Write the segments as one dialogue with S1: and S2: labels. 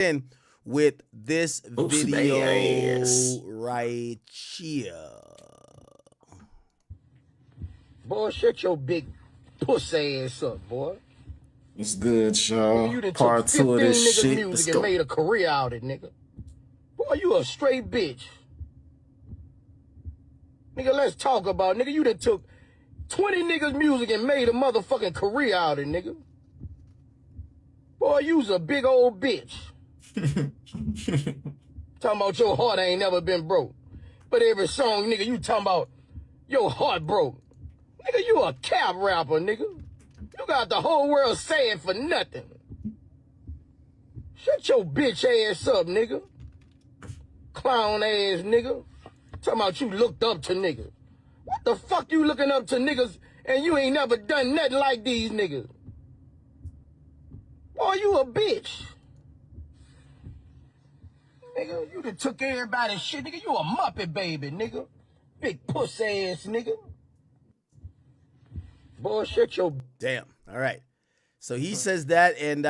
S1: in with this
S2: Oops,
S1: video
S2: ass.
S1: right here.
S3: Boy, shut your big pussy ass up, boy.
S2: It's good,
S3: Nigga,
S2: y'all.
S3: you done took
S2: Part 2 of
S3: 15
S2: this
S3: niggas'
S2: shit. Let's
S3: music and
S2: go.
S3: made a career out of it, nigga. Boy, you a straight bitch. Nigga, let's talk about it. Nigga, you done took 20 niggas' music and made a motherfucking career out of it, nigga. Boy, you's a big old bitch. Talking about your heart ain't never been broke. But every song, nigga, you talking about your heart broke. Nigga, you a cap rapper, nigga. You got the whole world saying for nothing. Shut your bitch ass up, nigga. Clown ass nigga. Talking about you looked up to niggas. What the fuck you looking up to niggas and you ain't never done nothing like these niggas? Boy, you a bitch. Nigga, you done took everybody's shit, nigga. You a Muppet baby, nigga. Big pussy ass nigga. Boy, shut your...
S1: Damn. All right. So he says that, and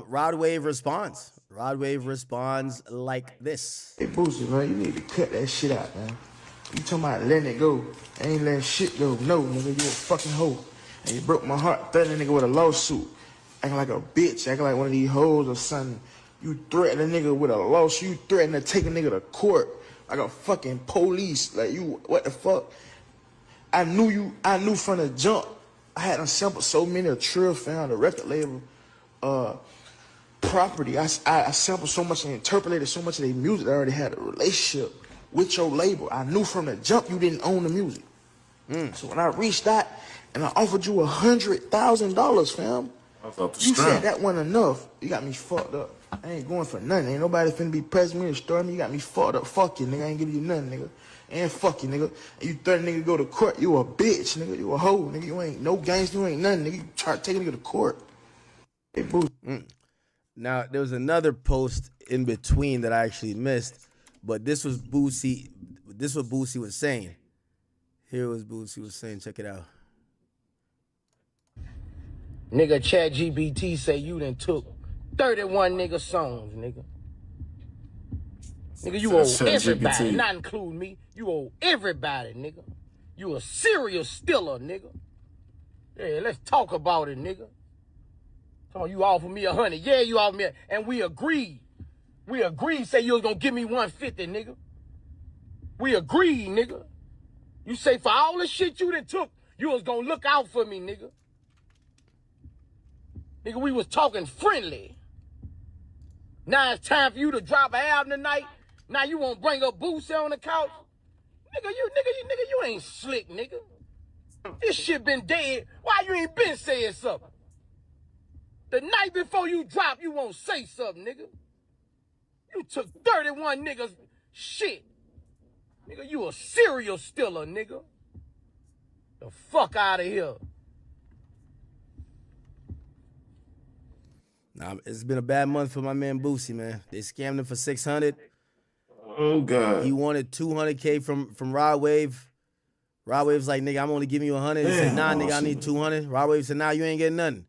S1: Rod Wave responds. Rod Wave responds like this.
S4: Hey, Boosie, man, you need to cut that shit out, man. You talking about letting it go. I ain't letting shit go. No, nigga, you a fucking hoe. And you broke my heart, threatening a nigga with a lawsuit. Acting like a bitch, acting like one of these hoes or something. You threaten a nigga with a lawsuit. You threaten to take a nigga to court like a fucking police. Like, you, what the fuck? I knew from the jump. I had them sampled so many of Trill found, the record label, property. I sampled so much and interpolated so much of their music. I already had a relationship with your label. I knew from the jump you didn't own the music. So when I reached out and I offered you $100,000, fam, you said that wasn't enough. You got me fucked up. I ain't going for nothing. Ain't nobody finna be pressing me or starting me. You got me fucked up. Fuck you, nigga. I ain't giving you nothing, nigga. And fuck you, nigga. And you threaten nigga to go to court. You a bitch, nigga. You a hoe, nigga. You ain't no gangster. You ain't nothing, nigga. You try to take a nigga to court. Hey, boo.
S1: Now, there was another post in between that I actually missed, but this was Boosie. This is what Boosie was saying. Here was Boosie was saying. Check it out.
S3: Nigga, ChatGPT say you done took 31 nigga songs, nigga. Nigga, you owe everybody, not including me. You owe everybody, nigga. You a serial stealer, nigga. Yeah, let's talk about it, nigga. So you offer me 100. Yeah, you offer me, and we agreed. We agreed, say you was gonna give me 150, nigga. We agreed, nigga. You say for all the shit you done took, you was gonna look out for me, nigga. Nigga, we was talking friendly. Now it's time for you to drop an album tonight. Now you won't bring up Boosie on the couch? Nigga, you ain't slick, nigga. This shit been dead. Why you ain't been saying something? The night before you drop, you won't say something, nigga. You took 31 niggas shit. Nigga, you a serial stealer, nigga. The fuck out of here.
S1: Nah, it's been a bad month for my man Boosie, man. They scammed him for 600.
S2: Oh God.
S1: He wanted 200K from Rod Wave. Rod Wave's like, nigga, I'm only giving you 100. He said, nah, nigga, I need 200. Rod Wave said, nah, you ain't getting nothing.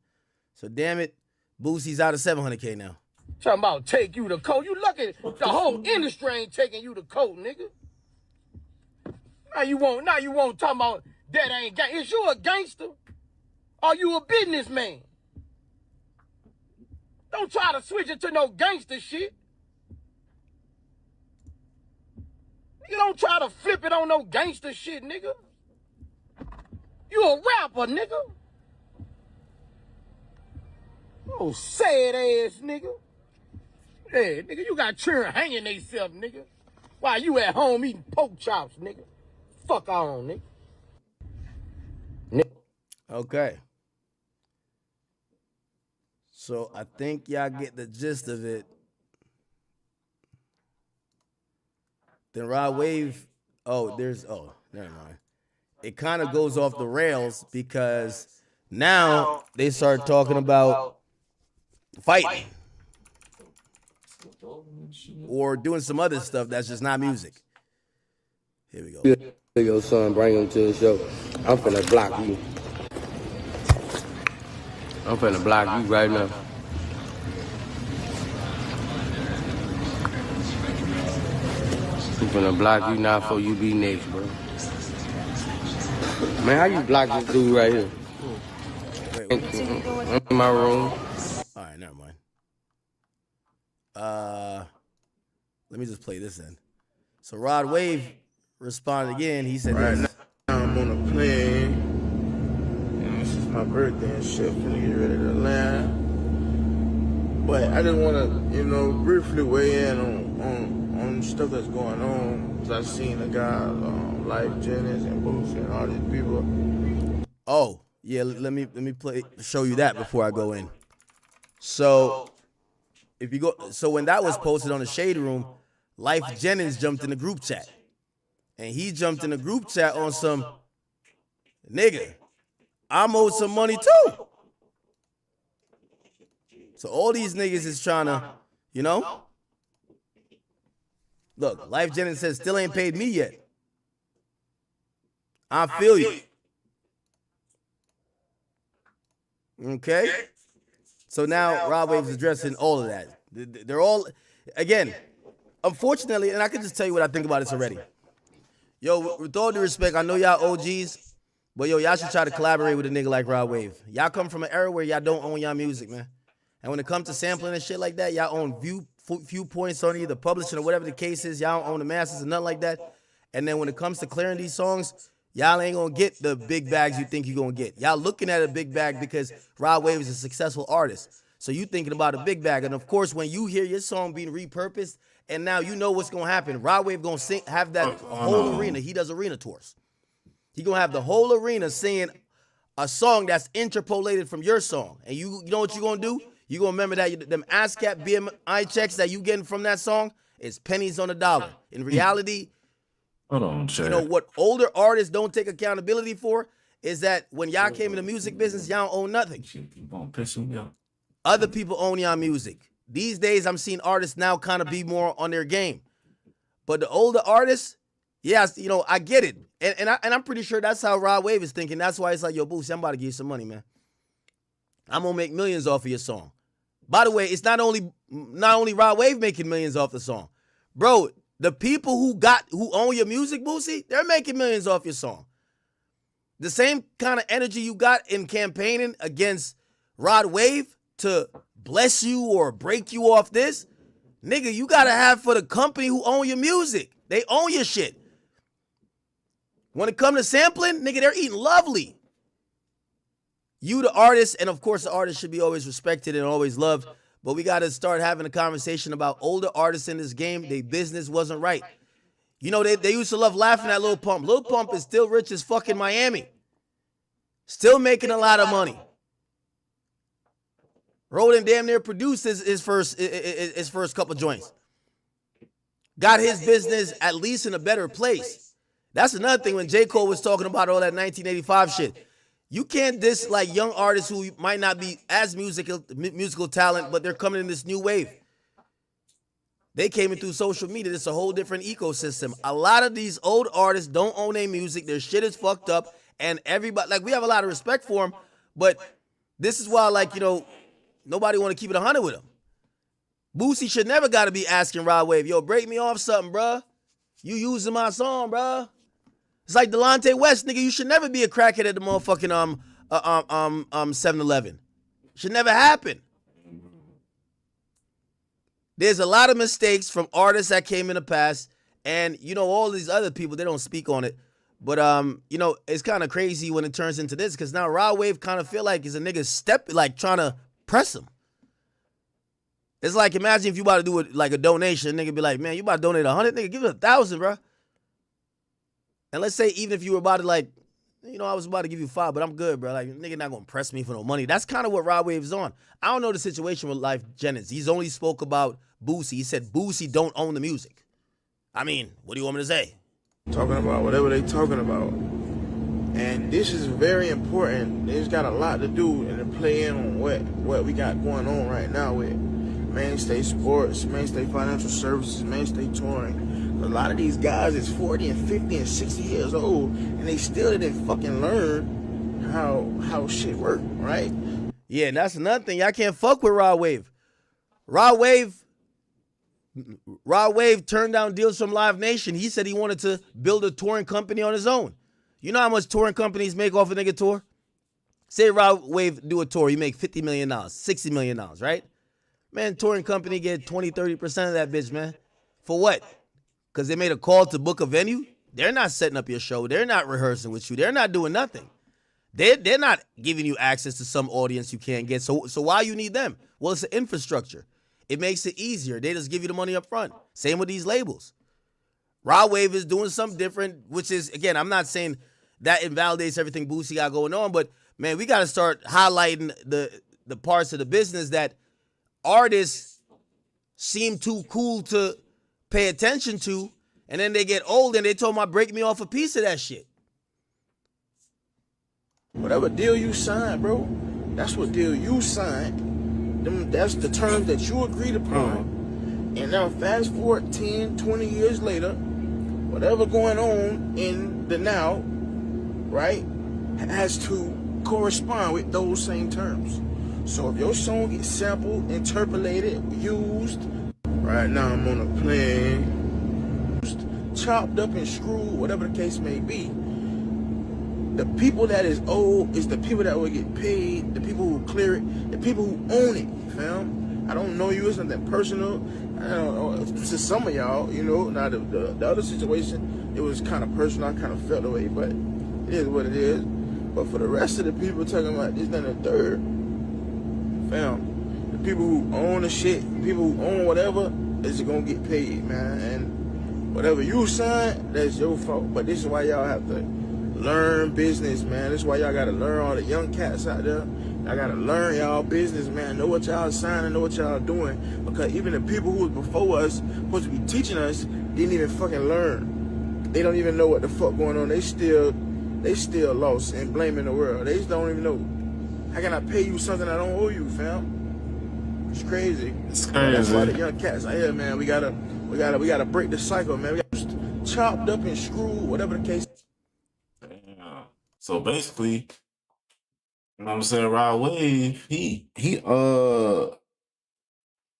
S1: So damn it, Boosie's out of 700K now.
S3: Talking about take you to court. You lucky the whole industry ain't taking you to court, nigga. Now you won't talk about that ain't gang. Is you a gangster? Are you a businessman? Don't try to switch it to no gangster shit. You don't try to flip it on no gangster shit, nigga. You a rapper, nigga. Oh, sad ass nigga. Yeah, nigga, you got children hanging themselves, nigga. While you at home eating pork chops, nigga. Fuck on, nigga.
S1: Okay. So I think y'all get the gist of it. Then Rod Wave, never mind. It kind of goes off the rails because now they start talking about fighting or doing some other stuff that's just not music. Here we go.
S5: Your son, bring him to the show. I'm finna block you. I'm finna block you right now. finna block you now before you be next, bro. Man, how you block this dude right here?
S1: Wait,
S5: In my room.
S1: all right, never mind. Let me just play this in. So Rod Wave responded again. He said,
S4: Right
S1: this.
S4: now I'm on a plane. And this is my birthday and shit. Finna get ready to land. But I just wanna, briefly weigh in on stuff that's going on. Cause I've seen the guys, Life Jennings and Boosie and all these people.
S1: Oh, yeah, let me show you that before I go in. So when that was posted on the Shade Room, Life Jennings jumped in the group chat. And he jumped in the group chat on some, nigga, I'm owed some money too. So all these niggas is trying to, look, Life Jennings says still ain't paid me yet. I feel you. Okay? So now Rod Wave's addressing all of that. They're all, again, unfortunately, and I can just tell you what I think about this already. Yo, with all due respect, I know y'all OGs, but yo, y'all should try to collaborate with a nigga like Rod Wave. Y'all come from an era where y'all don't own y'all music, man. And when it comes to sampling and shit like that, y'all own viewpoints on either publishing or whatever the case is. Y'all don't own the masters and nothing like that. And then when it comes to clearing these songs, y'all ain't gonna get the big bags you think you're gonna get. Y'all looking at a big bag because Rod Wave is a successful artist. So you thinking about a big bag. And of course, when you hear your song being repurposed, and now you know what's gonna happen. Rod Wave gonna have that whole arena. He does arena tours. He gonna have the whole arena singing a song that's interpolated from your song. And you know what you gonna do? You gonna remember that them ASCAP BMI checks that you getting from that song is pennies on the dollar. In reality,
S2: Hold on, Chad.
S1: you know what older artists don't take accountability for is that when y'all came in the music business, y'all don't own nothing.
S2: You gonna piss me off?
S1: Other people own y'all music. These days, I'm seeing artists now kind of be more on their game. But the older artists, yes, I get it. And I'm pretty sure that's how Rod Wave is thinking. That's why it's like, yo, Boosie, I'm about to give you some money, man. I'm going to make millions off of your song. By the way, it's not only Rod Wave making millions off the song. Bro, the people who own your music, Boosie, they're making millions off your song. The same kind of energy you got in campaigning against Rod Wave to bless you or break you off this, nigga, you got to have for the company who own your music. They own your shit. When it comes to sampling, nigga, they're eating lovely. You, the artist, and of course the artist should be always respected and always loved, but we got to start having a conversation about older artists in this game. Their business wasn't right. They used to love laughing at Lil Pump. Lil Pump is still rich as fuck in Miami. Still making a lot of money. Roland damn near produced his first couple joints. Got his business at least in a better place. That's another thing when J. Cole was talking about all that 1985 shit. You can't diss like young artists who might not be as musical talent, but they're coming in this new wave. They came in through social media. It's a whole different ecosystem. A lot of these old artists don't own their music. Their shit is fucked up. And everybody, we have a lot of respect for them, but this is why, nobody want to keep it 100 with him. Boosie should never got to be asking Rod Wave, yo, break me off something, bruh. You using my song, bruh. It's like Delonte West, nigga. You should never be a crackhead at the motherfucking 7-Eleven. Should never happen. There's a lot of mistakes from artists that came in the past, and all these other people, they don't speak on it. But it's kind of crazy when it turns into this, because now Rod Wave kind of feel like is a nigga trying to press him. It's like, imagine if you about to do it like a donation, nigga be like, man, you about to donate 100, nigga, give it 1,000, bro. And let's say even if you were about to I was about to give you 5, but I'm good, bro. Like, nigga not gonna press me for no money. That's kind of what Rod Wave is on. I don't know the situation with Life Jennings. He's only spoke about Boosie. He said Boosie don't own the music. I mean, what do you want me to say?
S4: Talking about whatever they talking about. And this is very important. It's got a lot to do and to play in on what we got going on right now with Mainstay Sports, Mainstay Financial Services, Mainstay Touring. A lot of these guys is 40 and 50 and 60 years old, and they still didn't fucking learn how shit work, right?
S1: Yeah, and that's another thing. Y'all can't fuck with Rod Wave. Rod Wave Rod Wave turned down deals from Live Nation. He said he wanted to build a touring company on his own. You know how much touring companies make off a nigga tour? Say Rod Wave do a tour, he make $50 million, $60 million, right? Man, touring company get 20, 30% of that bitch, man. For what? Because they made a call to book a venue? They're not setting up your show. They're not rehearsing with you. They're not doing nothing. They're not giving you access to some audience you can't get. So why you need them? Well, it's an infrastructure. It makes it easier. They just give you the money up front. Same with these labels. Rod Wave is doing something different, which is, again, I'm not saying that invalidates everything Boosie got going on, but, man, we got to start highlighting the parts of the business that artists seem too cool to pay attention to, and then they get old and they told me, break me off a piece of that shit.
S4: Whatever deal you signed, bro, that's what deal you signed. That's the terms that you agreed upon. And now fast forward 10, 20 years later, whatever going on in the now, right, has to correspond with those same terms. So if your song gets sampled, interpolated, used, right now I'm on a plane, chopped up and screwed, whatever the case may be, the people that is owed is the people that will get paid, the people who clear it, the people who own it, fam. I don't know you, it's nothing personal. I don't know, to some of y'all, you know, now the other situation, it was kind of personal, I kind of felt away, but it is what it is. But for the rest of the people talking about this, then the third, fam, the people who own the shit, people who own whatever, is gonna get paid, man. And whatever you sign, that's your fault. But this is why y'all have to learn business, man. This is why y'all gotta learn, all the young cats out there. Y'all gotta learn y'all business, man. Know what y'all signing, know what y'all doing. Because even the people who was before us, supposed to be teaching us, didn't even fucking learn. They don't even know what the fuck going on. They still lost and blaming the world. They just don't even know. How can I pay you something I don't owe you, fam? It's crazy.
S2: It's crazy.
S4: That's why the young cats out here, man. We gotta break the cycle, man. We got chopped up and screwed, whatever the case.
S2: Damn. So basically, you know what I'm saying, Rod Wave, he don't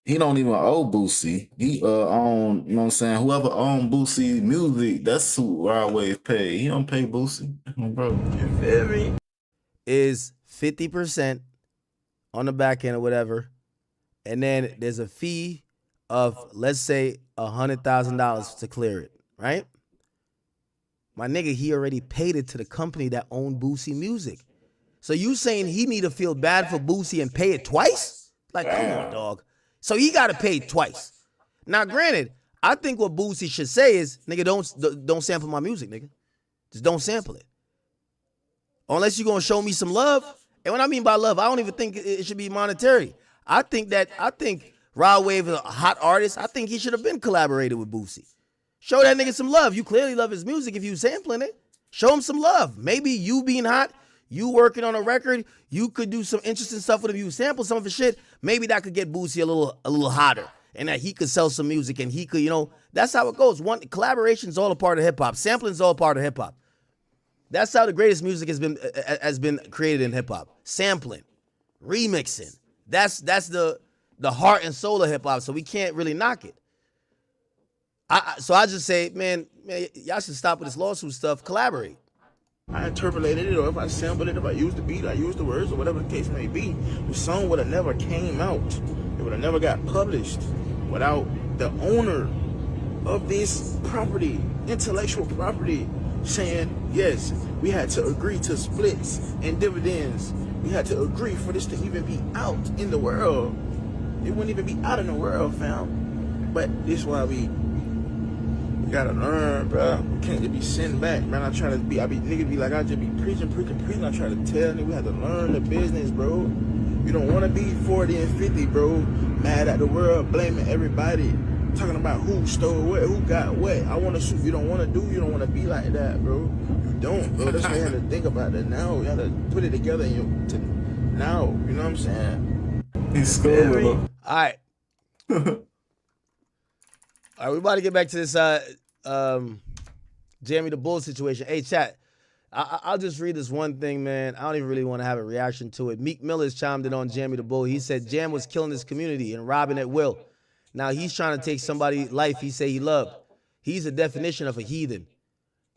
S2: even owe Boosie. He own, you know what I'm saying, whoever owned Boosie music, that's who Rod Wave pay. He don't pay Boosie. Bro.
S4: You feel me?
S1: Is 50% on the back end or whatever, and then there's a fee of, let's say, $100,000 to clear it, right? My nigga, he already paid it to the company that owned Boosie Music. So you saying he need to feel bad for Boosie and pay it twice? Like, come on, dog. So he got to pay twice. Now, granted, I think what Boosie should say is, nigga, don't sample my music, nigga. Just don't sample it. Unless you're going to show me some love. And what I mean by love, I don't even think it should be monetary. I think Rod Wave is a hot artist. I think he should have been collaborated with Boosie. Show that nigga some love. You clearly love his music if you sampling it. Show him some love. Maybe you being hot, you working on a record, you could do some interesting stuff with him. You sample some of his shit. Maybe that could get Boosie a little hotter, and that he could sell some music, and he could, you know, that's how it goes. Collaboration is all a part of hip hop. Sampling is all a part of hip hop. That's how the greatest music has been created in hip hop. Sampling, remixing. That's the heart and soul of hip hop. So we can't really knock it. So I just say, man, y'all should stop with this lawsuit stuff. Collaborate.
S4: I interpolated it, or if I sampled it, if I used the beat, I used the words, or whatever the case may be, the song would have never came out. It would have never got published without the owner of this property, intellectual property, saying, yes, we had to agree to splits and dividends. We had to agree for this to even be out in the world. It wouldn't even be out in the world, fam. But this is why we gotta learn, bro. We can't just be sitting back, man. Niggas be like, I just be preaching. I try to tell niggas we have to learn the business, bro. You don't want to be 40 and 50, bro. Mad at the world, blaming everybody. Talking about who stole what, who got what. You don't want to be like that, bro. You don't, bro. That's why you have to think about it now. You have to put it together now. You know what I'm saying?
S2: He's scared.
S1: All right. All right, we about to get back to this Jamie the Bull situation. Hey, chat, I'll just read this one thing, man. I don't even really want to have a reaction to it. Meek Miller's chimed in on Jamie the Bull. He said Jam was killing his community and robbing at will. Now he's trying to take somebody's life he say he loved. He's a definition of a heathen.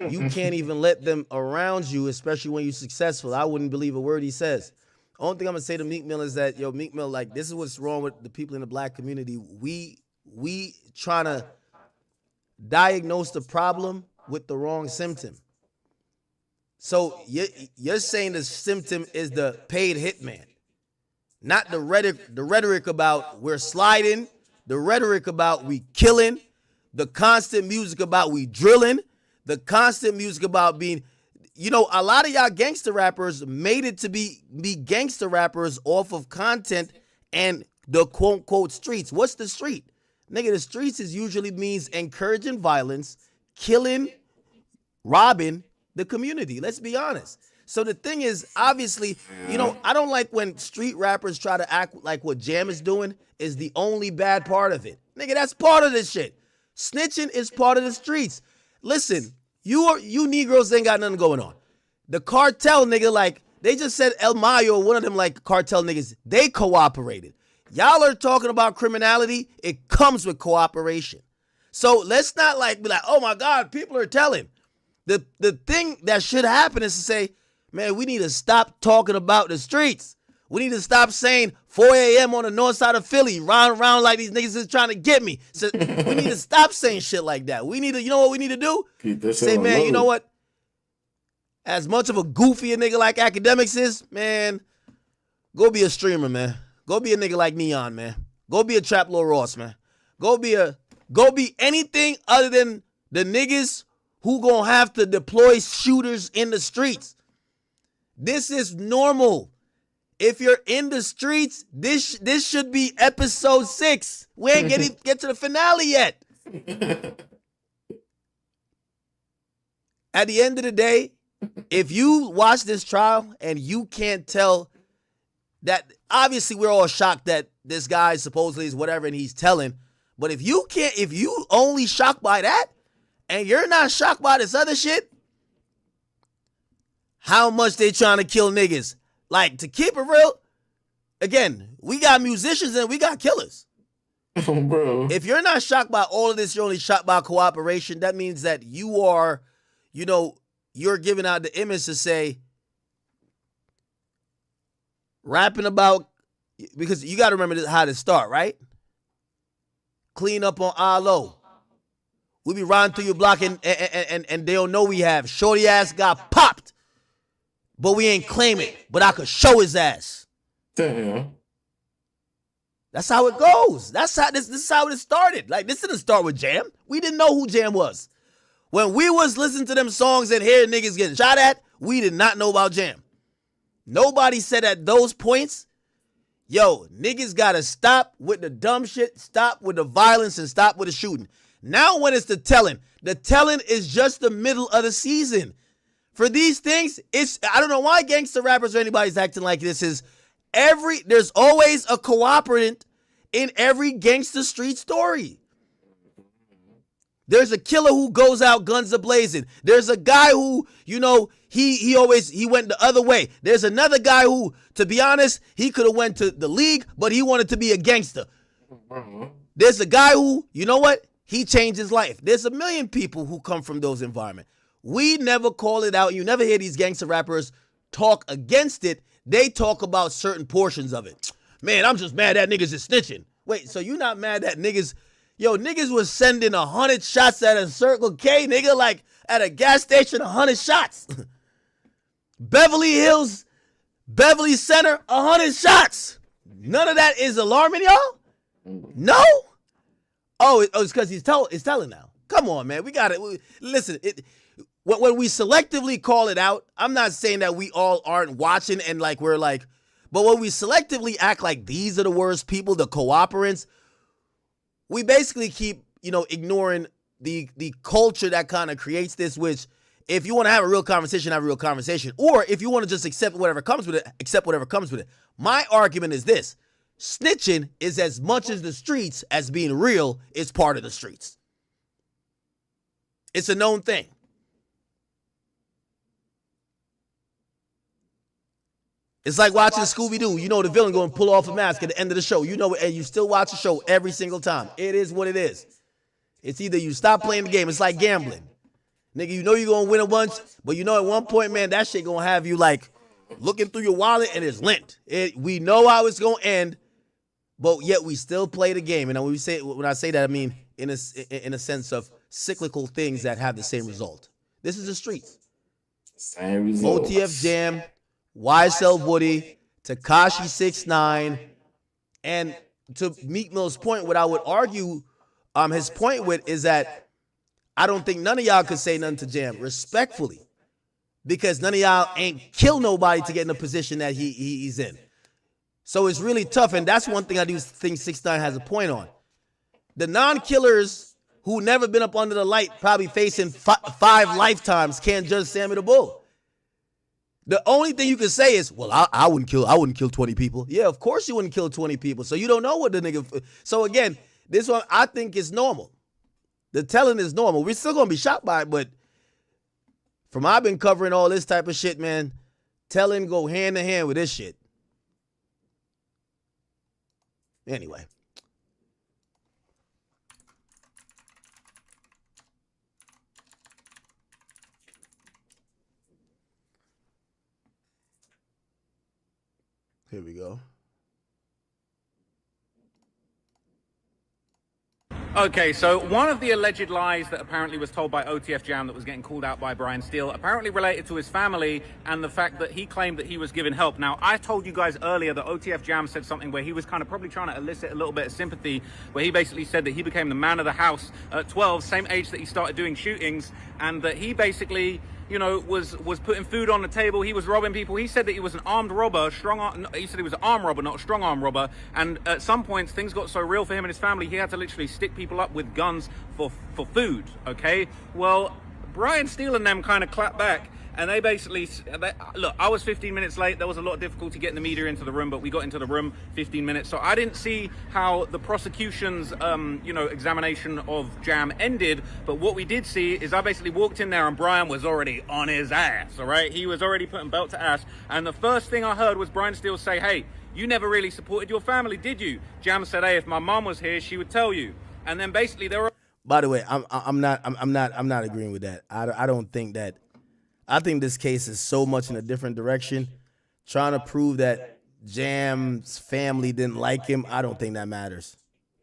S1: You can't even let them around you, especially when you're successful. I wouldn't believe a word he says. Only thing I'm gonna say to Meek Mill is that, yo, Meek Mill, like, this is what's wrong with the people in the black community. We trying to diagnose the problem with the wrong symptom. So you're saying the symptom is the paid hitman, not the rhetoric about we're sliding, the rhetoric about we killing, the constant music about we drilling, the constant music about being, a lot of y'all gangster rappers made it to be gangster rappers off of content and the quote unquote streets. What's the street? Nigga, the streets is usually means encouraging violence, killing, robbing the community. Let's be honest. So the thing is, obviously, I don't like when street rappers try to act like what Jam is doing is the only bad part of it. Nigga, that's part of this shit. Snitching is part of the streets. Listen, you Negroes ain't got nothing going on. The cartel, nigga, like, they just said El Mayo, one of them, like, cartel niggas, they cooperated. Y'all are talking about criminality. It comes with cooperation. So let's not, like, be like, oh, my God, people are telling. The thing that should happen is to say, man, we need to stop talking about the streets. We need to stop saying 4 a.m. on the north side of Philly, round around like these niggas is trying to get me. So we need to stop saying shit like that. We need to, you know what we need to do? Say, man, you know what? As much of a goofy a nigga like Academics is, man, go be a streamer, man. Go be a nigga like Neon, man. Go be a Trap Lil Ross, man. Go be anything other than the niggas who gonna have to deploy shooters in the streets. This is normal. If you're in the streets, this should be episode 6. We ain't get to the finale yet. At the end of the day, if you watch this trial and you can't tell that, obviously we're all shocked that this guy supposedly is whatever and he's telling, but if you only shocked by that and you're not shocked by this other shit, how much they trying to kill niggas? Like, to keep it real, again, we got musicians and we got killers.
S2: Oh, bro.
S1: If you're not shocked by all of this, you're only shocked by cooperation, that means that you are, you're giving out the image to say, rapping about, because you got to remember how to start, right? Clean up on Alo. We be riding through your block and they don't know we have. Shorty ass got popped, but we ain't claim it. But I could show his ass.
S2: Damn.
S1: That's how it goes. That's how this is how it started. Like, this didn't start with Jam. We didn't know who Jam was. When we was listening to them songs and hearing niggas getting shot at, we did not know about Jam. Nobody said at those points, yo, niggas gotta stop with the dumb shit, stop with the violence, and stop with the shooting. Now when it's the telling is just the middle of the season. For these things, I don't know why gangster rappers or anybody's acting like this is there's always a cooperative in every gangster street story. There's a killer who goes out guns a-blazing. There's a guy who, he went the other way. There's another guy who, to be honest, he could have went to the league, but he wanted to be a gangster. There's a guy who, you know what? He changed his life. There's a million people who come from those environments. We never call it out. You never hear these gangster rappers talk against it. They talk about certain portions of it. Man, I'm just mad that niggas is snitching. Wait, so you not mad that niggas... Yo, niggas was sending 100 shots at a Circle K, nigga, like at a gas station, 100 shots. Beverly Hills, Beverly Center, 100 shots. None of that is alarming y'all? No? Oh, it's because he's telling now. Come on, man. We got it. Listen, when we selectively call it out, I'm not saying that we all aren't watching and like we're like, but when we selectively act like these are the worst people, the cooperants, we basically keep, ignoring the culture that kind of creates this, which if you want to have a real conversation, have a real conversation. Or if you want to just accept whatever comes with it, accept whatever comes with it. My argument is this. Snitching is as much as the streets as being real is part of the streets. It's a known thing. It's like watching Scooby-Doo. You know the villain going to pull off a mask at the end of the show. You know it, and you still watch the show every single time. It is what it is. It's either you stop playing the game. It's like gambling. Nigga, you know you're going to win a bunch, but you know at one point, man, that shit going to have you like looking through your wallet and it's lint. We know how it's going to end, but yet we still play the game. And when I say that, I mean in a sense of cyclical things that have the same result. This is the streets.
S2: Same result.
S1: OTF Jam, YSL Woody, Tekashi 6ix9ine, and to Meek Mill's point, what I would argue his point with is that I don't think none of y'all could say nothing to Jam respectfully, because none of y'all ain't kill nobody to get in the position that he's in. So it's really tough, and that's one thing I do think 6ix9ine has a point on. The non-killers who never been up under the light, probably facing 5 lifetimes, can't judge Sammy the Bull. The only thing you can say is, well, I wouldn't kill 20 people. Yeah, of course you wouldn't kill 20 people. So you don't know what the nigga. So again, this one I think is normal. The telling is normal. We're still gonna be shocked by it, but from I've been covering all this type of shit, man, telling go hand in hand with this shit. Anyway. Here we go.
S6: Okay, so one of the alleged lies that apparently was told by OTF Jam that was getting called out by Brian Steele apparently related to his family and the fact that he claimed that he was given help. Now, I told you guys earlier that OTF Jam said something where he was kind of probably trying to elicit a little bit of sympathy, where he basically said that he became the man of the house at 12, same age that he started doing shootings, and that he basically, you know, was putting food on the table. He was robbing people. He said that he was an armed robber, he said he was an armed robber, not a strong arm robber. And at some points, things got so real for him and his family, he had to literally stick people up with guns for food, okay? Well, Brian Steele and them kind of clapped back, and they basically, look, I was 15 minutes late. There was a lot of difficulty getting the media into the room, but we got into the room 15 minutes. So I didn't see how the prosecution's, examination of Jam ended. But what we did see is I basically walked in there and Brian was already on his ass, all right? He was already putting belt to ass. And the first thing I heard was Brian Steele say, hey, you never really supported your family, did you? Jam said, hey, if my mom was here, she would tell you. And then basically there were...
S1: By the way, I'm not agreeing with that. I don't think that. I think this case is so much in a different direction. Trying to prove that Jam's family didn't like him, I don't think that matters.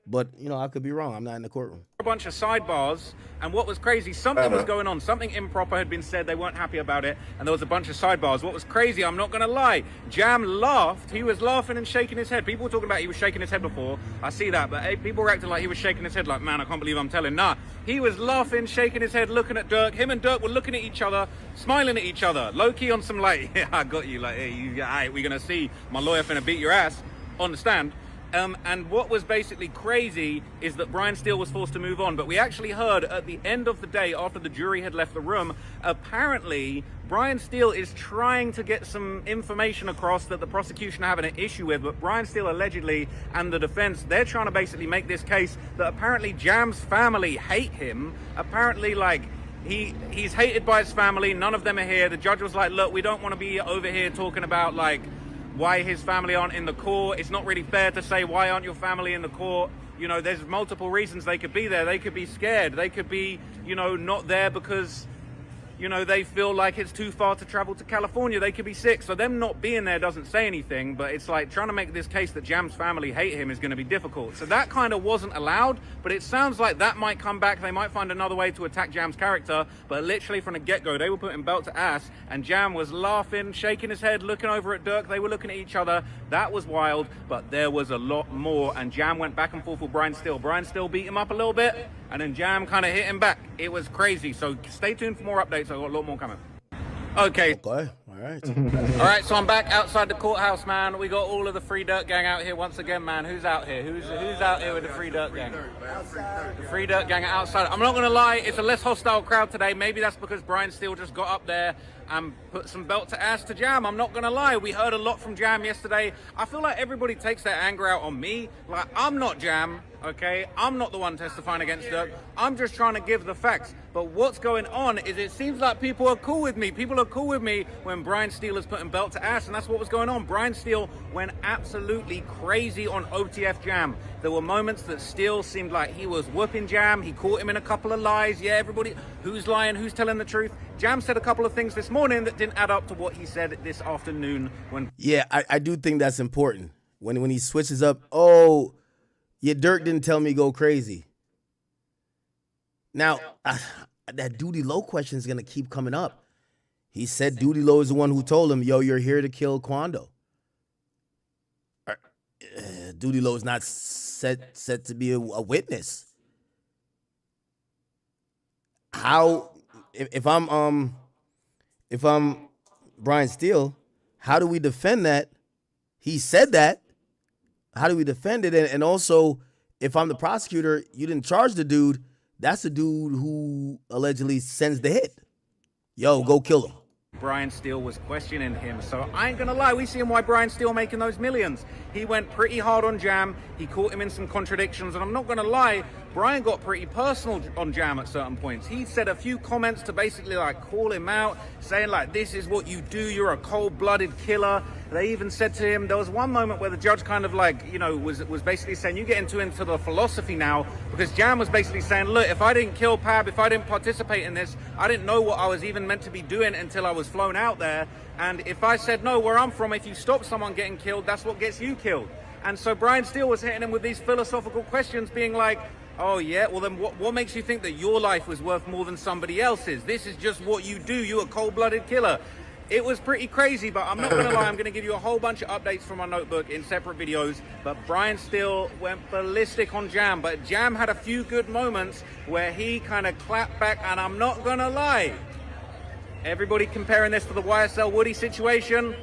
S1: But, you know, I could be wrong. I'm not in the courtroom.
S6: A bunch of sidebars, and what was crazy, something was going on. Something improper had been said. They weren't happy about it, and there was a bunch of sidebars. What was crazy, I'm not going to lie, Jam laughed. He was laughing and shaking his head. People were talking about he was shaking his head before. I see that, but hey, people were acting like he was shaking his head like, man, I can't believe I'm telling. Nah, he was laughing, shaking his head, looking at Durk. Him and Durk were looking at each other, smiling at each other. Low-key on some like, yeah, I got you. Like, hey, all right, we're going to see my lawyer finna beat your ass on the stand. And what was basically crazy is that Brian Steele was forced to move on. But we actually heard at the end of the day, after the jury had left the room, apparently Brian Steele is trying to get some information across that the prosecution are having an issue with. But Brian Steele allegedly and the defense, they're trying to basically make this case that apparently Jam's family hate him. Apparently, like, he's hated by his family. None of them are here. The judge was like, look, we don't want to be over here talking about, like, why his family aren't in the court. It's not really fair to say, why aren't your family in the court? You know, there's multiple reasons they could be there. They could be scared. They could be, you know, not there because, you know, they feel like it's too far to travel to California. They could be sick. So them not being there doesn't say anything, but it's like trying to make this case that Jam's family hate him is going to be difficult. So that kind of wasn't allowed, but it sounds like that might come back. They might find another way to attack Jam's character, but literally from the get-go, they were putting belt to ass, and Jam was laughing, shaking his head, looking over at Durk. They were looking at each other. That was wild, but there was a lot more, and Jam went back and forth with Brian Steele. Brian Steele beat him up a little bit, and then Jam kind of hit him back. It was crazy, so stay tuned for more updates. I've got a lot more coming. Okay.
S1: Okay, all right.
S6: All right, so I'm back outside the courthouse, man. We got all of the Free Durk gang out here once again, man. Who's out here? Who's out here with the Free Durk gang? The Free Durk gang are outside. I'm not going to lie, it's a less hostile crowd today. Maybe that's because Brian Steele just got up there and put some belt to ass to Jam. I'm not going to lie. We heard a lot from Jam yesterday. I feel like everybody takes their anger out on me. Like, I'm not Jam. okay? I'm not the one testifying against Durk. I'm just trying to give the facts. But what's going on is it seems like people are cool with me. People are cool with me when Brian Steele is putting belt to ass, and that's what was going on. Brian Steele went absolutely crazy on OTF Jam. There were moments that Steele seemed like he was whooping Jam. He caught him in a couple of lies. Yeah, everybody, who's lying, who's telling the truth? Jam said a couple of things this morning that didn't add up to what he said this afternoon when...
S1: Yeah, I do think that's important. When he switches up, oh, yeah, Durk didn't tell me go crazy. Now, that Duty Low question is going to keep coming up. He said Duty Low is the one who told him, yo, you're here to kill Quando. Duty Low is not set to be a witness. How, if I'm Brian Steele, how do we defend that? He said that. How do we defend it? And also, if I'm the prosecutor, you didn't charge the dude. That's the dude who allegedly sends the hit. Yo, go kill him.
S6: Brian Steele was questioning him. So I ain't gonna lie, we see him why Brian Steele making those millions. He went pretty hard on Jam. He caught him in some contradictions. And I'm not gonna lie, Brian got pretty personal on Jam at certain points. He said a few comments to basically like call him out, saying like, this is what you do, you're a cold-blooded killer. They even said to him, there was one moment where the judge kind of like, you know, was basically saying, you get into the philosophy now, because Jam was basically saying, look, if I didn't kill Pab, if I didn't participate in this, I didn't know what I was even meant to be doing until I was flown out there. And if I said, no, where I'm from, if you stop someone getting killed, that's what gets you killed. And so Brian Steele was hitting him with these philosophical questions, being like, oh yeah, well then what makes you think that your life was worth more than somebody else's? This is just what you do. You're a cold-blooded killer. It was pretty crazy, but I'm not going to lie. I'm going to give you a whole bunch of updates from my notebook in separate videos. But Brian Steele went ballistic on Jam. But Jam had a few good moments where he kind of clapped back. And I'm not going to lie. Everybody comparing this to the YSL Woody situation.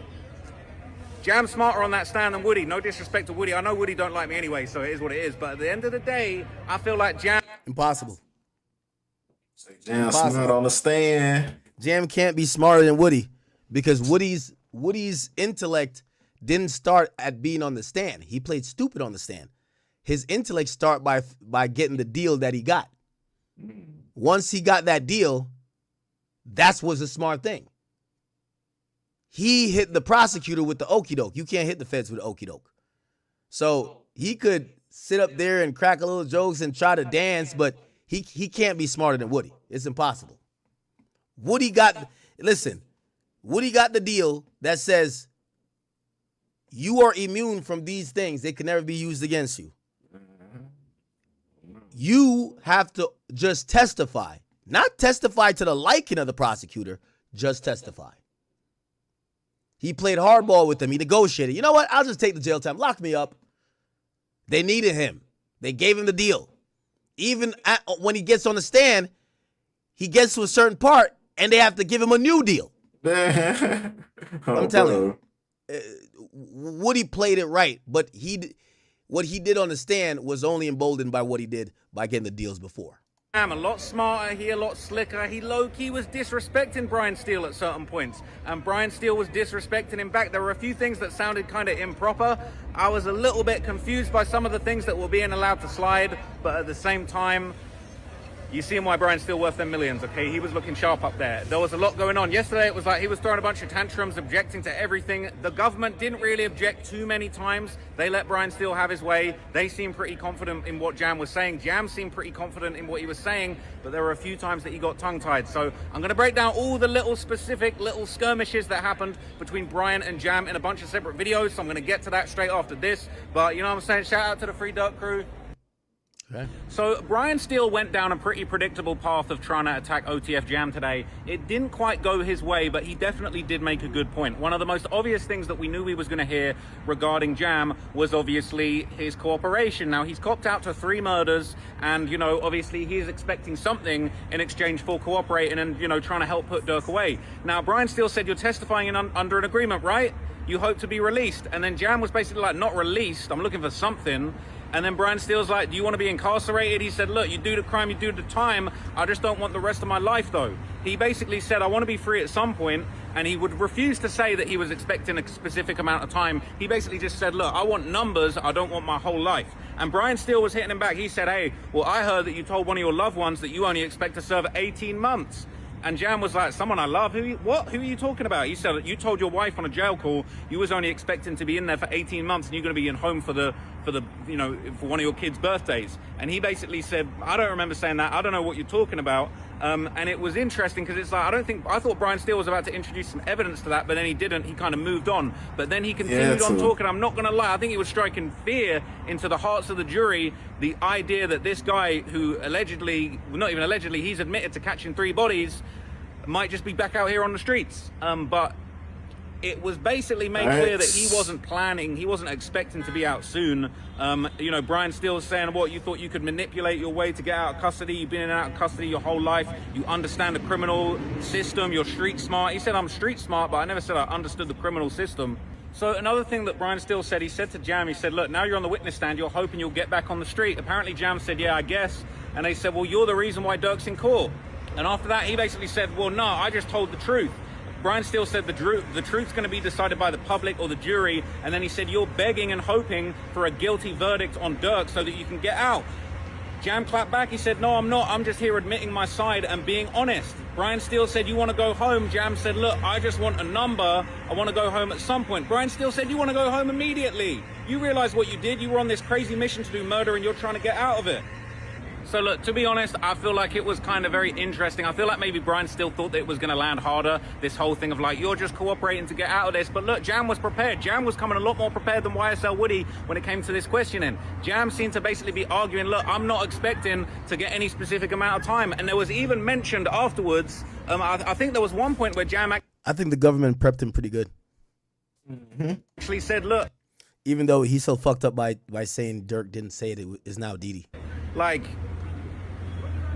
S6: Jam smarter on that stand than Woody. No disrespect to Woody. I know Woody don't like me anyway, so it is what it is. But at the end of the day, I feel like Jam...
S1: Impossible.
S2: Jam smart on the stand.
S1: Jam can't be smarter than Woody. Because Woody's intellect didn't start at being on the stand. He played stupid on the stand. His intellect started by getting the deal that he got. Once he got that deal, that was a smart thing. He hit the prosecutor with the okie doke. You can't hit the feds with the okie doke. So he could sit up there and crack a little jokes and try to dance, but he can't be smarter than Woody. It's impossible. Woody got the deal that says you are immune from these things. They can never be used against you. You have to just testify. Not testify to the liking of the prosecutor, just testify. He played hardball with them. He negotiated. You know what? I'll just take the jail time. Lock me up. They needed him. They gave him the deal. Even when he gets on the stand, he gets to a certain part, and they have to give him a new deal. I'm telling you, Woody played it right, but what he did on the stand was only emboldened by what he did by getting the deals before.
S6: I'm a lot smarter, he a lot slicker. He low-key was disrespecting Brian Steele at certain points, and Brian Steele was disrespecting him back. There were a few things that sounded kind of improper. I was a little bit confused by some of the things that were being allowed to slide, but at the same time, you see why Brian Steele worth them millions, okay? He was looking sharp up there. There was a lot going on. Yesterday, it was like he was throwing a bunch of tantrums, objecting to everything. The government didn't really object too many times. They let Brian Steele have his way. They seemed pretty confident in what Jam was saying. Jam seemed pretty confident in what he was saying, but there were a few times that he got tongue-tied. So I'm going to break down all the little specific little skirmishes that happened between Brian and Jam in a bunch of separate videos. So I'm going to get to that straight after this. But you know what I'm saying? Shout out to the Free Durk crew.
S1: Okay.
S6: So Brian Steele went down a pretty predictable path of trying to attack OTF Jam today. It didn't quite go his way, but he definitely did make a good point. One of the most obvious things that we knew we was going to hear regarding Jam was obviously his cooperation. Now, he's copped out to 3 murders, and, you know, obviously he is expecting something in exchange for cooperating and, you know, trying to help put Durk away. Now, Brian Steele said, you're testifying under an agreement, right? You hope to be released. And then Jam was basically like, not released, I'm looking for something. And then Brian Steele's like, do you want to be incarcerated? He said, look, you do the crime, you do the time. I just don't want the rest of my life, though. He basically said, I want to be free at some point, and he would refuse to say that he was expecting a specific amount of time. He basically just said, look, I want numbers, I don't want my whole life. And Brian Steele was hitting him back. He said, hey, well, I heard that you told one of your loved ones that you only expect to serve 18 months. And Jam was like, someone I love? What? Who are you talking about? He said, you told your wife on a jail call you was only expecting to be in there for 18 months and you're going to be in home for one of your kids' birthdays. And he basically said, I don't remember saying that. I don't know what you're talking about. And it was interesting because it's like, I thought Brian Steele was about to introduce some evidence to that, but then he didn't. He kind of moved on. But then he continued on talking. I'm not going to lie. I think he was striking fear into the hearts of the jury. The idea that this guy who allegedly, not even allegedly, he's admitted to catching 3 bodies, might just be back out here on the streets. But it was basically made clear that he wasn't planning, he wasn't expecting to be out soon. Brian Steele's saying, what, you thought you could manipulate your way to get out of custody? You've been in and out of custody your whole life. You understand the criminal system. You're street smart. He said, I'm street smart, but I never said I understood the criminal system. So another thing that Brian Steele said, he said to Jam, he said, look, now you're on the witness stand. You're hoping you'll get back on the street. Apparently Jam said, yeah, I guess. And they said, well, you're the reason why Durk's in court. And after that, he basically said, well, no, I just told the truth. Brian Steele said the truth's going to be decided by the public or the jury. And then he said, you're begging and hoping for a guilty verdict on Durk so that you can get out. Jam clapped back. He said, no, I'm not. I'm just here admitting my side and being honest. Brian Steele said, you want to go home? Jam said, look, I just want a number. I want to go home at some point. Brian Steele said, you want to go home immediately. You realize what you did? You were on this crazy mission to do murder and you're trying to get out of it. So look, to be honest, I feel like it was kind of very interesting. I feel like maybe Brian still thought that it was going to land harder, this whole thing of like, you're just cooperating to get out of this. But look, Jam was prepared. Jam was coming a lot more prepared than YSL Woody when it came to this questioning. Jam seemed to basically be arguing, look, I'm not expecting to get any specific amount of time. And there was even mentioned afterwards, I think there was one point where Jam
S1: I think the government prepped him pretty good.
S6: actually said, look,
S1: Even though he's so fucked up by saying Durk didn't say it is now Didi.
S6: like,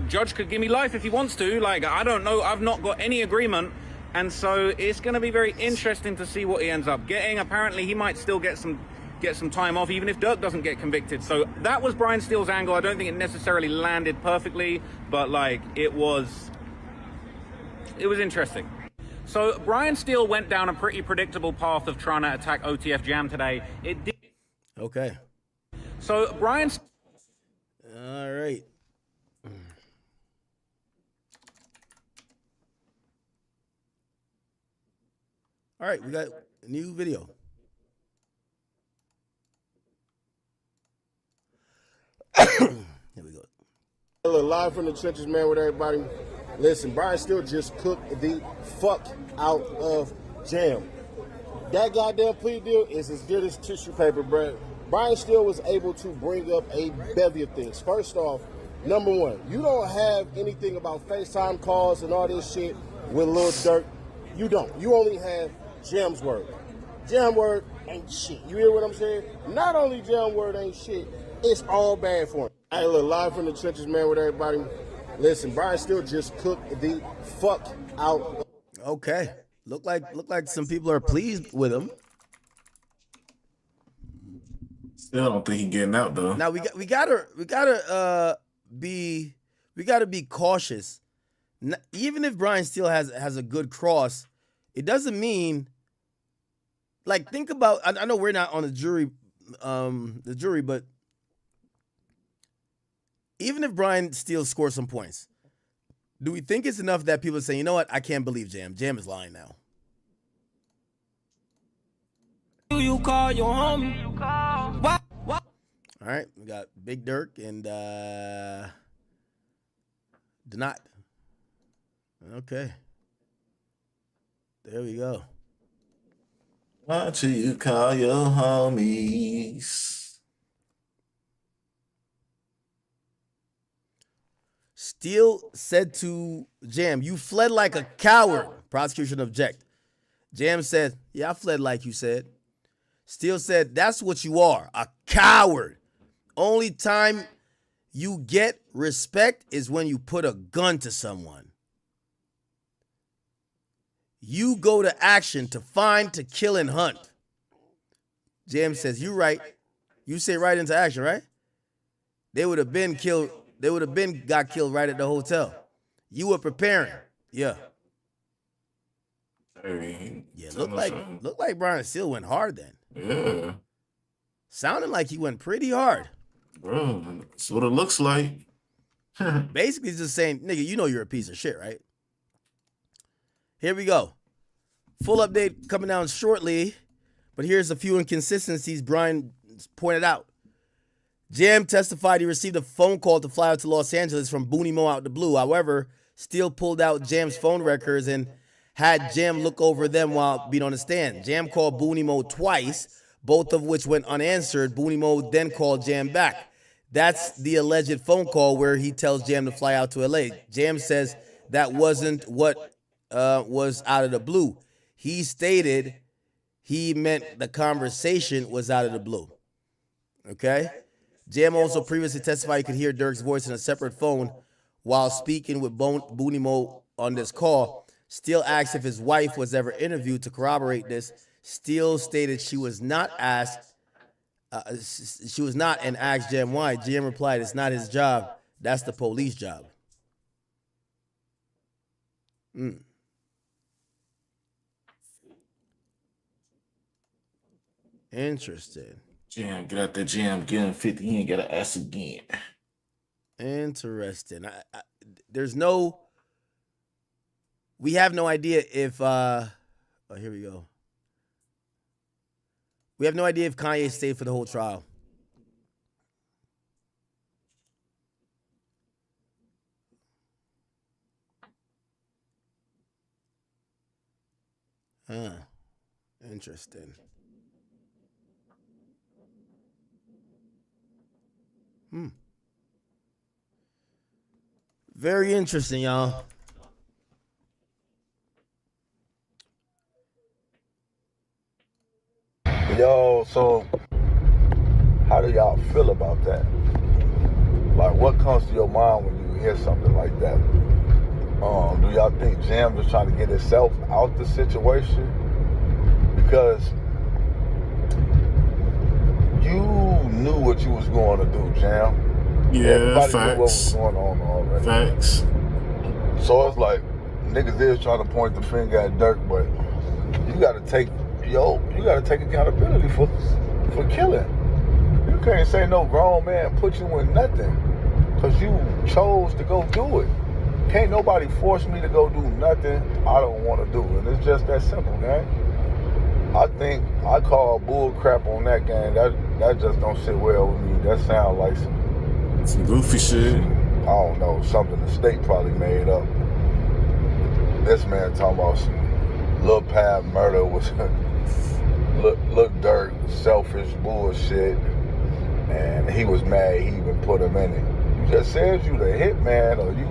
S6: judge could give me life if he wants to. Like, I don't know. I've not got any agreement. And so it's going to be very interesting to see what he ends up getting. Apparently, he might still get some time off, even if Durk doesn't get convicted. So that was Brian Steele's angle. I don't think it necessarily landed perfectly, but like, it was interesting. So Brian Steele went down a pretty predictable path of trying to attack OTF Jam today. It did.
S1: Okay.
S6: So Brian.
S1: All right. All right, we got a new video. Here we go.
S7: Look, live from the trenches, man, with everybody. Listen, Brian Steele just cooked the fuck out of Jam. That goddamn plea deal is as good as tissue paper, bro. Brian Steele was able to bring up a bevy of things. First off, number one, you don't have anything about FaceTime calls and all this shit with Lil Durk. You don't. You only have Jam's word. Jam word ain't shit. You hear what I'm saying? Not only Jam word ain't shit, it's all bad for him. Hey, look, live from the trenches, man, with everybody. Listen, Brian Steele just cooked the fuck out.
S1: Okay. Look like some people are pleased with him.
S2: Still don't think he getting out though.
S1: Now we gotta be cautious. Even if Brian Steele has a good cross, it doesn't mean, like, think about, I know we're not on the jury, but even if Brian Steele scores some points, do we think it's enough that people say, you know what, I can't believe Jam. Jam is lying now.
S8: You call your homie. What?
S1: All right, we got Big Durk and Denot. Okay. There we go.
S2: Why don't you call your homies?
S1: Steele said to Jam, you fled like a coward. Prosecution object. Jam said, yeah, I fled like you said. Steele said, that's what you are, a coward. Only time you get respect is when you put a gun to someone. You go to action to find, to kill, and hunt. Jam says, you right. You say right into action, right? They would have been killed. They would have been got killed right at the hotel. You were preparing. Yeah. Yeah, look like Brian Steele went hard then.
S2: Yeah.
S1: Sounded like he went pretty hard.
S2: Bro, that's what it looks like.
S1: Basically, just saying, nigga, you know you're a piece of shit, right? Here we go. Full update coming down shortly, but here's a few inconsistencies Brian pointed out. Jam testified he received a phone call to fly out to Los Angeles from Booney Mo out the blue. However, Steele pulled out Jam's phone records and had Jam look over them while being on the stand. Jam called Booney Mo twice, both of which went unanswered. Booney Mo then called Jam back. That's the alleged phone call where he tells Jam to fly out to LA. Jam says that wasn't what was out of the blue. He stated he meant the conversation was out of the blue. Okay? Jam also previously testified he could hear Durk's voice in a separate phone while speaking with Booney Mo on this call. Steele asked if his wife was ever interviewed to corroborate this. Steele stated she was not asked. She was not, and asked Jam why. Jam replied, "It's not his job. That's the police job." Interesting.
S2: Jam, get out that jam, get him 50. He ain't got to ask again.
S1: Interesting. We have no idea if, here we go. We have no idea if Kanye stayed for the whole trial. Interesting. Very interesting, y'all.
S9: Yo, so how do y'all feel about that? Like, what comes to your mind when you hear something like that? Do y'all think Jam was trying to get himself out the situation? Because you knew what you was going to do, Jam.
S2: Yeah,
S9: Everybody
S2: facts.
S9: knew what was going on already.
S2: Facts.
S9: So it's like niggas is trying to point the finger at Durk, but you gotta take accountability for killing. You can't say no grown man put you in nothing because you chose to go do it. Can't nobody force me to go do nothing I don't want to do, and it's just that simple, man. I think I call bull crap on that game. That just don't sit well with me. That sounds like
S2: some goofy shit.
S9: I don't know, something the state probably made up. This man talking about some Lil Pab murder was look Durk, selfish bullshit, and he was mad he even put him in it. You just said you the hitman, or you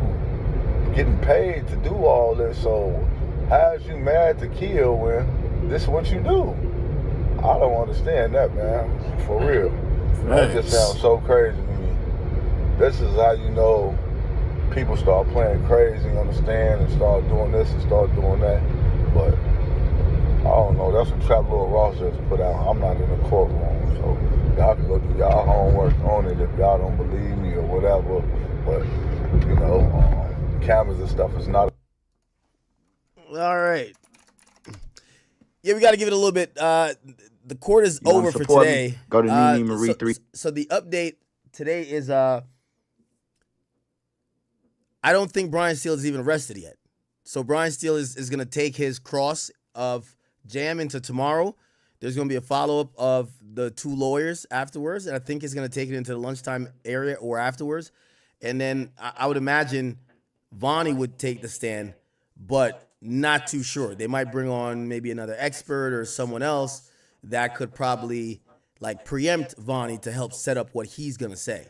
S9: getting paid to do all this, so how's you mad to kill when this is what you do? I don't understand that, man, for real. That just sounds so crazy to me. This is how you know people start playing crazy, understand, and start doing this and start doing that. But I don't know, that's what Trap Lil Ross just put out. I'm not in the courtroom, so y'all can go do y'all homework on it if y'all don't believe me or whatever. But, you know, cameras and stuff is not.
S1: All right. Yeah, we got to give it a little bit. The court is over for today.
S4: Me? Go to Nene Marie 3.
S1: So the update today is I don't think Brian Steele is even arrested yet. So Brian Steele is going to take his cross of Jam into tomorrow. There's going to be a follow-up of the two lawyers afterwards, and I think he's going to take it into the lunchtime area or afterwards. And then I would imagine Vonnie would take the stand, but not too sure. They might bring on maybe another expert or someone else that could probably like preempt Vonnie to help set up what he's going to say.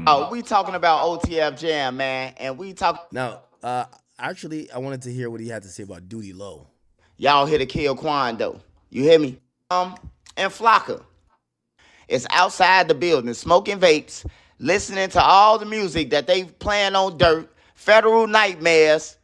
S4: Oh, we talking about OTF Jam, man, and we talk.
S1: Now, actually, I wanted to hear what he had to say about Duty Low.
S4: Y'all here to kill Quando. You hear me? And Flocka. It's outside the building, smoking vapes, listening to all the music that they playing on Durk, Federal Nightmares.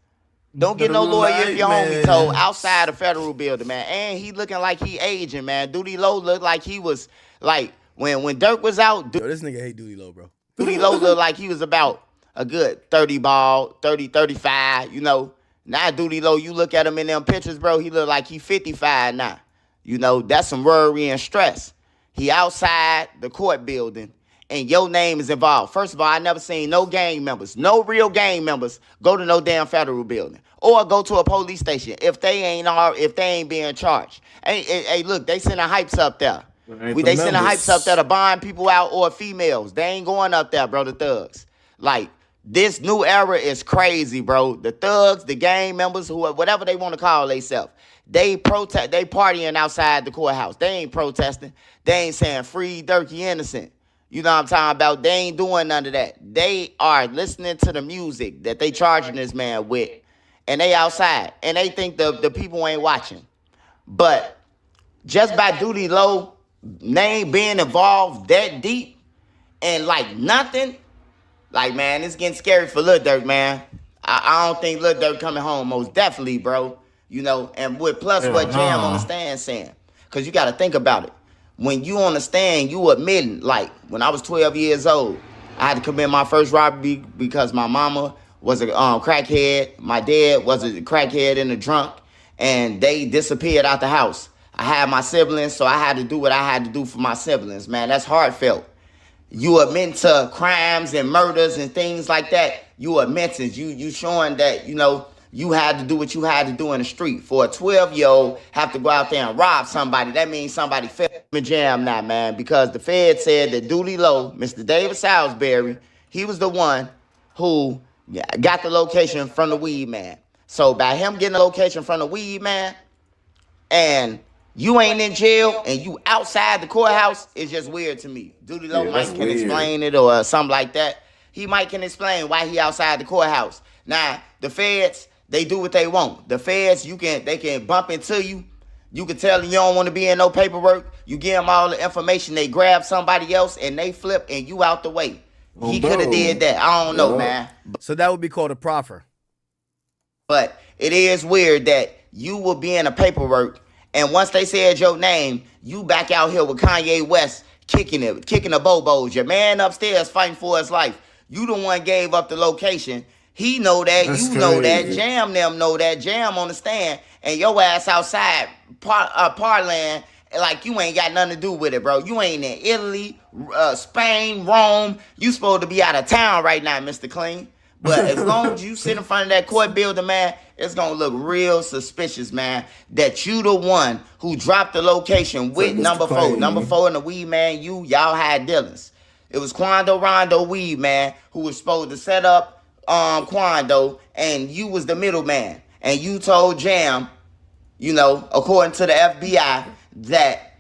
S4: Don't get no lawyer if your homie told outside the federal building, man. And he looking like he aging, man. Duty Low looked like he was like when Durk was out.
S1: Yo, this nigga hate Duty Low, bro.
S4: Duty Low looked like he was about a good 30 ball, 30, 35, you know. Now Duty Low, you look at him in them pictures, bro, he look like he 55 now. You know, that's some worry and stress. He outside the court building,
S10: and your name is involved. First of all, I never seen no gang members, no real gang members, go to no damn federal building or go to a police station if they ain't being charged. Hey, look, they sending hypes up there. They sending hypes up there to bond people out or females. They ain't going up there, bro. The thugs, like. This new era is crazy, bro. The thugs, the gang members, whatever they want to call themselves, they partying outside the courthouse. They ain't protesting. They ain't saying free Durkee innocent. You know what I'm talking about? They ain't doing none of that. They are listening to the music that they charging this man with, and they outside, and they think the people ain't watching. But just by Duty Low name being involved that deep and like nothing. Like, man, it's getting scary for Lil Durk, man. I don't think Lil Durk coming home, most definitely, bro. You know, and with plus what Jam on the stand saying. Because you got to think about it. When you on the stand, you admitting, like, when I was 12 years old, I had to commit my first robbery because my mama was a crackhead. My dad was a crackhead and a drunk. And they disappeared out the house. I had my siblings, so I had to do what I had to do for my siblings, man. That's heartfelt. You admit to crimes and murders and things like that. You admitting, you showing that, you know, you had to do what you had to do in the street. For a 12-year-old have to go out there and rob somebody, that means somebody fell in jam now, man. Because the Fed said that Duty Low, Mr. David Salisbury, he was the one who got the location from the weed man. So by him getting the location from the weed man, and you ain't in jail and you outside the courthouse, it's just weird to me. Duty Low might can explain it or something like that. He might can explain why he outside the courthouse. Now, the feds, they do what they want. The feds, they can bump into you. You can tell them you don't want to be in no paperwork. You give them all the information. They grab somebody else and they flip and you out the way. He could have did that. I don't know, man.
S1: So that would be called a proffer.
S10: But it is weird that you will be in a paperwork, and once they said your name, you back out here with Kanye West kicking the bobos. Your man upstairs fighting for his life. You the one gave up the location. He know that. That's you know crazy. That. Jam them know that. Jam on the stand, and your ass outside parlaying like you ain't got nothing to do with it, bro. You ain't in Italy, Spain, Rome. You supposed to be out of town right now, Mr. Clean. But as long as you sit in front of that court building, man, it's going to look real suspicious, man, that you the one who dropped the location with number 4. Number 4 and the weed man, y'all had dealings. It was Quando Rondo weed man who was supposed to set up Quando, and you was the middleman. And you told Jam, you know, according to the FBI, that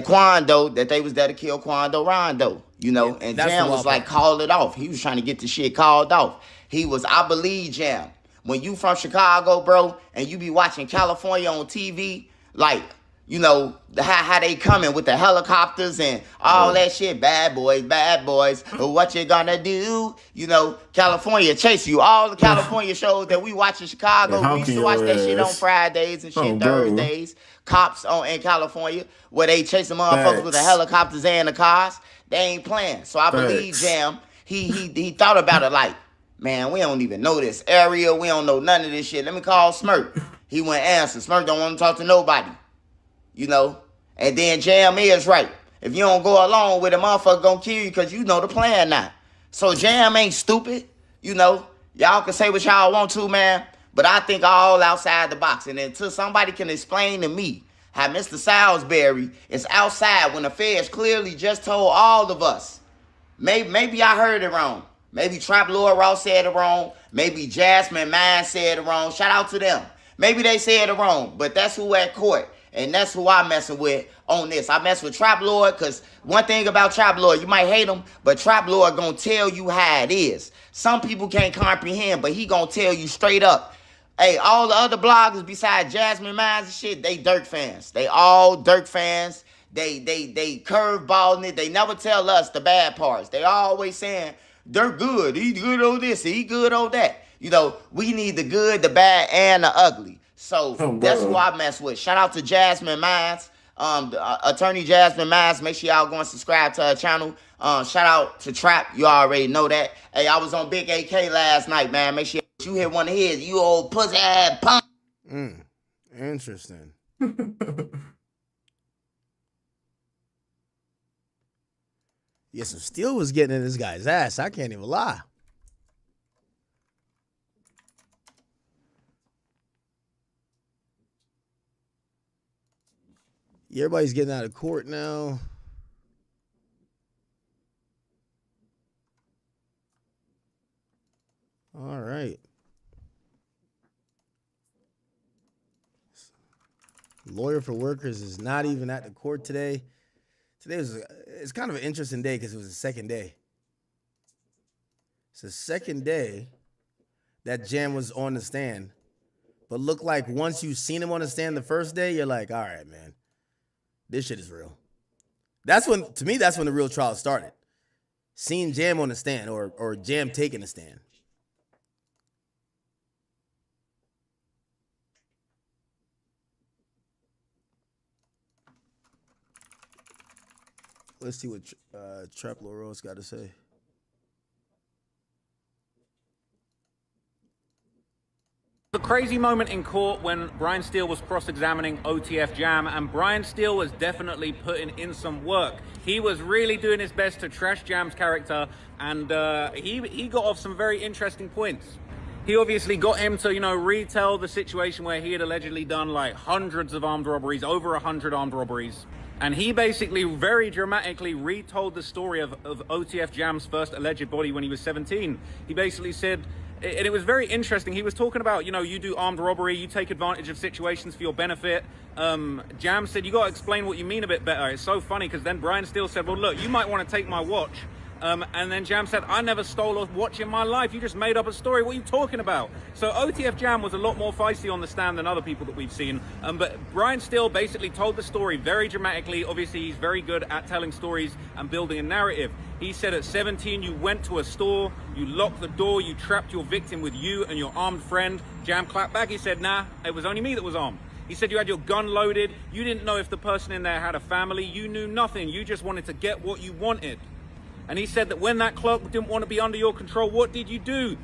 S10: Quando, that they was there to kill Quando Rondo. You know, and Jam was like, call it off. He was trying to get the shit called off. I believe Jam. When you from Chicago, bro, and you be watching California on TV, like, you know, how they coming with the helicopters and all that shit. Bad boys, what you gonna do? You know, California chase you. All the California shows that we watch in Chicago, we used to watch that shit on Fridays and shit, Thursdays. Cops in California, where they chasing motherfuckers with the helicopters and the cars. They ain't playing. So I believe Jam, he thought about it like, man, we don't even know this area. We don't know none of this shit. Let me call Smirk. He went answer. Smirk don't want to talk to nobody. You know? And then Jam is right. If you don't go along with it, motherfucker gonna kill you because you know the plan now. So Jam ain't stupid. You know? Y'all can say what y'all want to, man. But I think all outside the box. And until somebody can explain to me how Mr. Salisbury is outside when the feds clearly just told all of us. Maybe I heard it wrong. Maybe Trap Lord Ross said it wrong. Maybe Jasmine Mine said it wrong. Shout out to them. Maybe they said it wrong. But that's who at court. And that's who I'm messing with on this. I mess with Trap Lord because one thing about Trap Lord, you might hate him, but Trap Lord gonna tell you how it is. Some people can't comprehend, but he gonna tell you straight up. Hey, all the other bloggers besides Jasmine Mines and shit, they Durk fans. They all Durk fans. They curveballing it. They never tell us the bad parts. They always saying, Durk good. He good on this. He good on that. You know, we need the good, the bad, and the ugly. So that's who I mess with. Shout out to Jasmine Mines. Attorney Jasmine Mines. Make sure y'all go and subscribe to her channel. Shout out to Trap. You already know that. Hey, I was on Big AK last night, man. Make sure you hit one of his. You old pussy ass punk.
S1: Interesting. Yeah, some steel was getting in this guy's ass. I can't even lie. Yeah, everybody's getting out of court now. All right. Lawyer for Workers is not even at the court today. It's kind of an interesting day because it was the second day. It's the second day that Jam was on the stand. But look like once you've seen him on the stand the first day, you're like, all right, man, this shit is real. That's when the real trial started. Seeing Jam on the stand or Jam taking the stand. Let's see what Trap Loro's got to say.
S6: The crazy moment in court when Brian Steele was cross-examining OTF Jam, and Brian Steele was definitely putting in some work. He was really doing his best to trash Jam's character, and he got off some very interesting points. He obviously got him to, retell the situation where he had allegedly done like hundreds of armed robberies, over 100 armed robberies. And he basically very dramatically retold the story of OTF Jam's first alleged body when he was 17. He basically said, and it was very interesting, he was talking about, you do armed robbery, you take advantage of situations for your benefit. Jam said, you got to explain what you mean a bit better. It's so funny because then Brian Steele said, well, look, you might want to take my watch. And then Jam said, I never stole a watch in my life. You just made up a story. What are you talking about? So OTF Jam was a lot more feisty on the stand than other people that we've seen. But Brian Steele basically told the story very dramatically. Obviously, he's very good at telling stories and building a narrative. He said at 17, you went to a store, you locked the door, you trapped your victim with you and your armed friend. Jam clapped back. He said, nah, it was only me that was armed. He said you had your gun loaded. You didn't know if the person in there had a family. You knew nothing. You just wanted to get what you wanted. And he said that when that clerk didn't want to be under your control, what did you do?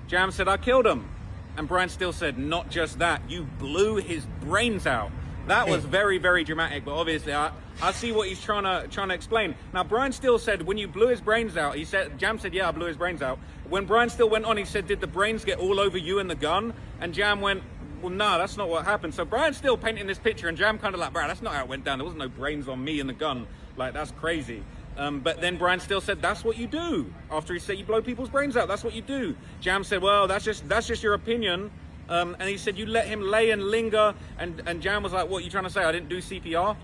S6: Jam said, I killed him. And Brian Steele said, not just that, you blew his brains out. That was very, very dramatic, but obviously I see what he's trying to explain. Now, Brian Steele said when you blew his brains out, Jam said, yeah, I blew his brains out. When Brian Steele went on, he said, did the brains get all over you and the gun? And Jam went, well, no, that's not what happened. So Brian Steele painting this picture and Jam kind of like, bro, that's not how it went down. There wasn't no brains on me and the gun. Like, that's crazy. But then Brian Steele said, that's what you do. After he said you blow people's brains out, that's what you do. Jam said, well, that's just your opinion. And he said, you let him lay and linger. And Jam was like, what are you trying to say? I didn't do CPR?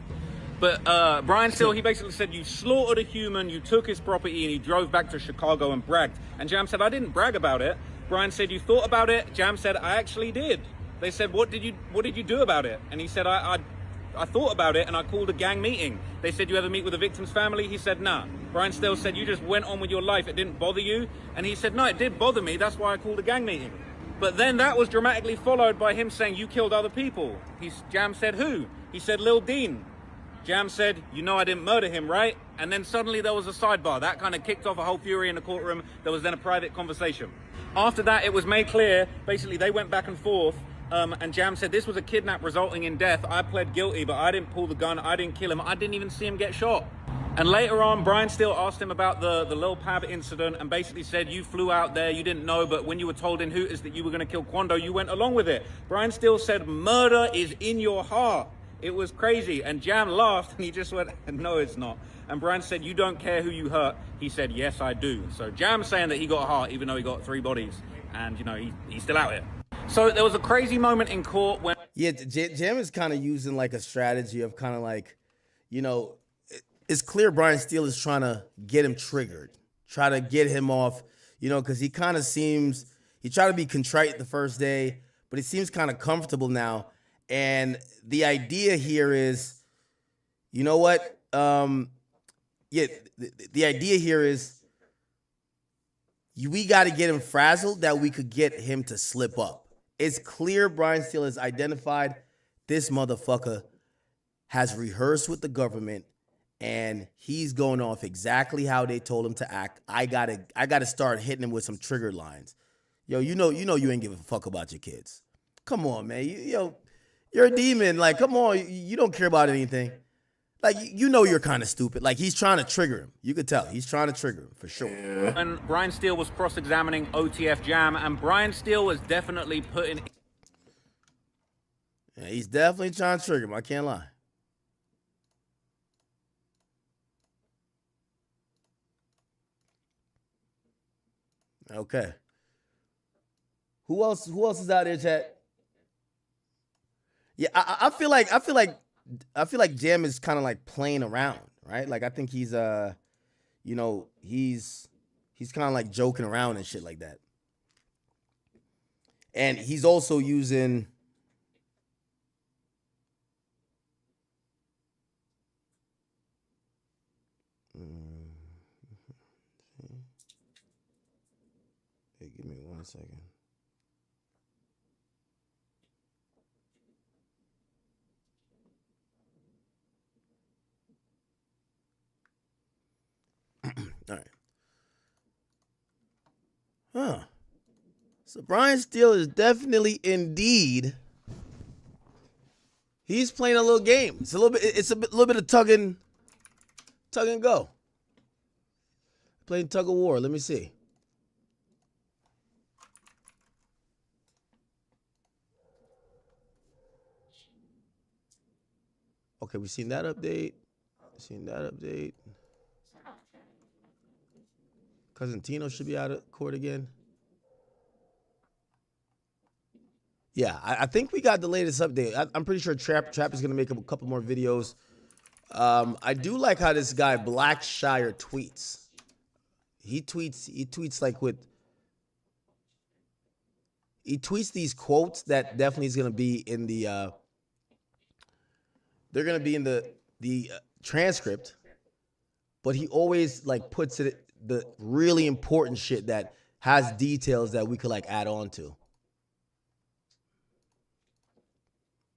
S6: But Brian Steele, he basically said, you slaughtered a human, you took his property, and he drove back to Chicago and bragged. And Jam said, I didn't brag about it. Brian said, you thought about it? Jam said, I actually did. They said, what did you do about it? And he said, I thought about it and I called a gang meeting. They said, you ever meet with the victim's family? He said, nah. Brian Steele said, you just went on with your life. It didn't bother you. And he said, no, it did bother me. That's why I called a gang meeting. But then that was dramatically followed by him saying, you killed other people. Jam said, who? He said, Lil Dean. Jam said, you know I didn't murder him, right? And then suddenly there was a sidebar. That kind of kicked off a whole fury in the courtroom. There was then a private conversation. After that, it was made clear, basically they went back and forth. And Jam said, this was a kidnap resulting in death. I pled guilty, but I didn't pull the gun. I didn't kill him. I didn't even see him get shot. And later on, Brian Steele asked him about the Lil Pab incident and basically said, you flew out there, you didn't know, but when you were told in Hooters that you were going to kill Quando, you went along with it. Brian Steele said, murder is in your heart. It was crazy. And Jam laughed and he just went, no, it's not. And Brian said, you don't care who you hurt. He said, yes, I do. So Jam's saying that he got a heart, even though he got 3 bodies. And, he's still out here. So there was a crazy moment in court when...
S1: Yeah, Jam is kind of using like a strategy of kind of like, it's clear Brian Steele is trying to get him triggered, try to get him off, because he kind of seems, he tried to be contrite the first day, but he seems kind of comfortable now. And the idea here is, you know what? The idea here is we got to get him frazzled that we could get him to slip up. It's clear Brian Steele has identified this motherfucker has rehearsed with the government and he's going off exactly how they told him to act. I gotta start hitting him with some trigger lines. Yo, you know you ain't giving a fuck about your kids. Come on, man. You're a demon. Like, come on, you don't care about anything. Like, you know you're kind of stupid. Like, he's trying to trigger him. You could tell. He's trying to trigger him, for sure.
S6: And Brian Steele was cross-examining OTF Jam, and Brian Steele was definitely putting...
S1: Yeah, he's definitely trying to trigger him. I can't lie. Okay. Who else is out there, chat? Yeah, I feel like Jam is kind of like playing around, right? Like, I think he's you know, he's kind of like joking around and shit like that. And he's also using hey, give me 1 second. All right. Huh. So Brian Steele is definitely indeed. He's playing a little game. It's a little bit of tug and go. Playing tug of war. Let me see. Okay, we've seen that update. Cousin Tino should be out of court again. Yeah, I think we got the latest update. I'm pretty sure Trap is gonna make a couple more videos. I do like how this guy Blackshire tweets. He tweets like he tweets these quotes that definitely is gonna be in the they're gonna be in the transcript, but he always like puts it the really important shit that has details that we could like add on to.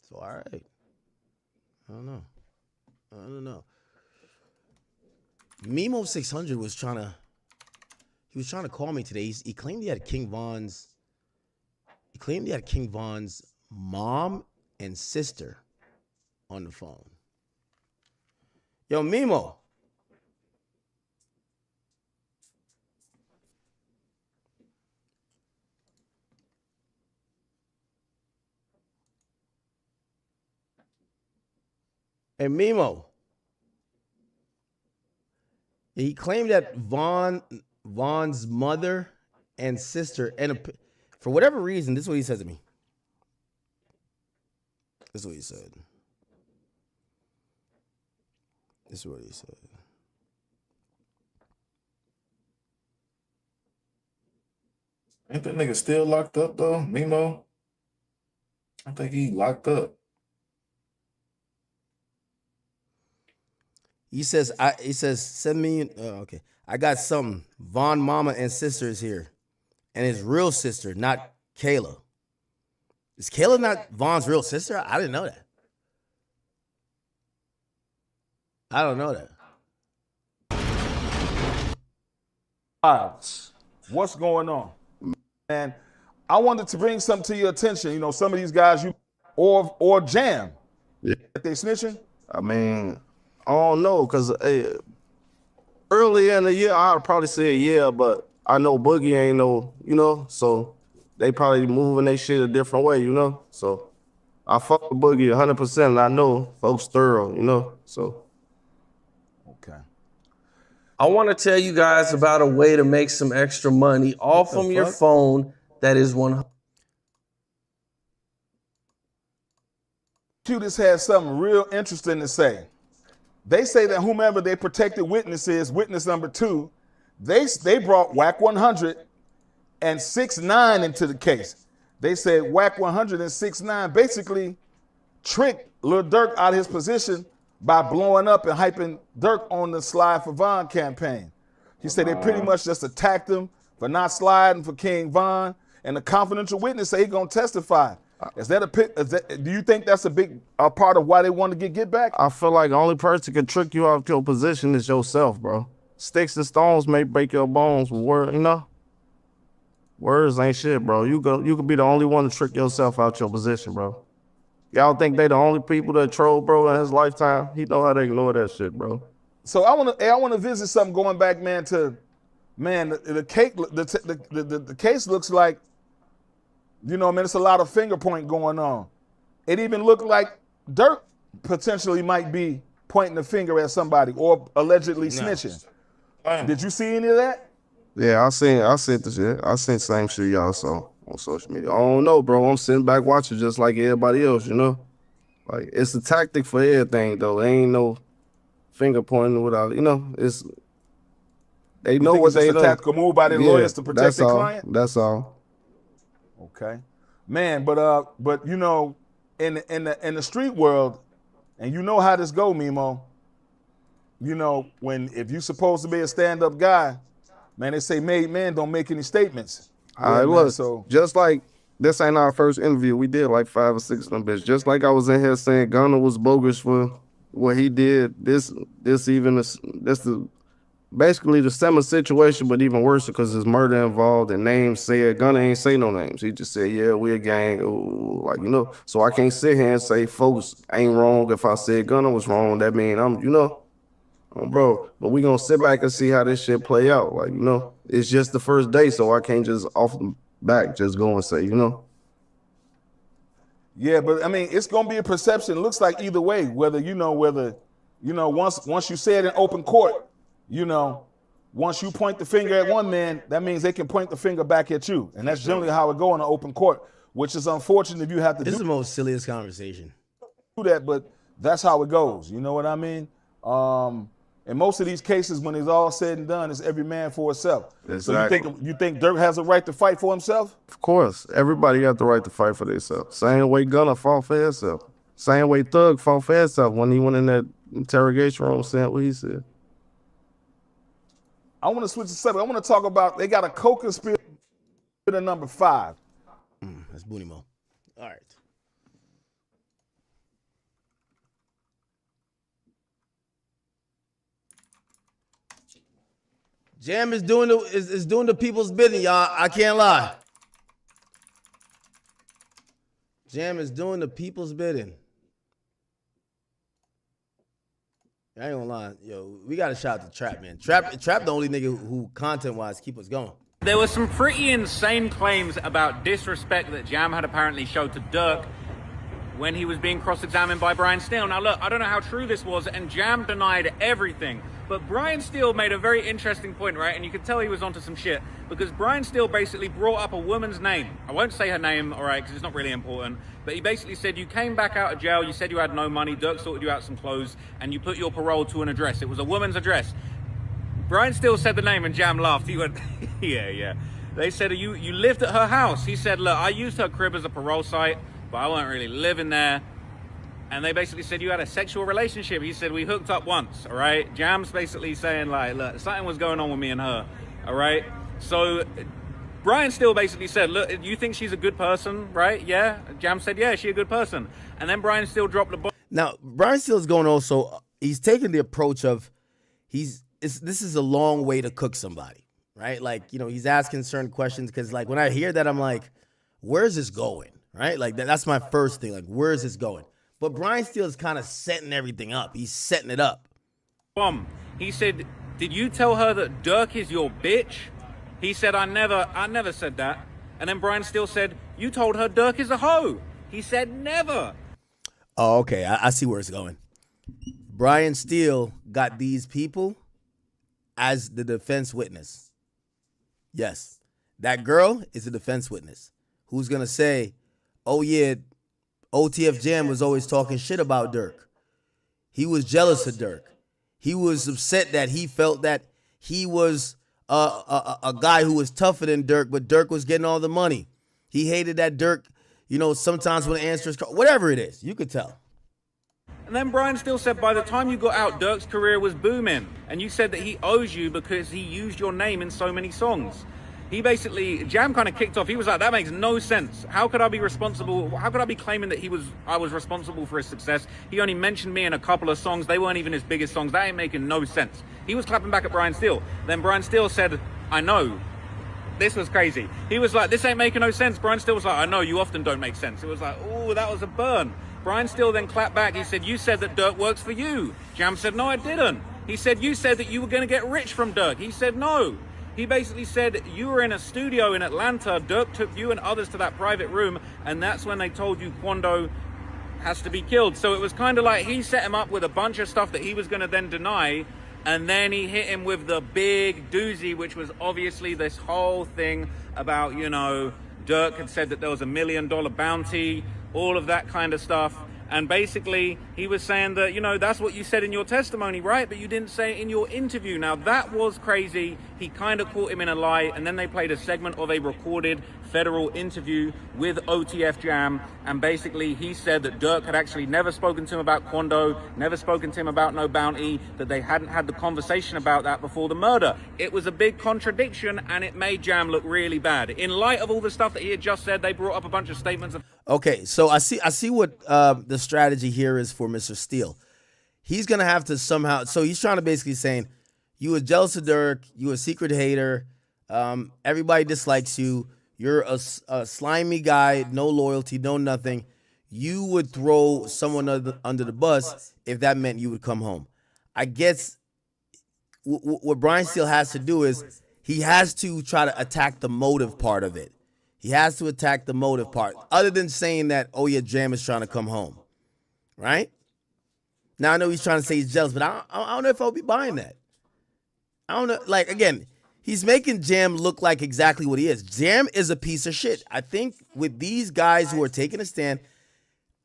S1: So all right, I don't know. Mimo 600 was trying to call me today. He claimed he had King Von's mom and sister on the phone. Yo, Mimo. Hey, Mimo. He claimed that Von's mother and sister, and for whatever reason, this is what he said to me. This is what he said.
S2: Ain't that nigga still locked up though, Mimo? I think he locked up.
S1: He says, send me, okay. I got something. Von mama and sister is here. And his real sister, not Kayla. Is Kayla not Von's real sister? I didn't know that. I don't know that.
S11: What's going on? And I wanted to bring something to your attention. You know, some of these guys, or Jam,
S12: yeah,
S11: they snitching?
S12: I mean, I don't know, because early in the year, I'd probably say yeah, but I know Boogie ain't no, you know, so they probably moving their shit a different way, you know? So I fuck with Boogie 100%, and I know folks thorough, you know? So.
S11: Okay.
S13: I want to tell you guys about a way to make some extra money all from your phone that is 100.
S11: Q has something real interesting to say. They say that whomever they protected witness is, witness number 2, they brought Whack 100 and 6ix9ine into the case. They said Whack 100 and 6ix9ine basically tricked Lil Durk out of his position by blowing up and hyping Durk on the Slide for Von campaign. He said they pretty much just attacked him for not sliding for King Von, and the confidential witness say he gonna testify. Do you think that's a big part of why they want to get back?
S12: I feel like the only person can trick you out of your position is yourself, bro. Sticks and stones may break your bones, you know? Words ain't shit, bro. You could be the only one to trick yourself out your position, bro. Y'all think they the only people that troll, bro, in his lifetime? He know how to ignore that shit, bro.
S11: So I want to visit something going back, man. The case looks like, you know, man, it's a lot of finger point going on. It even looked like Durk potentially might be pointing the finger at somebody or allegedly snitching. Did you see any of that?
S12: Yeah, I seen the shit. I seen the same shit y'all saw on social media. I don't know, bro. I'm sitting back watching just like everybody else, you know? Like, it's a tactic for everything, though. There ain't no finger pointing without, you know, they know what they know.
S11: It's a tactical move by their lawyers to protect their client?
S12: That's all.
S11: Okay. Man, but you know, in the street world, and you know how this go, Mimo, you know, if you're supposed to be a stand-up guy, man, they say made man don't make any statements.
S12: Look, so just like this ain't our first interview. We did like 5 or 6 of them bitches. Just like I was in here saying Gunna was bogus for what he did. This basically the similar situation, but even worse because there's murder involved and names said. Gunna ain't say no names. He just said, yeah, we a gang. Ooh, like, you know. So I can't sit here and say folks ain't wrong. If I said Gunna was wrong, that mean I'm, you know, bro. But we gonna sit back and see how this shit play out. Like, you know, it's just the first day, so I can't just off the back just go and say, you know.
S11: Yeah, but I mean, it's gonna be a perception. It looks like either way, whether once you say it in open court, you know, once you point the finger at one man, that means they can point the finger back at you. And that's generally how it go in an open court, which is unfortunate if you have to
S1: This is the most silliest conversation.
S11: Do that, but that's how it goes. You know what I mean? In most of these cases, when it's all said and done, it's every man for himself.
S12: Exactly.
S11: So you think Durk has a right to fight for himself?
S12: Of course. Everybody got the right to fight for themselves. Same way Gunna fought for himself. Same way Thug fought for himself when he went in that interrogation room saying what he said.
S11: I want to switch the subject. I want to talk about, they got a co-conspirator number 5.
S1: That's Boonie Mo. All right. Jam is doing the people's bidding, y'all. I can't lie. Jam is doing the people's bidding. I ain't gonna lie, yo. We gotta shout out to Trap, man. Trap, the only nigga who content-wise keep us going.
S6: There were some pretty insane claims about disrespect that Jam had apparently showed to Durk when he was being cross-examined by Brian Steele. Now look, I don't know how true this was, and Jam denied everything. But Brian Steele made a very interesting point, right? And you could tell he was onto some shit, because Brian Steele basically brought up a woman's name. I won't say her name, all right, because it's not really important. But he basically said, you came back out of jail, you said you had no money, Durk sorted you out some clothes, and you put your parole to an address. It was a woman's address. Brian Steele said the name, and Jam laughed. He went, yeah. They said, you lived at her house. He said, look, I used her crib as a parole site, but I wasn't really living there. And they basically said you had a sexual relationship. He said we hooked up once, all right? Jam's basically saying like, look, something was going on with me and her, all right? So Brian Steele basically said, look, you think she's a good person, right? Yeah. Jam said, yeah, she's a good person. And then Brian Steele dropped the ball.
S1: Now, Brian Steele's going also, he's taking the approach of, this is a long way to cook somebody, right? Like, you know, he's asking certain questions because like when I hear that, I'm like, where's this going, right? Like that's my first thing, like where's this going? But Brian Steele is kind of setting everything up. He's setting it up.
S6: He said, did you tell her that Durk is your bitch? He said, I never said that. And then Brian Steele said, you told her Durk is a hoe. He said, never.
S1: Oh, okay. I see where it's going. Brian Steele got these people as the defense witness. Yes. That girl is a defense witness. Who's going to say, oh, yeah, OTF Jam was always talking shit about Durk. He was jealous of Durk. He was upset that he felt that he was a guy who was tougher than Durk, but Durk was getting all the money. He hated that Durk, you know, sometimes when the answer is whatever it is, you could tell.
S6: And then Brian Steele said by the time you got out, Durk's career was booming. And you said that he owes you because he used your name in so many songs. He basically, Jam kind of kicked off. He was like, that makes no sense. How could I be responsible? How could I be claiming that I was responsible for his success? He only mentioned me in a couple of songs. They weren't even his biggest songs. That ain't making no sense. He was clapping back at Brian Steele. Then Brian Steele said, I know. This was crazy. He was like, this ain't making no sense. Brian Steele was like, I know, you often don't make sense. It was like, oh, that was a burn. Brian Steele then clapped back. He said, you said that Durk works for you. Jam said, no, I didn't. He said, you said that you were going to get rich from Durk. He said, no. He basically said, you were in a studio in Atlanta. Durk took you and others to that private room, and that's when they told you Quando has to be killed. So it was kind of like he set him up with a bunch of stuff that he was going to then deny, and then he hit him with the big doozy, which was obviously this whole thing about, you know, Durk had said that there was $1 million bounty, all of that kind of stuff. And basically, he was saying that, you know, that's what you said in your testimony, right? But you didn't say it in your interview. Now, that was crazy. He kind of caught him in a lie. And then they played a segment of a recorded federal interview with OTF Jam. And basically, he said that Durk had actually never spoken to him about Quando, never spoken to him about no bounty, that they hadn't had the conversation about that before the murder. It was a big contradiction, and it made Jam look really bad. In light of all the stuff that he had just said, they brought up a bunch of statements of...
S1: Okay, so I see what the strategy here is for Mr. Steele. He's gonna have to somehow. So he's trying to basically saying, you were jealous of Durk, you a secret hater, everybody dislikes you, you're a slimy guy, no loyalty, no nothing. You would throw someone under the bus if that meant you would come home. I guess what Brian Steele has to do is he has to try to attack the motive part of it. He has to attack the motive part, other than saying that, oh, yeah, Jam is trying to come home, right? Now, I know he's trying to say he's jealous, but I don't know if I'll be buying that. I don't know. Like, again, he's making Jam look like exactly what he is. Jam is a piece of shit. I think with these guys who are taking a stand,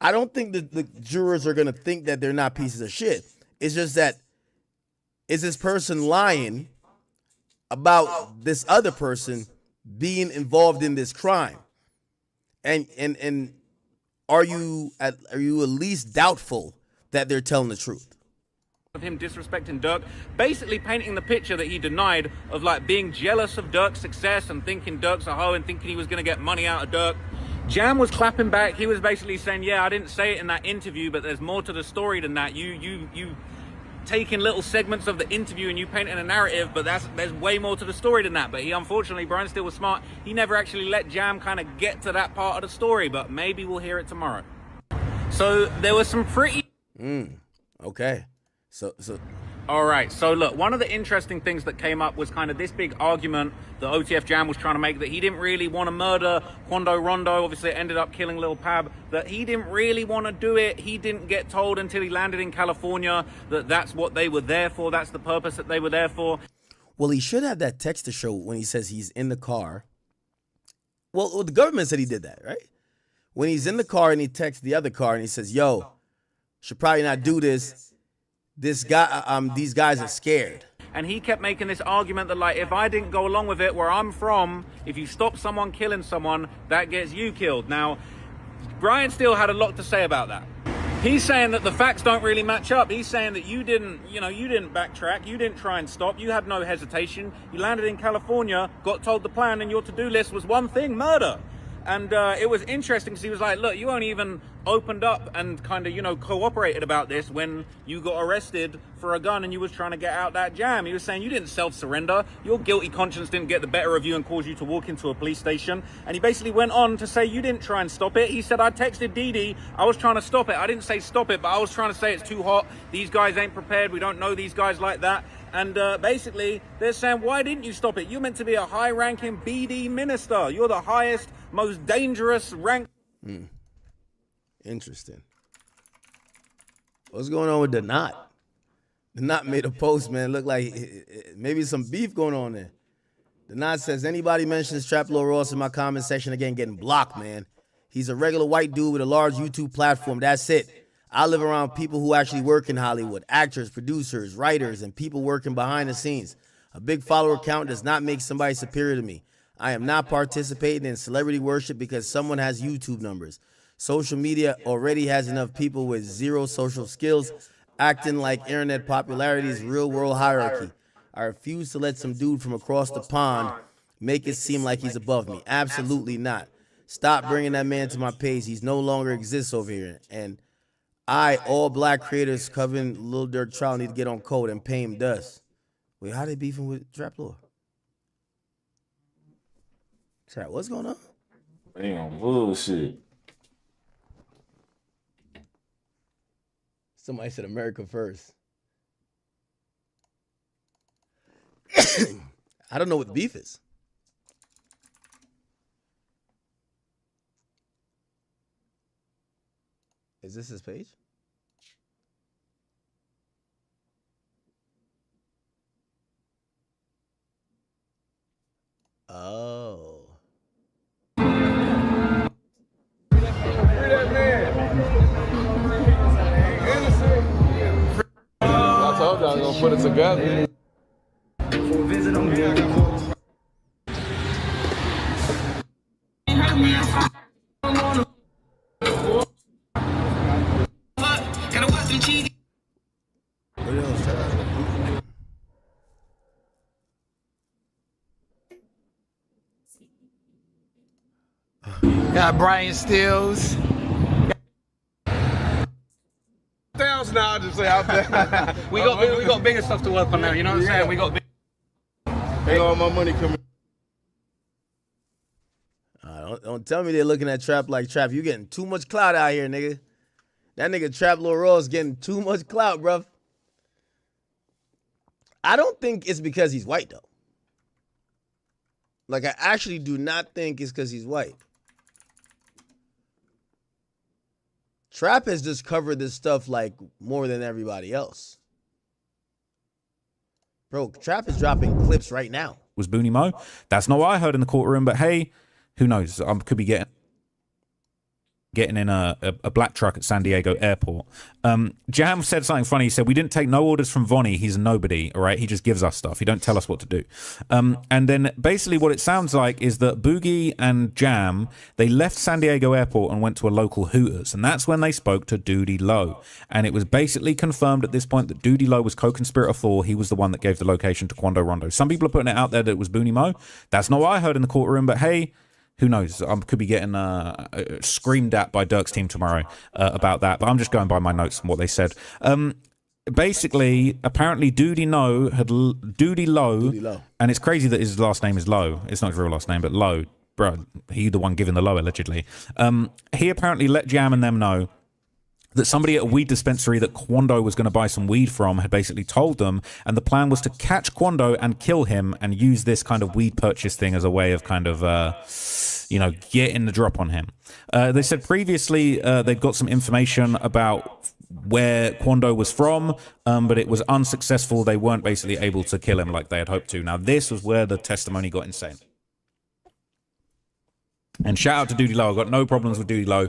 S1: I don't think that the jurors are going to think that they're not pieces of shit. It's just that, is this person lying about this other person being involved in this crime, and are you at least doubtful that they're telling the truth?
S6: Of him disrespecting Durk, basically painting the picture that he denied of like being jealous of Durk's success and thinking Durk's a hoe and thinking he was going to get money out of Durk. Jam was clapping back. He was basically saying, yeah, I didn't say it in that interview, but there's more to the story than that. You taking little segments of the interview and you painting a narrative, but there's way more to the story than that. But he, unfortunately, Brian Steele was smart. He never actually let Jam kind of get to that part of the story, but maybe we'll hear it tomorrow. So there was some pretty...
S1: Okay. So
S6: all right, so look, one of the interesting things that came up was kind of this big argument that OTF Jam was trying to make, that he didn't really want to murder Quando Rondo. Obviously, it ended up killing Lil Pab. That he didn't really want to do it. He didn't get told until he landed in California that that's what they were there for. That's the purpose that they were there for.
S1: Well, he should have that text to show when he says he's in the car. Well, the government said he did that, right? When he's in the car and he texts the other car and he says, yo, should probably not do this. This guy, these guys are scared.
S6: And he kept making this argument that, like, if I didn't go along with it, where I'm from, if you stop someone killing someone, that gets you killed. Now, Brian Steele had a lot to say about that. He's saying that the facts don't really match up. He's saying that you didn't backtrack, you didn't try and stop, you had no hesitation. You landed in California, got told the plan, and your to-do list was one thing: murder. And it was interesting because he was like, look, you only even opened up and kind of, cooperated about this when you got arrested for a gun and you was trying to get out that jam. He was saying you didn't self-surrender. Your guilty conscience didn't get the better of you and cause you to walk into a police station. And he basically went on to say you didn't try and stop it. He said, I texted Dee Dee. I was trying to stop it. I didn't say stop it, but I was trying to say it's too hot. These guys ain't prepared. We don't know these guys like that. And basically, they're saying, why didn't you stop it? You're meant to be a high-ranking BD minister. You're the highest, most dangerous rank.
S1: Interesting. What's going on with the Knot? The Knot made a post, man. Looked like maybe some beef going on there. The Knot says, anybody mentions Trap Lord Ross in my comment section again, getting blocked, man. He's a regular white dude with a large YouTube platform. That's it. I live around people who actually work in Hollywood, actors, producers, writers, and people working behind the scenes. A big follower count does not make somebody superior to me. I am not participating in celebrity worship because someone has YouTube numbers. Social media already has enough people with zero social skills acting like internet popularity is real world hierarchy. I refuse to let some dude from across the pond make it seem like he's above me. Absolutely not. Stop bringing that man to my page. He's no longer exists over here. And all black creators covering Lil Durk trial need to get on code and pay him dust. Wait, how they beefing with Trap Lord? What's going on?
S2: Damn, bullshit.
S1: Somebody said America first. I don't know what the beef is. Is this his page? Oh.
S14: I told you I was gonna put it together.
S3: Got Brian Stills.
S14: Now I just say out there.
S6: we got bigger stuff to work on now. You know what I'm saying? We got.
S14: Ain't all my money coming.
S1: Don't tell me they're looking at Trap like Trap. You getting too much clout out here, nigga. That nigga Trap Lil Ross getting too much clout, bruv. I don't think it's because he's white, though. Like, I actually do not think it's because he's white. Trap has just covered this stuff, like, more than everybody else. Bro, Trap is dropping clips right now.
S6: Was Booney Mo? That's not what I heard in the courtroom, but hey, who knows? I could be getting in a black truck at San Diego airport. Jam said something funny. He said, we didn't take no orders from Vonnie. He's a nobody, all right? He just gives us stuff. He don't tell us what to do. And then basically what it sounds like is that Boogie and Jam, they left San Diego airport and went to a local Hooters. And that's when they spoke to Doody Low. And it was basically confirmed at this point that Doody Low was co-conspirator 4. He was the one that gave the location to Quando Rondo. Some people are putting it out there that it was Booney Mo. That's not what I heard in the courtroom, but hey, who knows? I could be getting screamed at by Durk's team tomorrow about that, but I'm just going by my notes and what they said. Basically, apparently Doody Low, and it's crazy that his last name is Low. It's not his real last name, but Low. Bro, he the one giving the low, allegedly. He apparently let Jam and them know that somebody at a weed dispensary that Quando was going to buy some weed from had basically told them, and the plan was to catch Quando and kill him and use this kind of weed purchase thing as a way of kind of, getting the drop on him. They said previously they'd got some information about where Quando was from, but it was unsuccessful. They weren't basically able to kill him like they had hoped to. Now, this was where the testimony got insane. And shout out to Doody Low. I've got no problems with Doody Low.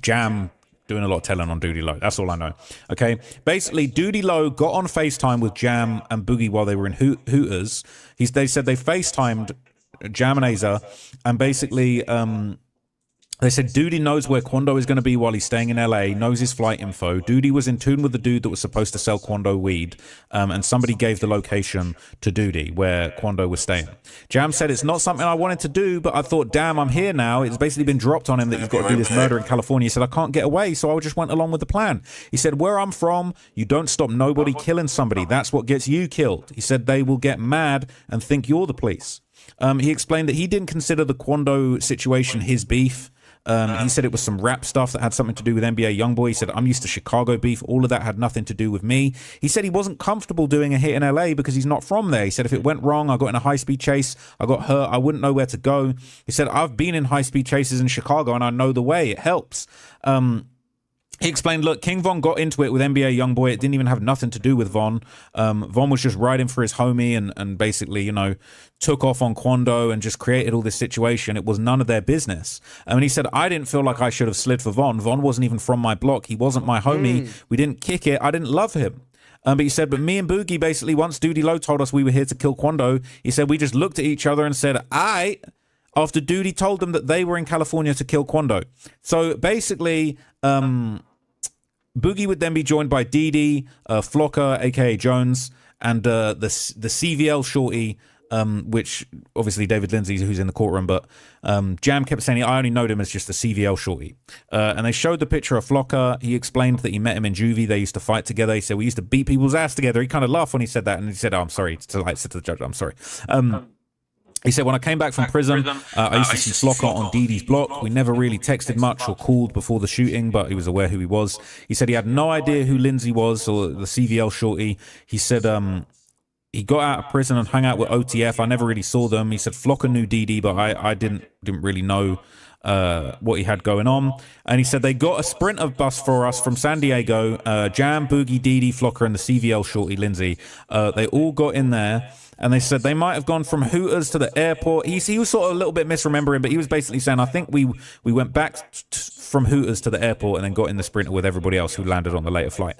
S6: Jam doing a lot of telling on Doody Low. That's all I know. Okay. Basically, Doody Low got on FaceTime with Jam and Boogie while they were in Hooters. They said they FaceTimed Jam and Aza, and basically they said Doody knows where Quando is going to be while he's staying in LA, knows his flight info. Doody was in tune with the dude that was supposed to sell Quando weed, and somebody gave the location to Doody where Quando was staying. Jam said, it's not something I wanted to do, but I thought, damn, I'm here now. It's basically been dropped on him that you've got to do this murder in California. He said, I can't get away, so I just went along with the plan. He said, where I'm from, you don't stop nobody killing somebody. That's what gets you killed. He said, they will get mad and think you're the police. He explained that he didn't consider the Quando situation his beef. He said it was some rap stuff that had something to do with NBA Youngboy. He said, I'm used to Chicago beef. All of that had nothing to do with me. He said he wasn't comfortable doing a hit in LA because he's not from there. He said, if it went wrong, I got in a high-speed chase, I got hurt, I wouldn't know where to go. He said, I've been in high-speed chases in Chicago and I know the way. It helps. He explained, look, King Von got into it with NBA Youngboy. It didn't even have nothing to do with Von. Von was just riding for his homie and basically, took off on Quando and just created all this situation. It was none of their business. And he said, I didn't feel like I should have slid for Von. Von wasn't even from my block. He wasn't my homie. We didn't kick it. I didn't love him. But he said, but me and Boogie basically, once Doody Low told us we were here to kill Quando, he said, we just looked at each other and said, after Doody told them that they were in California to kill Quando. So basically, Boogie would then be joined by Didi, Flocker, aka Jones, and the CVL shorty, which obviously David Lindsay, who's in the courtroom, but Jam kept saying, I only know him as just the CVL shorty. And they showed the picture of Flocker. He explained that he met him in juvie. They used to fight together. He said, we used to beat people's ass together. He kind of laughed when he said that, and he said, oh, I'm sorry, to the judge, I'm sorry. He said, when I came back from prison, I used to see Flocker on Dee Dee's block. We never really texted much or called before the shooting, but he was aware who he was. He said he had no idea who Lindsay was or the CVL shorty. He said he got out of prison and hung out with OTF. I never really saw them. He said Flocker knew Dee Dee, but I didn't really know what he had going on. And he said they got a Sprinter bus for us from San Diego. Jam, Boogie, Dee Dee, Flocker, and the CVL shorty, Lindsay. They all got in there. And they said they might have gone from Hooters to the airport. He was sort of a little bit misremembering, but he was basically saying, I think we went back from Hooters to the airport and then got in the Sprinter with everybody else who landed on the later flight.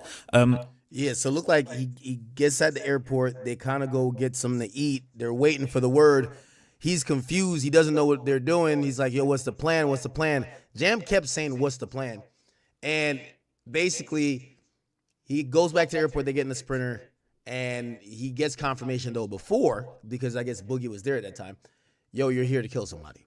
S1: Yeah, so it looked like he gets at the airport. They kind of go get something to eat. They're waiting for the word. He's confused. He doesn't know what they're doing. He's like, yo, what's the plan? What's the plan? Jam kept saying, what's the plan? And basically, he goes back to the airport. They get in the Sprinter. And he gets confirmation, though, before, because I guess Boogie was there at that time. Yo, you're here to kill somebody.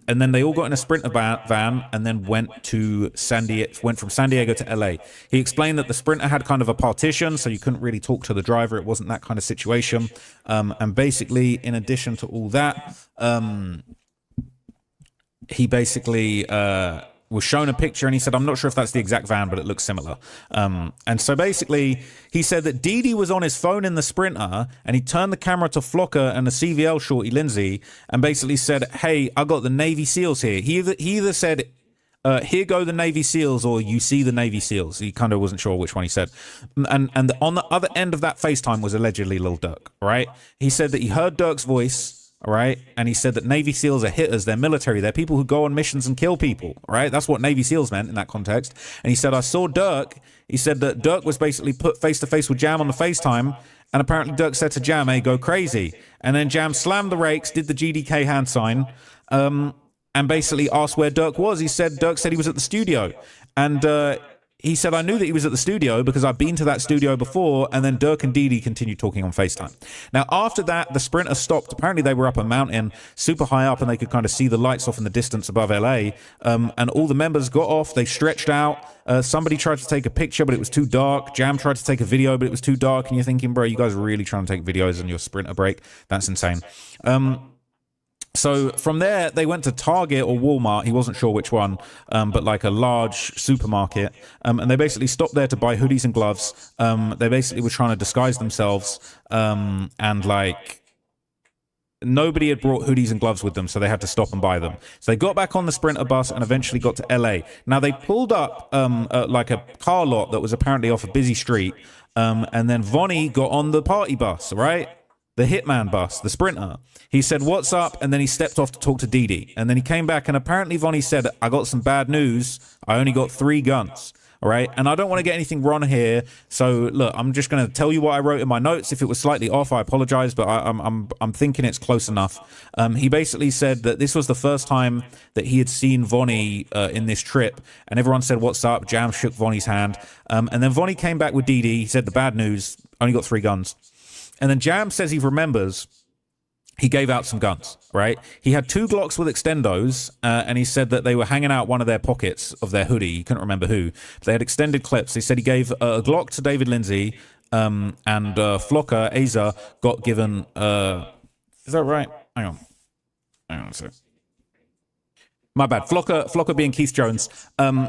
S6: And then they all got in a Sprinter van and then went from San Diego to LA. He explained that the Sprinter had kind of a partition, so you couldn't really talk to the driver. It wasn't that kind of situation. And basically, in addition to all that, he basically was shown a picture and he said, I'm not sure if that's the exact van, but it looks similar. And so basically, he said that Dee Dee was on his phone in the Sprinter and he turned the camera to Flocker and the CVL shorty, Lindsay, and basically said, hey, I got the Navy SEALs here. He either said, here go the Navy SEALs, or you see the Navy SEALs. He kind of wasn't sure which one he said. And on the other end of that FaceTime was allegedly Lil Durk, right? He said that he heard Durk's voice, all right, and he said that Navy SEALs are hitters, they're military, they're people who go on missions and kill people, right? That's what Navy SEALs meant in that context. And he said, I saw Durk. He said that Durk was basically put face to face with Jam on the FaceTime, and apparently Durk said to Jam, hey, go crazy. And then Jam slammed the rakes, did the GDK hand sign, and basically asked where Durk was. He said Durk said he was at the studio, and he said, I knew that he was at the studio because I've been to that studio before. And then Durk and Dee Dee continued talking on FaceTime. Now, after that, the Sprinter stopped. Apparently, they were up a mountain super high up and they could kind of see the lights off in the distance above LA. And all the members got off. They stretched out. Somebody tried to take a picture, but it was too dark. Jam tried to take a video, but it was too dark. And you're thinking, bro, you guys are really trying to take videos on your Sprinter break? That's insane. So from there, they went to Target or Walmart. He wasn't sure which one, but like a large supermarket. And they basically stopped there to buy hoodies and gloves. They basically were trying to disguise themselves. And like nobody had brought hoodies and gloves with them, so they had to stop and buy them. So they got back on the Sprinter bus and eventually got to LA. Now they pulled up like a car lot that was apparently off a busy street. And then Vonnie got on the party bus, right? The Hitman bus, the Sprinter. He said, what's up? And then he stepped off to talk to Dee Dee. And then he came back and apparently Vonnie said, I got some bad news. I only got 3 guns. All right. And I don't want to get anything wrong here. So look, I'm just going to tell you what I wrote in my notes. If it was slightly off, I apologize, but I'm thinking it's close enough. He basically said that this was the first time that he had seen Vonnie in this trip. And everyone said, what's up? Jam shook Vonnie's hand. And then Vonnie came back with Dee Dee. He said the bad news, only got 3 guns. And then Jam says he remembers he gave out some guns, right? He had 2 Glocks with extendos, and he said that they were hanging out one of their pockets of their hoodie. He couldn't remember who. But they had extended clips. He said he gave a Glock to David Lindsay, and Flocker, Asa, got given... is that right? Hang on a sec. My bad. Flocker being Keith Jones.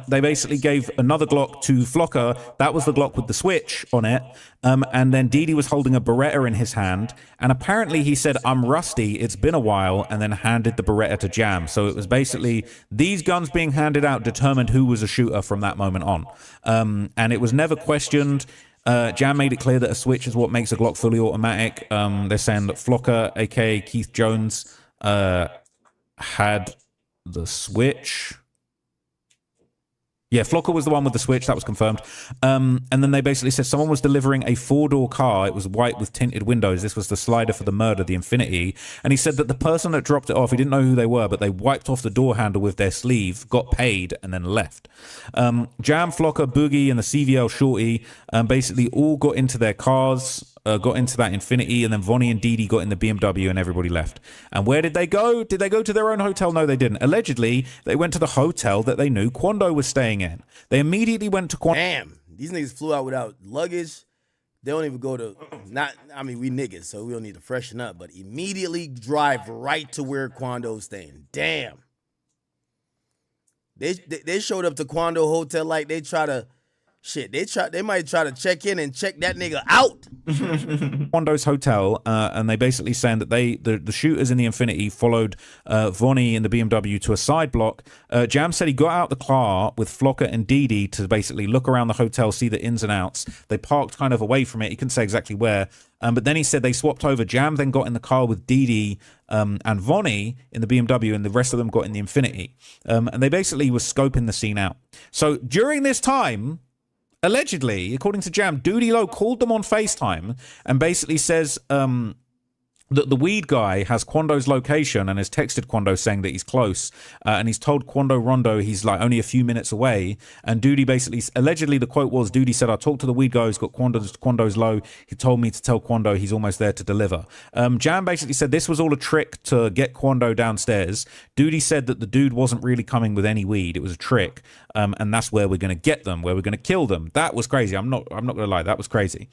S6: They basically gave another Glock to Flocker. That was the Glock with the switch on it. And then Dee Dee was holding a Beretta in his hand. And apparently he said, I'm rusty. It's been a while. And then handed the Beretta to Jam. So it was basically these guns being handed out determined who was a shooter from that moment on. And it was never questioned. Jam made it clear that a switch is what makes a Glock fully automatic. They're saying that Flocker, aka Keith Jones, had the switch. Yeah, Flocker was the one with the switch. That was confirmed. And then they basically said someone was delivering a 4-door car. It was white with tinted windows. This was the slider for the murder, the Infinity. And he said that the person that dropped it off, he didn't know who they were, but they wiped off the door handle with their sleeve, got paid, and then left. Jam, Flocker, Boogie, and the CVL Shorty basically all got into their cars, got into that Infinity, and then Vonnie and Dee Dee got in the BMW and everybody left. And where did they go? Did they go to their own hotel? No, they didn't. Allegedly, they went to the hotel that they knew Quando was staying in. They immediately went to Quando.
S1: Damn, these niggas flew out without luggage. They don't even go to not. I mean, we niggas, so we don't need to freshen up. But immediately drive right to where Quando's staying. Damn. They showed up to Quando Hotel like they try to. Shit, they might try to check in and check that nigga out.
S15: Quando's hotel, and they basically saying that the shooters in the Infinity followed Vonnie in the BMW to a side block. Jam said he got out the car with Flocka and Dee to basically look around the hotel, see the ins and outs. They parked kind of away from it. He couldn't say exactly where. But then he said they swapped over. Jam then got in the car with Dee and Vonnie in the BMW, and the rest of them got in the Infinity. And they basically were scoping the scene out. So during this time, allegedly, according to Jam, Doody Low called them on FaceTime and basically says that the weed guy has Quando's location and has texted Quando saying that he's close. And he's told Quando Rondo he's like only a few minutes away. And Doody basically, allegedly the quote was, Doody said, I talked to the weed guy who's got Quando's low. He told me to tell Quando he's almost there to deliver. Jam basically said this was all a trick to get Quando downstairs. Doody said that the dude wasn't really coming with any weed. It was a trick. And that's where we're going to get them, where we're going to kill them. That was crazy. I'm not going to lie. That was crazy.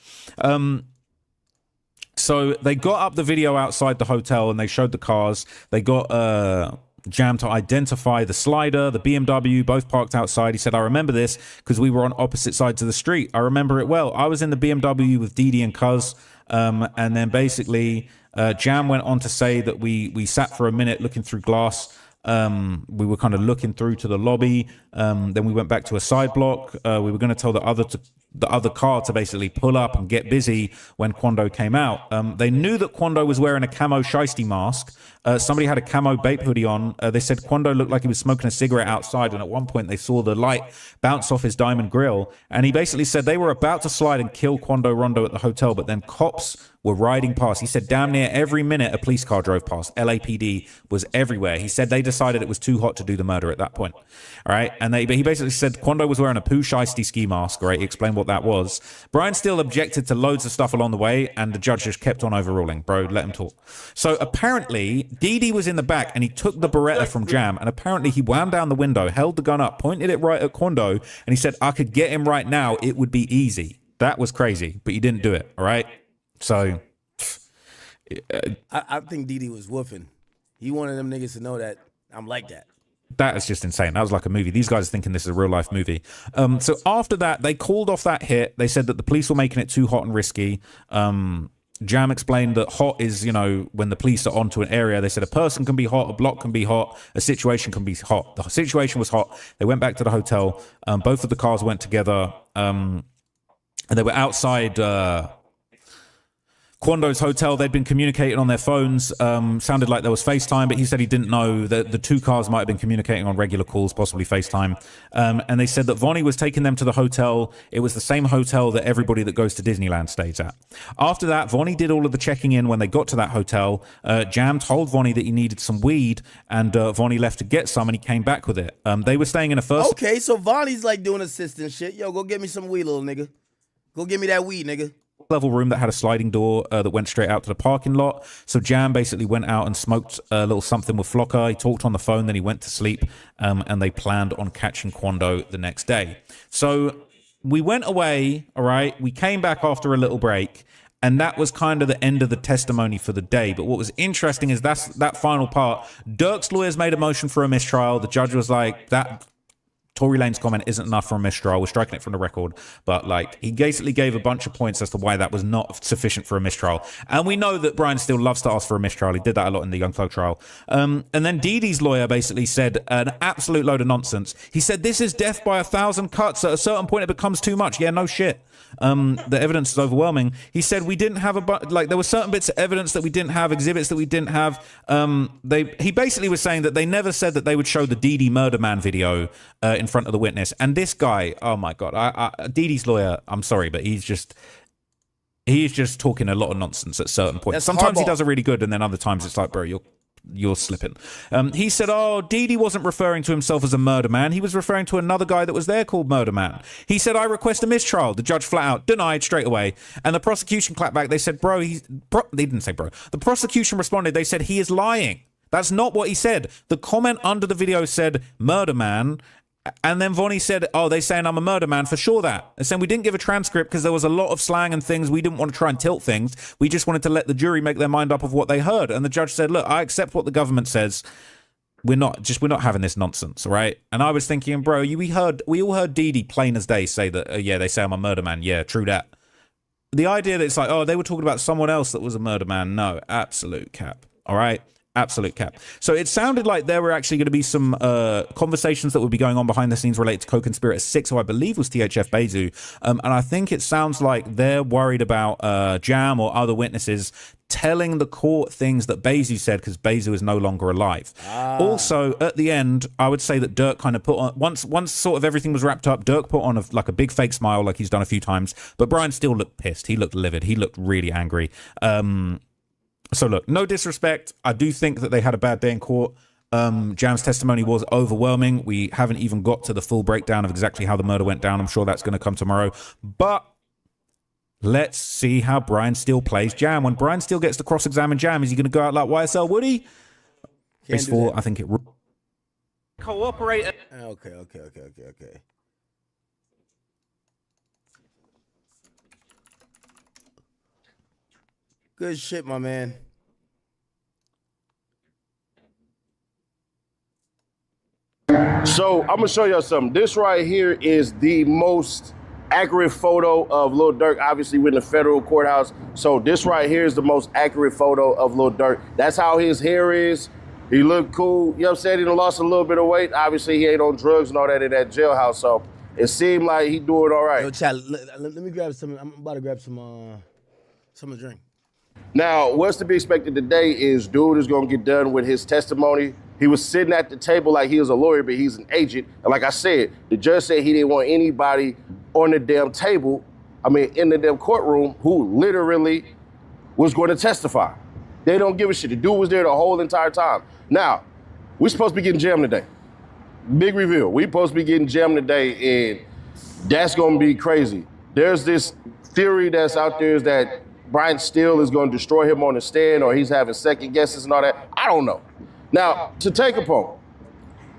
S15: So they got up the video outside the hotel and they showed the cars. They got Jam to identify the slider, the BMW, both parked outside. He said, I remember this because we were on opposite sides of the street. I remember it well. I was in the BMW with Dee and Cuz. And then basically Jam went on to say that we sat for a minute looking through glass. We were kind of looking through to the lobby. Then we went back to a side block. We were going to tell the other car to basically pull up and get busy when Quando came out. They knew that Quando was wearing a camo shiesty mask. Somebody had a camo Bape hoodie on. They said Quando looked like he was smoking a cigarette outside, and at one point they saw the light bounce off his diamond grill. And he basically said they were about to slide and kill Quando Rondo at the hotel, but then cops were riding past. He said damn near every minute a police car drove past. LAPD was everywhere. He said they decided it was too hot to do the murder at that point. All right. And he basically said Quando was wearing a poo shiesty ski mask. Right. He explained what that was. Brian Steele objected to loads of stuff along the way, and the judge just kept on overruling. Bro, let him talk. So apparently Dee was in the back and he took the Beretta from Jam, and apparently he wound down the window, held the gun up, pointed it right at Quando, and he said, I could get him right now. It would be easy. That was crazy, but he didn't do it. All right. So
S1: I think Dee was woofing. He wanted them niggas to know that I'm like that.
S15: That is just insane. That was like a movie. These guys are thinking this is a real life movie. So after that, they called off that hit. They said that the police were making it too hot and risky. Jam explained that hot is, when the police are onto an area, they said a person can be hot, a block can be hot, a situation can be hot. The situation was hot. They went back to the hotel. Both of the cars went together. And they were outside Quando's hotel. They'd been communicating on their phones. Sounded like there was FaceTime, but he said he didn't know that the two cars might have been communicating on regular calls, possibly FaceTime. And they said that Vonnie was taking them to the hotel. It was the same hotel that everybody that goes to Disneyland stays at. After that, Vonnie did all of the checking in when they got to that hotel. Jam told Vonnie that he needed some weed, and Vonnie left to get some, and he came back with it. They were staying in a first...
S1: Okay, so Vonnie's like doing assistant shit. Yo, go get me some weed, little nigga. Go get me that weed, nigga.
S15: Level room that had a sliding door that went straight out to the parking lot. So Jam basically went out and smoked a little something with Flocka. He talked on the phone, then he went to sleep, and they planned on catching Quando the next day. So we went away, all right? We came back after a little break, and that was kind of the end of the testimony for the day. But what was interesting is that final part. Durk's lawyers made a motion for a mistrial. The judge was like, that Tory Lane's comment isn't enough for a mistrial. We're striking it from the record. But he basically gave a bunch of points as to why that was not sufficient for a mistrial. And we know that Brian Steele loves to ask for a mistrial. He did that a lot in the Young Thug trial. And then Dee's lawyer basically said an absolute load of nonsense. He said, this is death by 1,000 cuts. At a certain point, it becomes too much. Yeah, no shit. The evidence is overwhelming. He said we didn't have there were certain bits of evidence that we didn't have, exhibits that we didn't have. He basically was saying that they never said that they would show the Dee Murder Man video in front of the witness. And this guy, oh my God, Dee's lawyer, I'm sorry, but he's just talking a lot of nonsense at certain points. Sometimes he does it really good, and then other times it's like, bro, you're slipping. He said, Dee wasn't referring to himself as a murder man. He was referring to another guy that was there called Murder Man. He said, I request a mistrial. The judge flat out denied straight away. And the prosecution clapped back. They said, they didn't say bro. The prosecution responded. They said, he is lying. That's not what he said. The comment under the video said Murder Man. And then Vonnie said, oh, they saying I'm a murder man, for sure that. And saying we didn't give a transcript because there was a lot of slang and things. We didn't want to try and tilt things. We just wanted to let the jury make their mind up of what they heard. And the judge said, look, I accept what the government says. We're not having this nonsense, right? And I was thinking, bro, we all heard Dee Dee plain as day say that, yeah, they say I'm a murder man. Yeah, true that. The idea that it's like, oh, they were talking about someone else that was a murder man. No, absolute cap. All right. Absolute cap. So it sounded like there were actually going to be some conversations that would be going on behind the scenes related to co-conspirator 6, who I believe was THF Bezu. And I think it sounds like they're worried about Jam or other witnesses telling the court things that Bezu said because Bezu is no longer alive. Also, at the end, I would say that Durk kind of put on, once sort of everything was wrapped up, Durk put on like a big fake smile like he's done a few times. But Brian still looked pissed. He looked livid. He looked really angry. So look, no disrespect. I do think that they had a bad day in court. Jam's testimony was overwhelming. We haven't even got to the full breakdown of exactly how the murder went down. I'm sure that's going to come tomorrow. But let's see how Brian Steele plays Jam. When Brian Steele gets to cross-examine Jam, is he going to go out like YSL Woody? Race 4, I think it...
S6: Cooperate.
S1: Okay. Good shit, my man.
S7: So I'm gonna show y'all something. This right here is the most accurate photo of Lil Durk. Obviously, we're in the federal courthouse. So this right here is the most accurate photo of Lil Durk. That's how his hair is. He looked cool. You know what I'm saying? He done lost a little bit of weight. Obviously, he ain't on drugs and all that in that jailhouse. So it seemed like he doing all right.
S1: Yo, Chad, let me grab some. I'm about to grab some of the drink.
S7: Now, what's to be expected today is dude is going to get done with his testimony. He was sitting at the table like he was a lawyer, but he's an agent. And like I said, the judge said he didn't want anybody on the damn table, in the damn courtroom, who literally was going to testify. They don't give a shit. The dude was there the whole entire time. Now, we're supposed to be getting jammed today. Big reveal. We're supposed to be getting jammed today, and that's going to be crazy. There's this theory that's out there is that Brian Steele is going to destroy him on the stand, or he's having second guesses and all that. I don't know. Now, to take a point,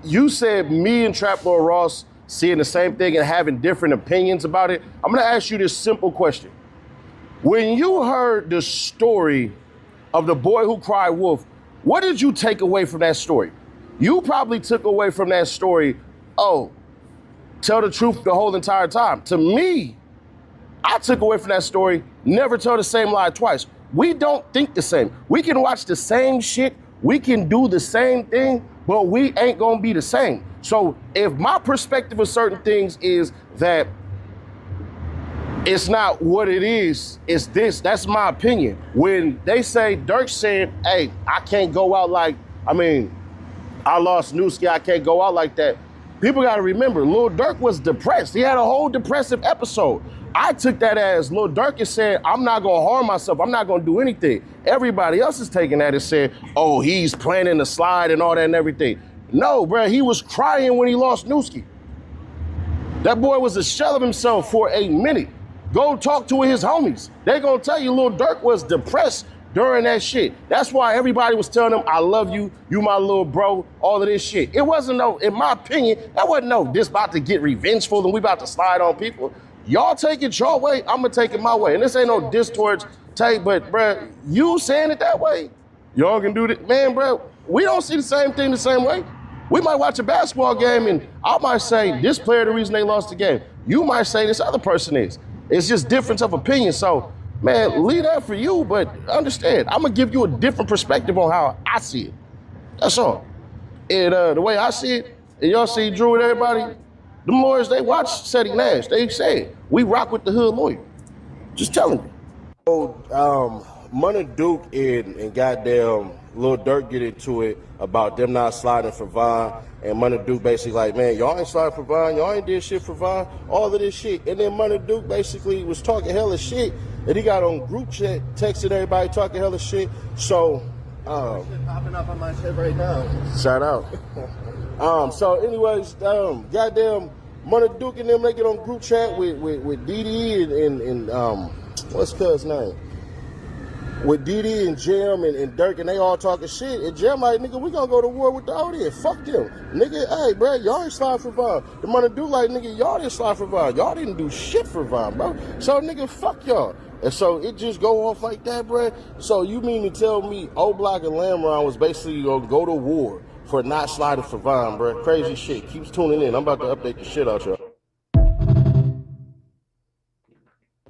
S7: you said me and Trap Lord Ross seeing the same thing and having different opinions about it. I'm going to ask you this simple question. When you heard the story of the boy who cried wolf, what did you take away from that story? You probably took away from that story, oh, tell the truth the whole entire time. To me, I took away from that story, never tell the same lie twice. We don't think the same. We can watch the same shit, we can do the same thing, but we ain't gonna be the same. So if my perspective of certain things is that it's not what it is, it's this, that's my opinion. When they say, Durk said, hey, I can't go out like, I lost Newski, I can't go out like that. People gotta remember, Lil Durk was depressed. He had a whole depressive episode. I took that as Lil Durk is saying, I'm not gonna harm myself, I'm not gonna do anything. Everybody else is taking that and saying, oh, he's planning the slide and all that and everything. No, bro, he was crying when he lost Newski. That boy was a shell of himself for a minute. Go talk to his homies. They gonna tell you Lil Durk was depressed during that shit. That's why everybody was telling him, I love you, you my little bro, all of this shit. It wasn't no, in my opinion, that wasn't no, this about to get revengeful and we about to slide on people. Y'all take it your way, I'm gonna take it my way. And this ain't no diss towards Tay, but bruh, you saying it that way, y'all can do that. Man, bruh, we don't see the same thing the same way. We might watch a basketball game and I might say this player the reason they lost the game. You might say this other person is. It's just difference of opinion. So, man, leave that for you, but understand, I'm gonna give you a different perspective on how I see it. That's all. And the way I see it, and y'all see Drew and everybody, them lawyers, they watch Seti Nash. They say, we rock with the hood lawyer. Just telling you.
S16: So, Money Duke and goddamn Lil Durk get into it about them not sliding for Vaughn, and Money Duke basically like, man, y'all ain't sliding for Vaughn, y'all ain't did shit for Vaughn, all of this shit. And then Money Duke basically was talking hella shit, and he got on group chat, texting everybody, talking hella shit. So,
S7: popping up on my shit right now.
S16: Shout out. So anyways, goddamn Money Duke and them, they get on group chat with DD and what's cuz name?
S7: with Diddy and Jim and Durk, and they all talking shit. And Jim like, nigga, we gonna go to war with the OD. Fuck them. Nigga, hey, bro, y'all ain't slide for Vine. The money do like, nigga, y'all didn't slide for Vine. Y'all didn't do shit for Vine, bro. So, nigga, fuck y'all. And so it just go off like that, bro. So you mean to tell me O-Block and Lamron was basically gonna go to war for not sliding for Vine, bro? Crazy shit. Keeps tuning in. I'm about to update the shit out y'all.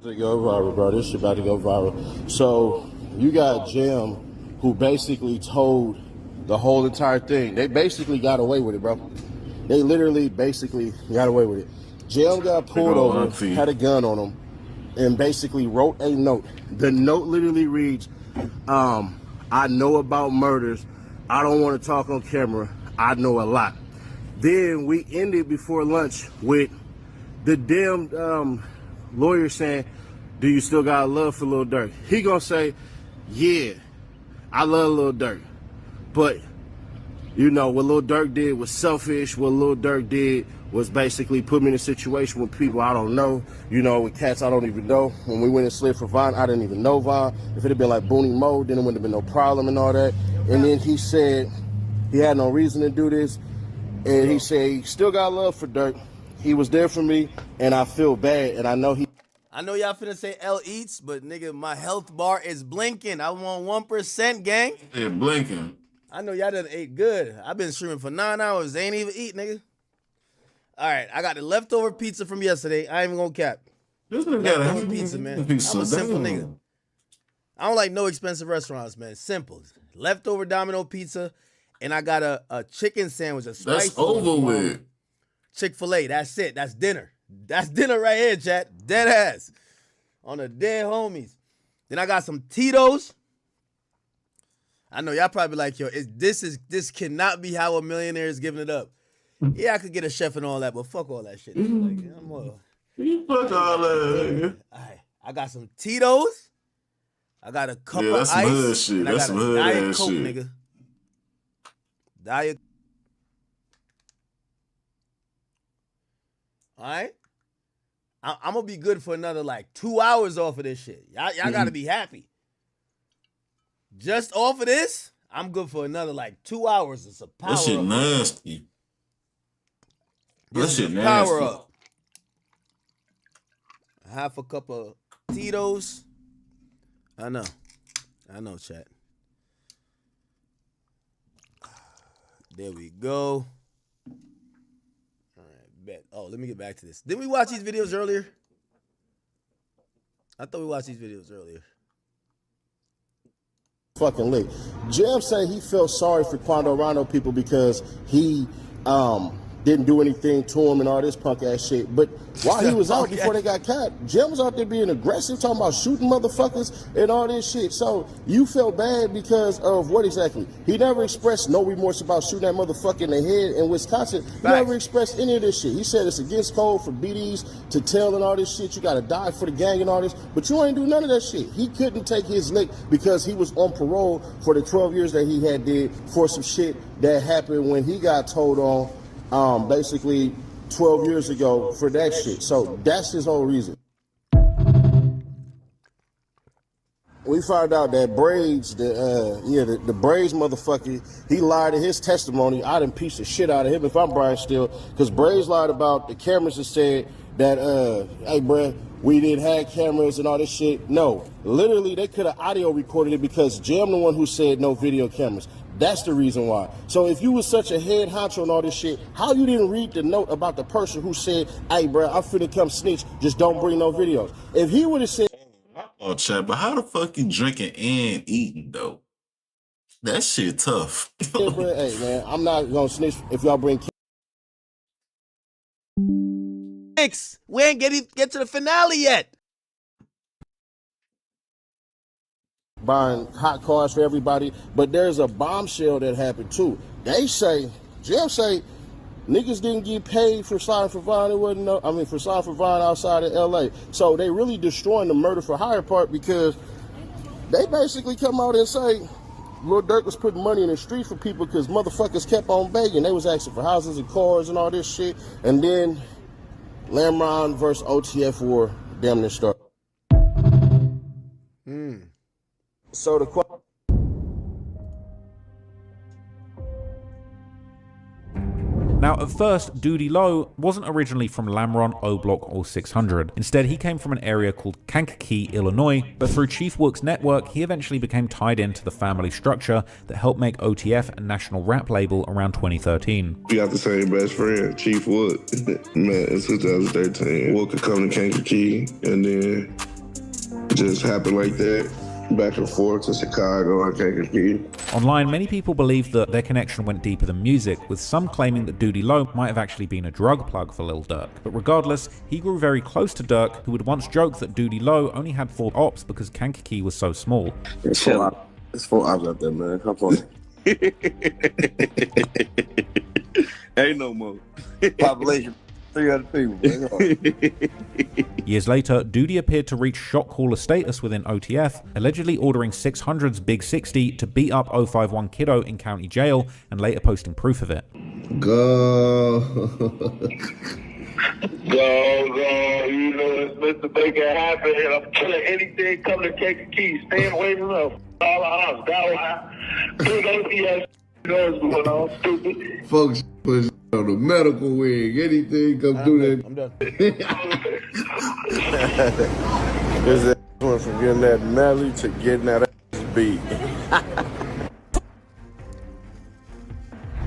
S7: To go viral, bro. This shit about to go viral. So you got Jam, who basically told the whole entire thing. They basically got away with it, bro. They literally basically got away with it. Jam got pulled over, had a gun on him, and basically wrote a note. The note literally reads, I know about murders. I don't want to talk on camera. I know a lot. Then we ended before lunch with the damn lawyer saying, do you still got love for Lil Durk? He gonna say, yeah, I love Lil Durk. But, you know, what Lil Durk did was selfish. What Lil Durk did was basically put me in a situation with people I don't know, you know, with cats I don't even know. When we went and slid for Vine, I didn't even know Vine. If it had been like Booney Mo, then it wouldn't have been no problem and all that. And then he said he had no reason to do this. And he said he still got love for Durk. He was there for me, and I feel bad, and I know
S1: y'all finna say L eats, but nigga, my health bar is blinking. I want 1%, gang.
S2: Yeah, blinking.
S1: I know y'all done ate good. I've been streaming for 9 hours. They ain't even eat, nigga. All right, I got the leftover pizza from yesterday. I ain't even gonna cap.
S2: This nigga got a
S1: pizza, man. I'm a simple nigga. I don't like no expensive restaurants, man. Simple. Leftover Domino pizza, and I got a chicken sandwich, a spicy.
S2: That's over with.
S1: Chick-fil-A, that's it. That's dinner. That's dinner right here, chat. Dead ass. On the dead homies. Then I got some Tito's. I know y'all probably like, yo, this cannot be how a millionaire is giving it up. Yeah, I could get a chef and all that, but fuck all that shit. Like,
S2: fuck all that.
S1: All right, I got some Tito's. I got a cup of
S2: that's
S1: ice.
S2: Some hood shit.
S1: And I
S2: that's
S1: got
S2: some
S1: a
S2: hood
S1: Diet
S2: ass
S1: Coke,
S2: shit.
S1: nigga. Diet. All right. I'm gonna be good for another like 2 hours off of this shit. Y'all gotta be happy. Just off of this, I'm good for another like 2 hours. It's a power
S2: That shit
S1: up.
S2: nasty. That
S1: This
S2: shit
S1: is a
S2: nasty.
S1: power up. Half a cup of Tito's. I know, chat. There we go. All right, bet. Oh, let me get back to this. Didn't we watch these videos earlier? I thought we watched these videos earlier.
S7: fucking lit. Jam said he felt sorry for Quando Rondo people because he didn't do anything to him and all this punk ass shit. But while he was out before they got caught, Jam was out there being aggressive, talking about shooting motherfuckers and all this shit. So you felt bad because of what exactly? He never expressed no remorse about shooting that motherfucker in the head in Wisconsin. He never expressed any of this shit. He said it's against code for BDs to tell and all this shit. You gotta die for the gang and all this. But you ain't do none of that shit. He couldn't take his lick because he was on parole for the 12 years that he had did for some shit that happened when he got told on basically 12 years ago for that shit. So that's his whole reason. We found out that Braids, the Braids motherfucker, he lied in his testimony. I done piece the shit out of him if I'm Brian Steele, because Braids lied about the cameras and said that, hey, bruh, we didn't have cameras and all this shit. No, literally, they could have audio recorded it because Jam the one who said no video cameras. That's the reason why. So if you was such a head honcho and all this shit, how you didn't read the note about the person who said, hey, bruh, I'm finna come snitch, just don't bring no videos. If he would have said...
S2: Oh, chat, but how the fuck you drinking and eating, though? That shit tough.
S7: Hey, bruh, hey, man, I'm not gonna snitch if y'all bring...
S1: We ain't get to the finale yet.
S7: Buying hot cars for everybody, but there's a bombshell that happened too. They say, Jam say, niggas didn't get paid for sliding for Vine. It wasn't no, I mean, for sliding for Vine outside of LA. So they really destroying the murder for hire part because they basically come out and say Lil Durk was putting money in the street for people because motherfuckers kept on begging. They was asking for houses and cars and all this shit. And then Lamron versus OTF war damn near started.
S16: So the question.
S15: Now, at first, Doody Low wasn't originally from Lamron, O Block, or 600. Instead, he came from an area called Kankakee, Illinois, but through Chief Wook's network, he eventually became tied into the family structure that helped make OTF a national rap label around 2013.
S17: We got the same best friend, Chief Wook. Met in 2013. Wook could come to Kankakee, and then it just happened like that. Back and forth to Chicago and Kankakee.
S15: Online, many people believe that their connection went deeper than music, with some claiming that Doody Low might have actually been a drug plug for Lil Durk. But regardless, he grew very close to Durk, who would once joke that Doody Low only had 4 ops because Kankakee was so small.
S17: It's 4 ops out there, man. Come on. Ain't no more. Population 300 people.
S15: Years later, Doody appeared to reach shot caller status within OTF, allegedly ordering 600's Big 60 to beat up 051 Kiddo in county jail and later posting proof of it.
S17: Go.
S18: Go, you know, Mr. Baker happen, and I'm killing anything coming to take a key. Staying away from us. All the house, big OTS, you know what's going on, stupid.
S17: Folks push on the medical wing, anything come through that.
S1: I'm done.
S16: This ass went from getting that melly to getting that ass beat.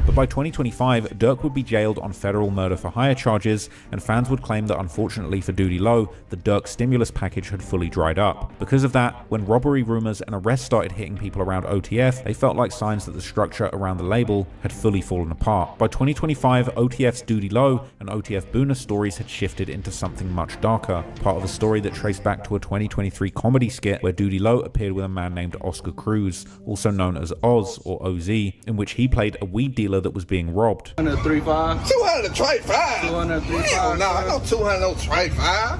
S15: But by 2025, Durk would be jailed on federal murder for hire charges, and fans would claim that unfortunately for Doody Low, the Durk stimulus package had fully dried up. Because of that, when robbery rumors and arrests started hitting people around OTF, they felt like signs that the structure around the label had fully fallen apart. By 2025, OTF's Doody Low and OTF Boona stories had shifted into something much darker, part of a story that traced back to a 2023 comedy skit where Doody Low appeared with a man named Oscar Cruz, also known as Oz or OZ, in which he played a weed dealer that was being robbed.
S14: 235.
S17: 235.
S14: 235.
S17: No, I know 235.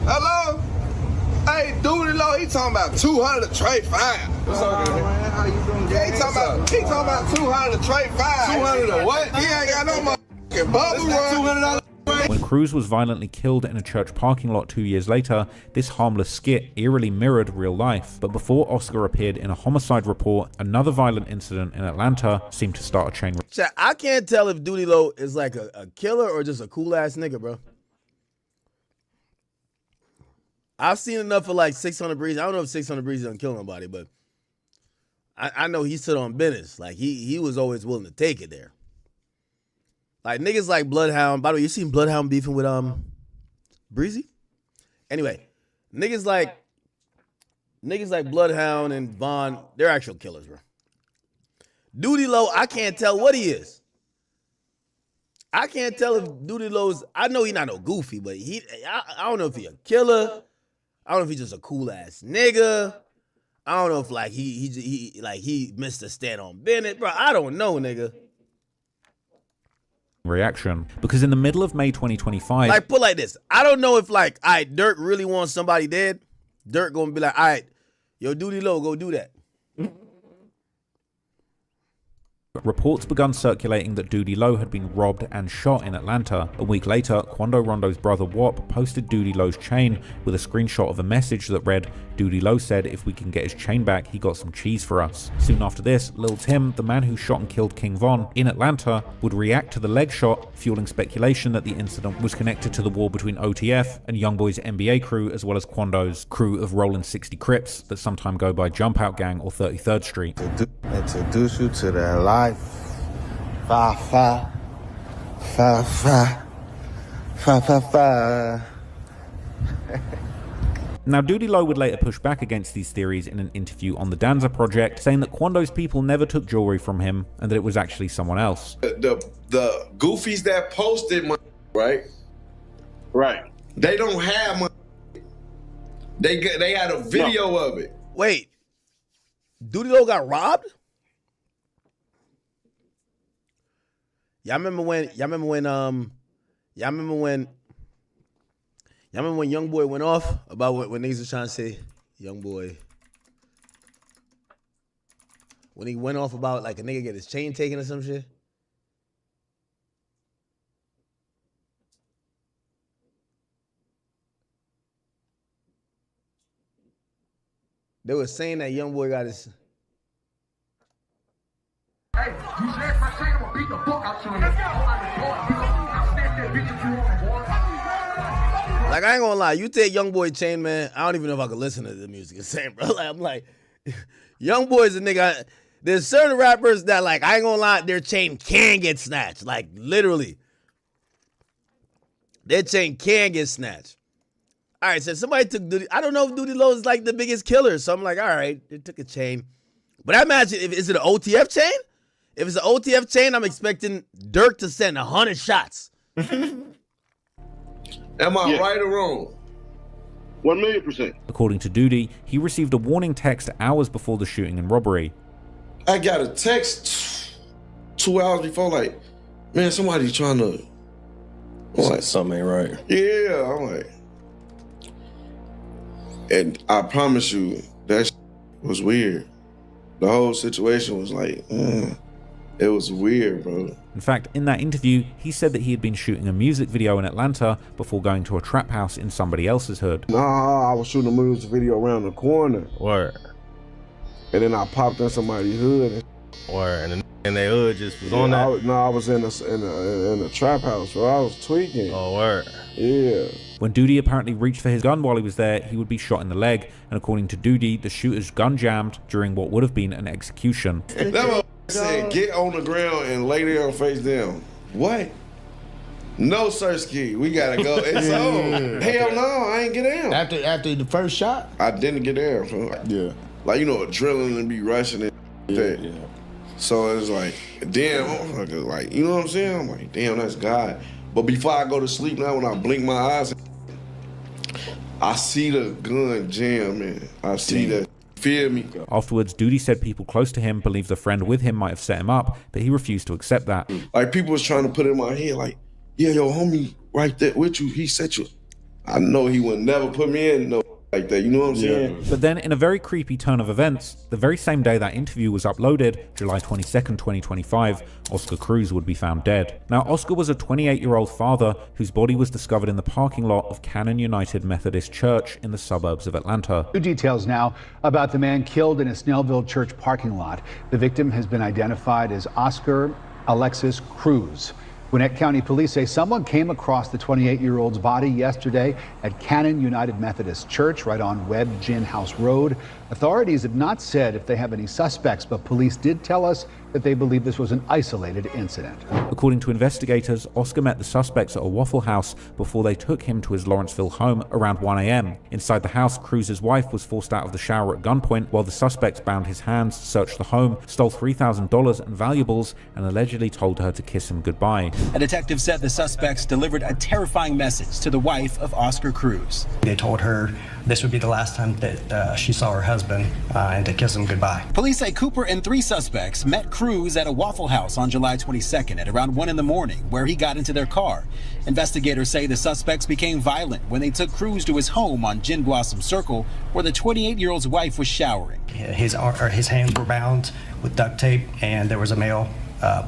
S17: Hello? Hey, Doody Low, he talking about 235.
S14: What's up, man? How you doing?
S17: Yeah, he talking about 235.
S14: 200 what?
S17: He ain't got no motherfucking bubble run.
S14: $200.
S15: When Cruz was violently killed in a church parking lot 2 years later, this harmless skit eerily mirrored real life. But before Oscar appeared in a homicide report, another violent incident in Atlanta seemed to start a chain.
S1: I can't tell if Doody Low is like a killer or just a cool ass nigga, bro. I've seen enough of like 600 Breeze. I don't know if 600 Breeze doesn't kill nobody, but I know he stood on business. Like he was always willing to take it there. Like niggas like Bloodhound. By the way, you seen Bloodhound beefing with Breezy? Anyway, niggas like Bloodhound and Vaughn, they're actual killers, bro. Doody Low, I can't tell what he is. I can't tell if Doody Low's. I know he's not no goofy, but I don't know if he a killer. I don't know if he's just a cool ass nigga. I don't know if like he missed a stand on Bennett, bro. I don't know, nigga.
S15: Reaction, because in the middle of May 2025,
S1: like put like this, I don't know if like, all right, Durk really wants somebody dead. Durk gonna be like, all right, yo, Doody Low, go do that.
S15: reports begun circulating that Doody Low had been robbed and shot in Atlanta. A week later, Quando Rondo's brother Wop posted Doody Low's chain with a screenshot of a message that read, "Doody Low said if we can get his chain back, he got some cheese for us." Soon after this, Lil Tim, the man who shot and killed King Von in Atlanta, would react to the leg shot, fueling speculation that the incident was connected to the war between OTF and Youngboy's NBA crew, as well as Quando's crew of Rollin' 60 Crips that sometime go by Jump Out Gang or 33rd Street.
S4: Introduce you to that life. 5 5 5 5 5 5 5.
S15: Now, Doody Low would later push back against these theories in an interview on the Danza Project, saying that Quando's people never took jewelry from him and that it was actually someone else.
S17: The goofies that posted money, right? Right. They don't have money. They had a video of it.
S1: Wait, Doody Low got robbed? Y'all remember when Youngboy went off about what niggas was trying to say? Youngboy. When he went off about like a nigga get his chain taken or some shit? They were saying that young boy got his.
S19: Hey, you snatch my chain, I'm gonna beat the fuck out you. I'll snatch that bitch if you want, boy.
S1: Like, I ain't gonna lie, you take Young Boy chain, man. I don't even know if I could listen to the music the same, bro. Like, I'm like, Young Boy's a nigga. There's certain rappers that, like, I ain't gonna lie, their chain can get snatched. Like, literally. Their chain can get snatched. All right, so somebody took Duty. I don't know if Duty Low is like the biggest killer. So I'm like, all right, they took a chain. But I imagine, is it an OTF chain? If it's an OTF chain, I'm expecting Durk to send 100 shots.
S14: Am I right or wrong?
S18: 1,000,000%.
S15: According to Duty, he received a warning text hours before the shooting and robbery.
S14: I got a text 2 hours before, like, man, somebody trying to. Like,
S20: something ain't right.
S14: Yeah, I'm like, and I promise you, that was weird. The whole situation was like, it was weird, bro.
S15: In fact, in that interview, he said that he had been shooting a music video in Atlanta before going to a trap house in somebody else's hood.
S14: Nah, I was shooting a music video around the corner.
S20: Word.
S14: And then I popped in somebody's hood.
S20: And their hood just was
S14: Yeah,
S20: on that.
S14: I was in a trap house, bro. I was tweaking.
S20: Oh, word.
S14: Yeah.
S15: When Duty apparently reached for his gun while he was there, he would be shot in the leg, and according to Duty, the shooter's gun jammed during what would have been an execution.
S14: That motherfucker said, get on the ground and lay there face down. What? No, Sirski, we gotta go. It's on. Hell no, I ain't get down.
S4: After the first shot?
S14: I didn't get down. Yeah. Like, you know, adrenaline be rushing and that. Yeah. So it's like, damn, motherfucker, like, you know what I'm saying? I'm like, damn, that's God. But before I go to sleep now, when I blink my eyes, I see the gun jam, man. I see that. Feel me?
S15: Afterwards, Duty said people close to him believed the friend with him might have set him up, but he refused to accept that.
S14: Like, people was trying to put it in my head, like, yeah, your homie right there with you, he set you. I know he would never put me in no like that, you know what I'm saying?
S15: But then, in a very creepy turn of events, the very same day that interview was uploaded, July 22nd, 2025, Oscar Cruz would be found dead. Now, Oscar was a 28-year-old father whose body was discovered in the parking lot of Cannon United Methodist Church in the suburbs of Atlanta.
S21: New details now about the man killed in a Snellville church parking lot. The victim has been identified as Oscar Alexis Cruz. Gwinnett County Police say someone came across the 28-year-old's body yesterday at Cannon United Methodist Church right on Webb Gin House Road. Authorities have not said if they have any suspects, but police did tell us that they believe this was an isolated incident.
S15: According to investigators, Oscar met the suspects at a Waffle House before they took him to his Lawrenceville home around 1 a.m. Inside the house, Cruz's wife was forced out of the shower at gunpoint while the suspects bound his hands, searched the home, stole $3,000 and valuables, and allegedly told her to kiss him goodbye.
S22: A detective said the suspects delivered a terrifying message to the wife of Oscar Cruz.
S23: They told her this would be the last time that she saw her husband and to kiss him goodbye.
S22: Police say Cooper and 3 suspects met Cruz at a Waffle House on July 22nd at around 1 in the morning, where he got into their car. Investigators say the suspects became violent when they took Cruz to his home on Gin Blossom Circle, where the 28-year-old's wife was showering.
S23: His hands were bound with duct tape, and there was a male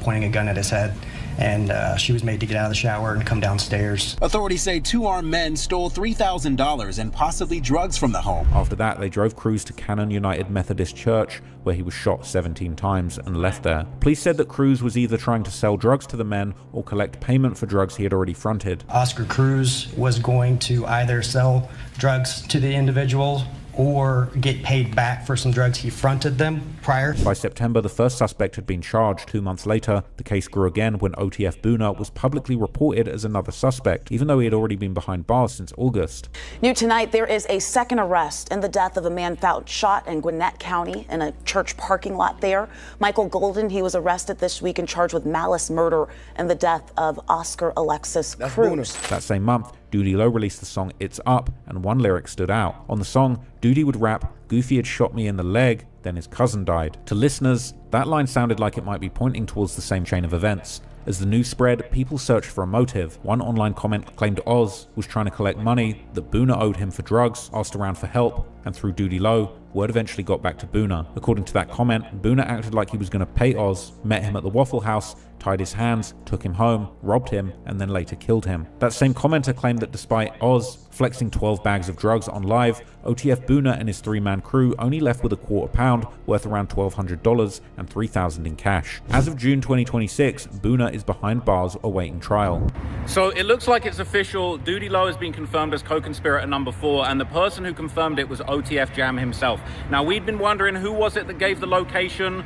S23: pointing a gun at his head. And she was made to get out of the shower and come downstairs.
S22: Authorities say 2 armed men stole $3,000 and possibly drugs from the home.
S15: After that, they drove Cruz to Cannon United Methodist Church, where he was shot 17 times and left there. Police said that Cruz was either trying to sell drugs to the men or collect payment for drugs he had already fronted.
S23: Oscar Cruz was going to either sell drugs to the individual or get paid back for some drugs he fronted them prior.
S15: By September, the first suspect had been charged. 2 months later, the case grew again when OTF Boona was publicly reported as another suspect, even though he had already been behind bars since August.
S24: New tonight, there is a second arrest in the death of a man found shot in Gwinnett County in a church parking lot there. Michael Golden, he was arrested this week and charged with malice murder in the death of Oscar Alexis Cruz.
S15: That same month, Duty Low released the song It's Up, and one lyric stood out. On the song, Duty would rap, "Goofy had shot me in the leg, then his cousin died." To listeners, that line sounded like it might be pointing towards the same chain of events. As the news spread, people searched for a motive. One online comment claimed Oz was trying to collect money that Boona owed him for drugs, asked around for help, and through Duty Low, word eventually got back to Boona. According to that comment, Boona acted like he was going to pay Oz, met him at the Waffle House, tied his hands, took him home, robbed him, and then later killed him. That same commenter claimed that despite Oz flexing 12 bags of drugs on live, OTF Boona and his three-man crew only left with a £250 worth around $1,200 and $3,000 in cash. As of June 2026, Boona is behind bars awaiting trial.
S6: So it looks like it's official. Duty Low has been confirmed as co-conspirator number 4, and the person who confirmed it was OTF Jam himself. Now, we'd been wondering who was it that gave the location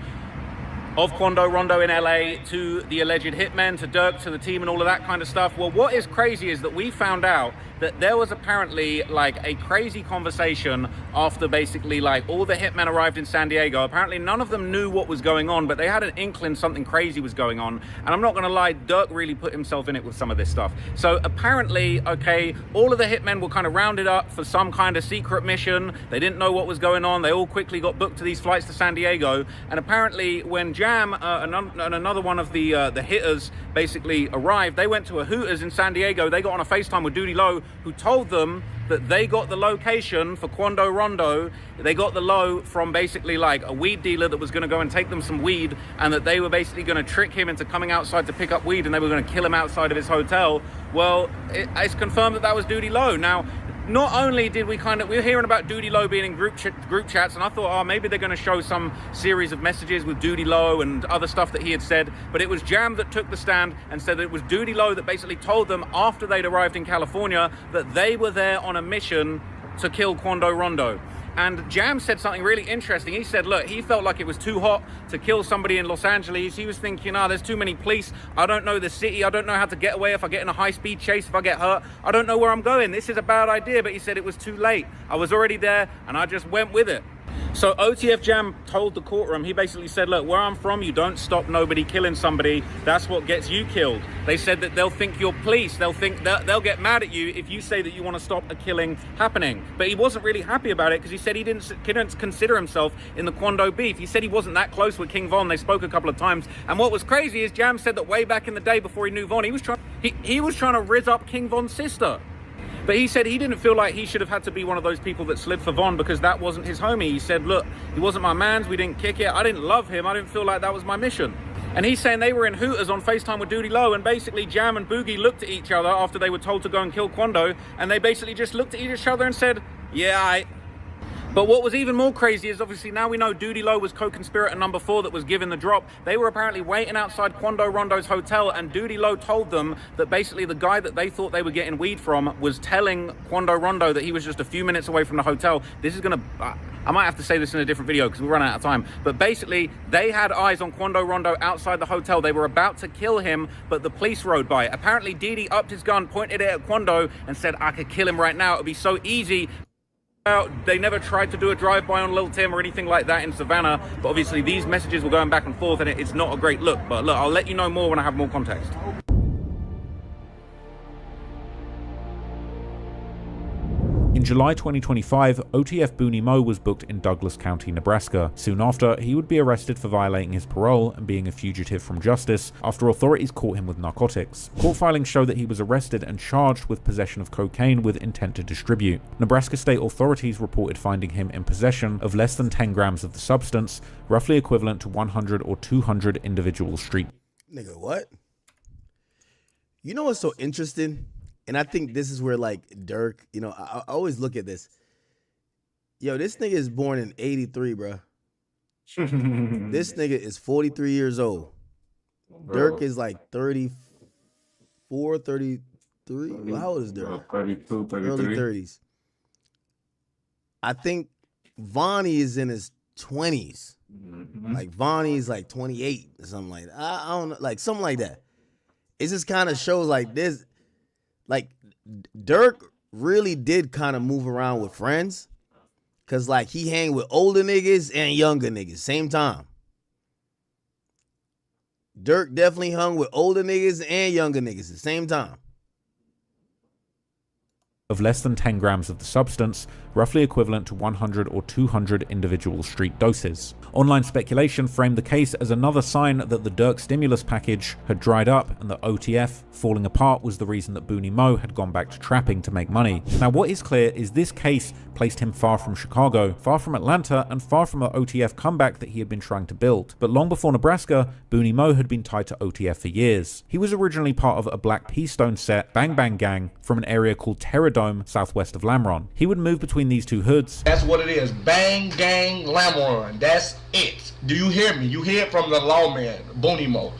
S6: of Quando Rondo in LA to the alleged hitmen, to Durk, to the team and all of that kind of stuff. Well, what is crazy is that we found out that there was apparently like a crazy conversation after basically like all the hitmen arrived in San Diego. Apparently none of them knew what was going on, but they had an inkling something crazy was going on. And I'm not gonna lie, Durk really put himself in it with some of this stuff. So apparently, okay, all of the hitmen were kind of rounded up for some kind of secret mission. They didn't know what was going on. They all quickly got booked to these flights to San Diego. And apparently when Jam and another one of the hitters basically arrived, they went to a Hooters in San Diego. They got on a FaceTime with Duty Low, who told them that they got the location for Quando Rondo. They got the low from basically like a weed dealer that was going to go and take them some weed, and that they were basically going to trick him into coming outside to pick up weed, and they were going to kill him outside of his hotel. Well, it's confirmed that that was Duty Low. Now, not only did we were hearing about Duty Low being in group chats, and I thought, oh, maybe they're going to show some series of messages with Duty Low and other stuff that he had said, but it was Jam that took the stand and said that it was Duty Low that basically told them after they'd arrived in California that they were there on a mission to kill Quando Rondo. And Jam said something really interesting. He said, look, he felt like it was too hot to kill somebody in Los Angeles. He was thinking, there's too many police. I don't know the city. I don't know how to get away if I get in a high-speed chase, if I get hurt. I don't know where I'm going. This is a bad idea. But he said it was too late. I was already there, and I just went with it. So OTF Jam told the courtroom, he basically said, look, where I'm from, you don't stop nobody killing somebody. That's what gets you killed. They said that they'll think you're police. They'll get mad at you if you say that you want to stop a killing happening. But he wasn't really happy about it because he said he couldn't consider himself in the Quando beef. He said he wasn't that close with King Von. They spoke a couple of times. And what was crazy is Jam said that way back in the day before he knew Von, he was trying to rizz up King Von's sister. But he said he didn't feel like he should have had to be one of those people that slid for Von because that wasn't his homie. He said, look, he wasn't my man's, we didn't kick it, I didn't love him, I didn't feel like that was my mission. And he's saying they were in Hooters on FaceTime with Duty Low, and basically Jam and Boogie looked at each other after they were told to go and kill Quando, and they basically just looked at each other and said, yeah, But what was even more crazy is obviously now we know Duty Low was co-conspirator number 4 that was given the drop. They were apparently waiting outside Quando Rondo's hotel, and Duty Low told them that basically the guy that they thought they were getting weed from was telling Quando Rondo that he was just a few minutes away from the hotel. This is gonna, I might have to say this in a different video because we're running out of time. But basically they had eyes on Quando Rondo outside the hotel. They were about to kill him, but the police rode by. Apparently Didi upped his gun, pointed it at Quando and said, I could kill him right now. It'd be so easy. They never tried to do a drive-by on Lil Tim or anything like that in Savannah, but obviously these messages were going back and forth and it's not a great look. But look, I'll let you know more when I have more context.
S15: In July 2025, OTF Booney Mo was booked in Douglas County, Nebraska. Soon after, he would be arrested for violating his parole and being a fugitive from justice after authorities caught him with narcotics. Court filings show that he was arrested and charged with possession of cocaine with intent to distribute. Nebraska state authorities reported finding him in possession of less than 10 grams of the substance, roughly equivalent to 100 or 200 individual street.
S1: Nigga, what? You know what's so interesting? And I think this is where, like, Durk, you know, I always look at this. Yo, this nigga is born in 83, bro. This nigga is 43 years old. Durk is like 34, 33. Well, how old is Durk?
S2: 32, 33.
S1: Early 30s. I think Vonnie is in his 20s. Like, Vonnie's like 28 or something like that. I don't know, like, something like that. It just kind of shows, like, this. Like, Durk really did kind of move around with friends. Because, like, he hang with older niggas and younger niggas, same time. Durk definitely hung with older niggas and younger niggas at the same time.
S15: of less than 10 grams of the substance, roughly equivalent to 100 or 200 individual street doses. Online speculation framed the case as another sign that the durk stimulus package had dried up and that OTF falling apart was the reason that Booney Mo had gone back to trapping to make money. Now, what is clear is this case placed him far from Chicago, far from Atlanta, and far from the OTF comeback that he had been trying to build. But long before Nebraska, Booney Mo had been tied to OTF for years. He was originally part of a Black Pea Stone set Bang Bang Gang from an area called Terror Dome, southwest of Lamron. He would move between these two hoods.
S5: That's what it is. Bang Gang Lamron. That's it. Do you hear me? You hear it from the lawman, Booney Mo.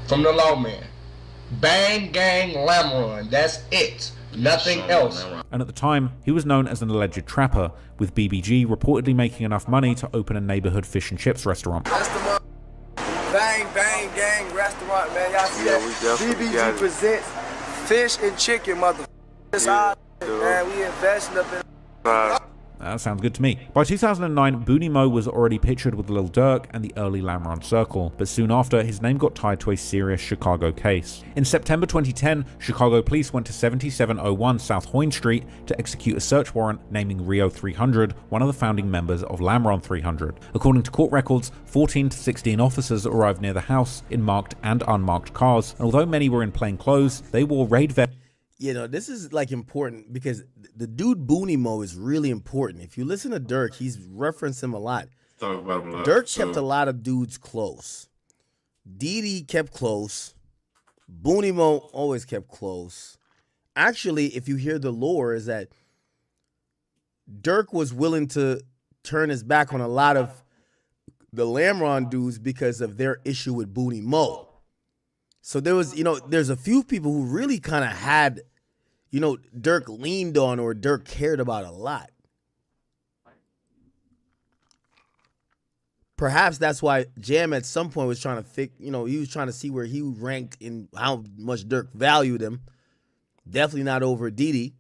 S5: From the lawman. Bang Gang Lamron. That's it. Nothing else.
S15: And at the time, he was known as an alleged trapper, with BBG reportedly making enough money to open a neighborhood fish and chips restaurant.
S8: That's the Bang Bang Gang restaurant, man. Y'all see that? BBG presents fish and chicken, mother. It's our man. We investing up in.
S15: That sounds good to me. By 2009, Booney Mo was already pictured with Lil Durk and the early Lamron Circle, but soon after, his name got tied to a serious Chicago case. In September 2010, Chicago police went to 7701 South Hoyne Street to execute a search warrant naming Rio 300, one of the founding members of Lamron 300. According to court records, 14 to 16 officers arrived near the house in marked and unmarked cars, and although many were in plain clothes, they wore raid vests.
S1: You know, this is like important because the dude Booney Mo is really important. If you listen to Durk, he's referenced him a lot.
S2: Talk about him a lot.
S1: Durk kept a lot of dudes close. Didi kept close. Booney Mo always kept close. Actually, if you hear the lore, is that Durk was willing to turn his back on a lot of the Lamron dudes because of their issue with Booney Mo. So there was, there's a few people who really kind of had, Durk leaned on or Durk cared about a lot. Perhaps that's why Jam at some point was trying to he was trying to see where he ranked in how much Durk valued him. Definitely not over Didi.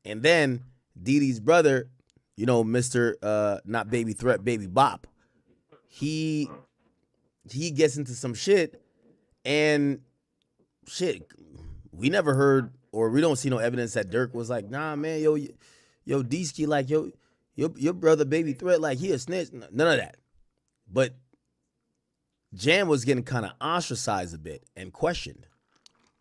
S1: And then Didi's brother, Mr. Not Baby Threat, Baby Bop, he gets into some shit. And shit, we never heard or we don't see no evidence that Durk was like, nah, man, yo, D-Ski, like, your brother Baby Threat, like, he a snitch. None of that. But Jam was getting kind of ostracized a bit and questioned.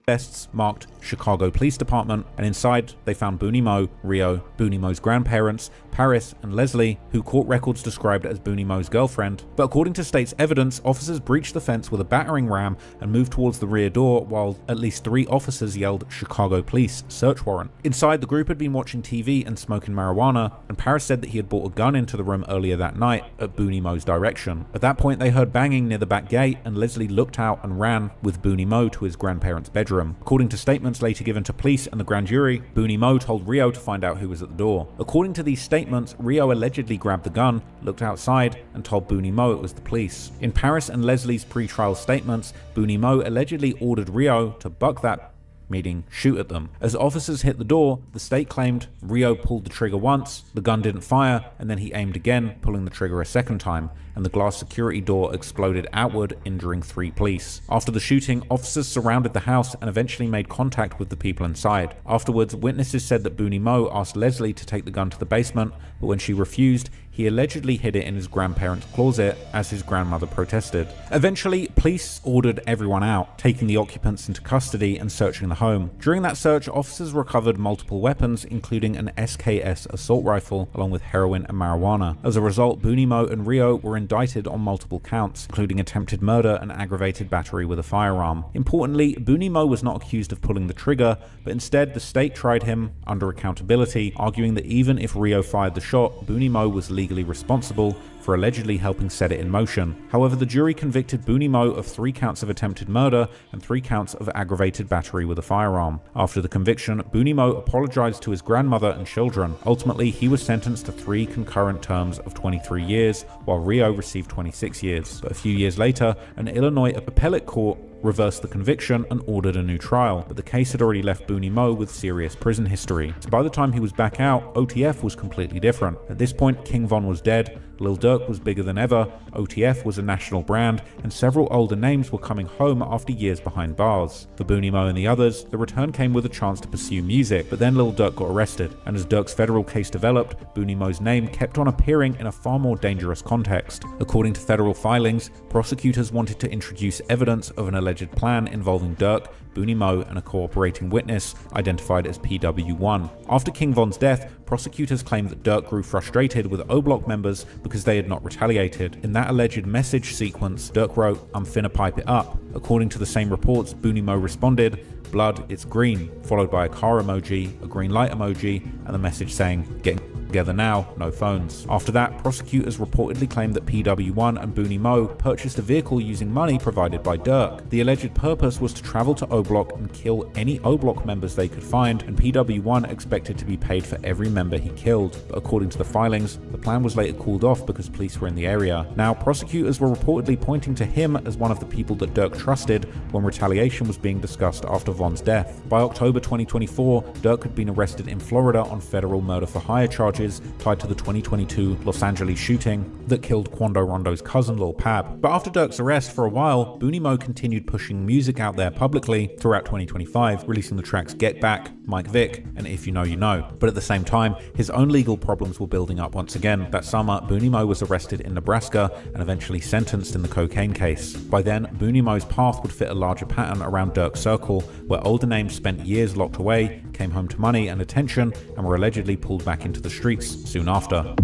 S15: Vests marked Chicago Police Department, and inside they found Booney Mo, Rio, Booney Mo's grandparents, Paris, and Leslie, who court records described as Booney Mo's girlfriend. But according to state's evidence, officers breached the fence with a battering ram and moved towards the rear door while at least 3 officers yelled Chicago Police search warrant. Inside, the group had been watching TV and smoking marijuana, and Paris said that he had brought a gun into the room earlier that night at Booney Mo's direction. At that point, they heard banging near the back gate, and Leslie looked out and ran with Booney Mo to his grandparents' bedroom. According to statements later given to police and the grand jury, Booney Mo told Rio to find out who was at the door. According to these statements, Rio allegedly grabbed the gun, looked outside, and told Booney Mo it was the police. In Paris and Leslie's pre-trial statements, Booney Mo allegedly ordered Rio to buck that, meaning shoot at them. As officers hit the door, the state claimed Rio pulled the trigger once, the gun didn't fire, and then he aimed again, pulling the trigger a second time, and the glass security door exploded outward, injuring 3 police. After the shooting, officers surrounded the house and eventually made contact with the people inside. Afterwards, witnesses said that Booney Mo asked Leslie to take the gun to the basement, but when she refused, he allegedly hid it in his grandparents' closet as his grandmother protested. Eventually, police ordered everyone out, taking the occupants into custody and searching the home. During that search, officers recovered multiple weapons, including an SKS assault rifle, along with heroin and marijuana. As a result, Booney Mo and Rio were indicted on multiple counts, including attempted murder and aggravated battery with a firearm. Importantly, Booney Mo was not accused of pulling the trigger, but instead the state tried him under accountability, arguing that even if Rio fired the shot, Booney Mo was legally responsible for allegedly helping set it in motion. However, the jury convicted Booney Mo of 3 counts of attempted murder and 3 counts of aggravated battery with a firearm. After the conviction, Booney Mo apologized to his grandmother and children. Ultimately, he was sentenced to 3 concurrent terms of 23 years, while Rio received 26 years. But a few years later, an Illinois appellate court reversed the conviction and ordered a new trial, but the case had already left Booney Mo with serious prison history. So by the time he was back out, OTF was completely different. At this point, King Von was dead, Lil Durk was bigger than ever, OTF was a national brand, and several older names were coming home after years behind bars. For Booney Mo and the others, the return came with a chance to pursue music, but then Lil Durk got arrested, and as Durk's federal case developed, Booney Mo's name kept on appearing in a far more dangerous context. According to federal filings, prosecutors wanted to introduce evidence of an alleged plan involving Durk, Booney Mo, and a cooperating witness identified as PW1. After King Von's death, prosecutors claimed that Durk grew frustrated with O-Block members because they had not retaliated. In that alleged message sequence, Durk wrote, "I'm finna pipe it up." According to the same reports, Booney Mo responded, "Blood, it's green," followed by a car emoji, a green light emoji, and the message saying, "Getting together now, no phones." After that, prosecutors reportedly claimed that PW1 and Booney Mo purchased a vehicle using money provided by Durk. The alleged purpose was to travel to O-Block and kill any O-Block members they could find, and PW1 expected to be paid for every member he killed. But according to the filings, the plan was later called off because police were in the area. Now, prosecutors were reportedly pointing to him as one of the people that Durk trusted when retaliation was being discussed after Von's death. By October 2024, Durk had been arrested in Florida on federal murder for hire charges tied to the 2022 Los Angeles shooting that killed Quando Rondo's cousin Lil Pab. But after Durk's arrest for a while, Booney Mo continued pushing music out there publicly throughout 2025, releasing the tracks Get Back, Mike Vick, and If You Know You Know. But at the same time, his own legal problems were building up once again. That summer, Booney Mo was arrested in Nebraska and eventually sentenced in the cocaine case. By then, Booney Mo's path would fit a larger pattern around Durk's circle, where older names spent years locked away, came home to money and attention, and were allegedly pulled back into the streets soon after.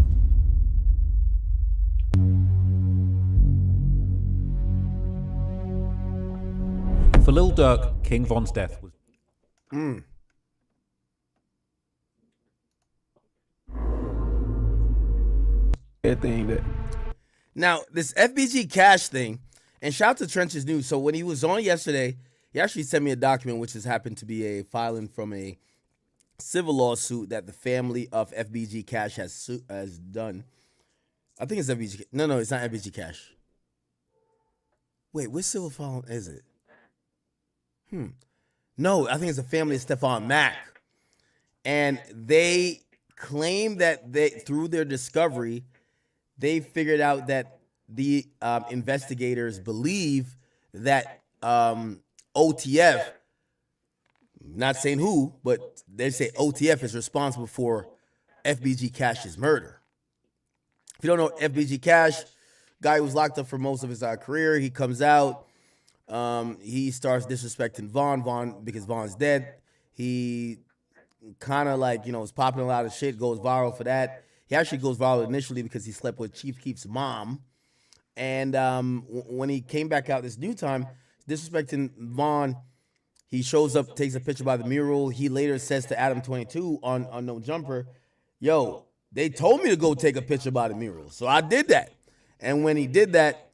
S15: For Lil Durk, King Von's death was...
S1: Now, this FBG Cash thing, and shout out to Trench's News. So when he was on yesterday, he actually sent me a document which has happened to be a filing from a civil lawsuit that the family of FBG Cash has done. I think it's FBG. No, it's not FBG Cash. Wait, which civil filing is it? No, I think it's the family of Stephon Mack. And they claim that through their discovery, they figured out that the investigators believe that OTF, not saying who, but they say OTF is responsible for FBG Cash's murder. If you don't know FBG Cash, guy who was locked up for most of his career, he comes out, he starts disrespecting Von because Von's dead. He kind of like, is popping a lot of shit, goes viral for that. He actually goes viral initially because he slept with Chief Keef's mom. And when he came back out this new time, disrespecting Von, he shows up, takes a picture by the mural. He later says to Adam 22 on No Jumper, "Yo, they told me to go take a picture by the mural, so I did that." And when he did that,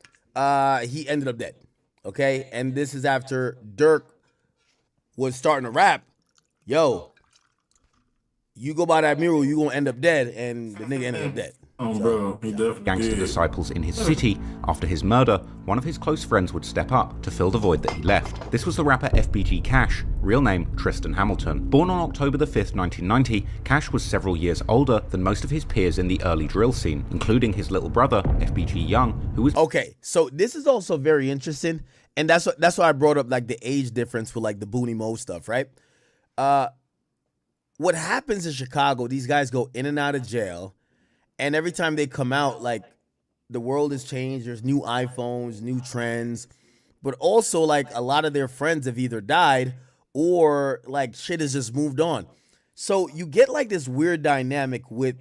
S1: he ended up dead. Okay, and this is after Durk was starting to rap. "Yo, you go by that mural, you gonna end up dead," and the nigga ended up dead.
S2: Oh, bro, he definitely
S9: Gangster
S2: did.
S9: disciples in his city. After his murder, one of his close friends would step up to fill the void that he left. This was the rapper FBG Cash, real name Tristan Hamilton. Born on October the 5th, 1990, Cash was several years older than most of his peers in the early drill scene, including his little brother, FBG Young, who was...
S1: Okay, so this is also very interesting, and that's why I brought up like the age difference with like the Booney Mo stuff, right? What happens in Chicago, these guys go in and out of jail, and every time they come out, like, the world has changed. There's new iPhones, new trends. But also, like, a lot of their friends have either died or, like, shit has just moved on. So you get, like, this weird dynamic with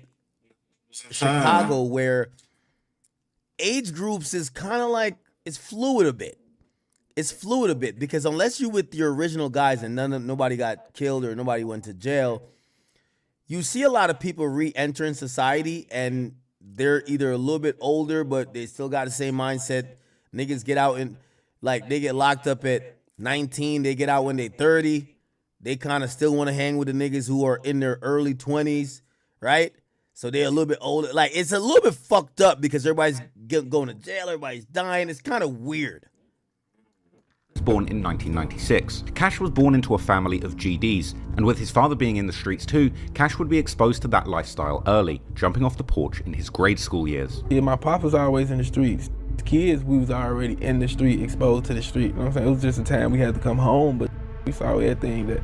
S1: Chicago where age groups is kind of like, it's fluid a bit. It's fluid a bit because unless you with your original guys and nobody got killed or nobody went to jail, you see a lot of people re-entering society and they're either a little bit older, but they still got the same mindset. Niggas get out and like they get locked up at 19, they get out when they 30. They kind of still want to hang with the niggas who are in their early 20s, right? So they're a little bit older. Like it's a little bit fucked up because everybody's going to jail, everybody's dying. It's kind of weird.
S9: born in 1996. Cash was born into a family of GDs, and with his father being in the streets too, Cash would be exposed to that lifestyle early, jumping off the porch in his grade school years.
S10: Yeah, my pop was always in the streets. As kids, we was already in the street, exposed to the street. You know what I'm saying? It was just a time we had to come home, but we saw everything that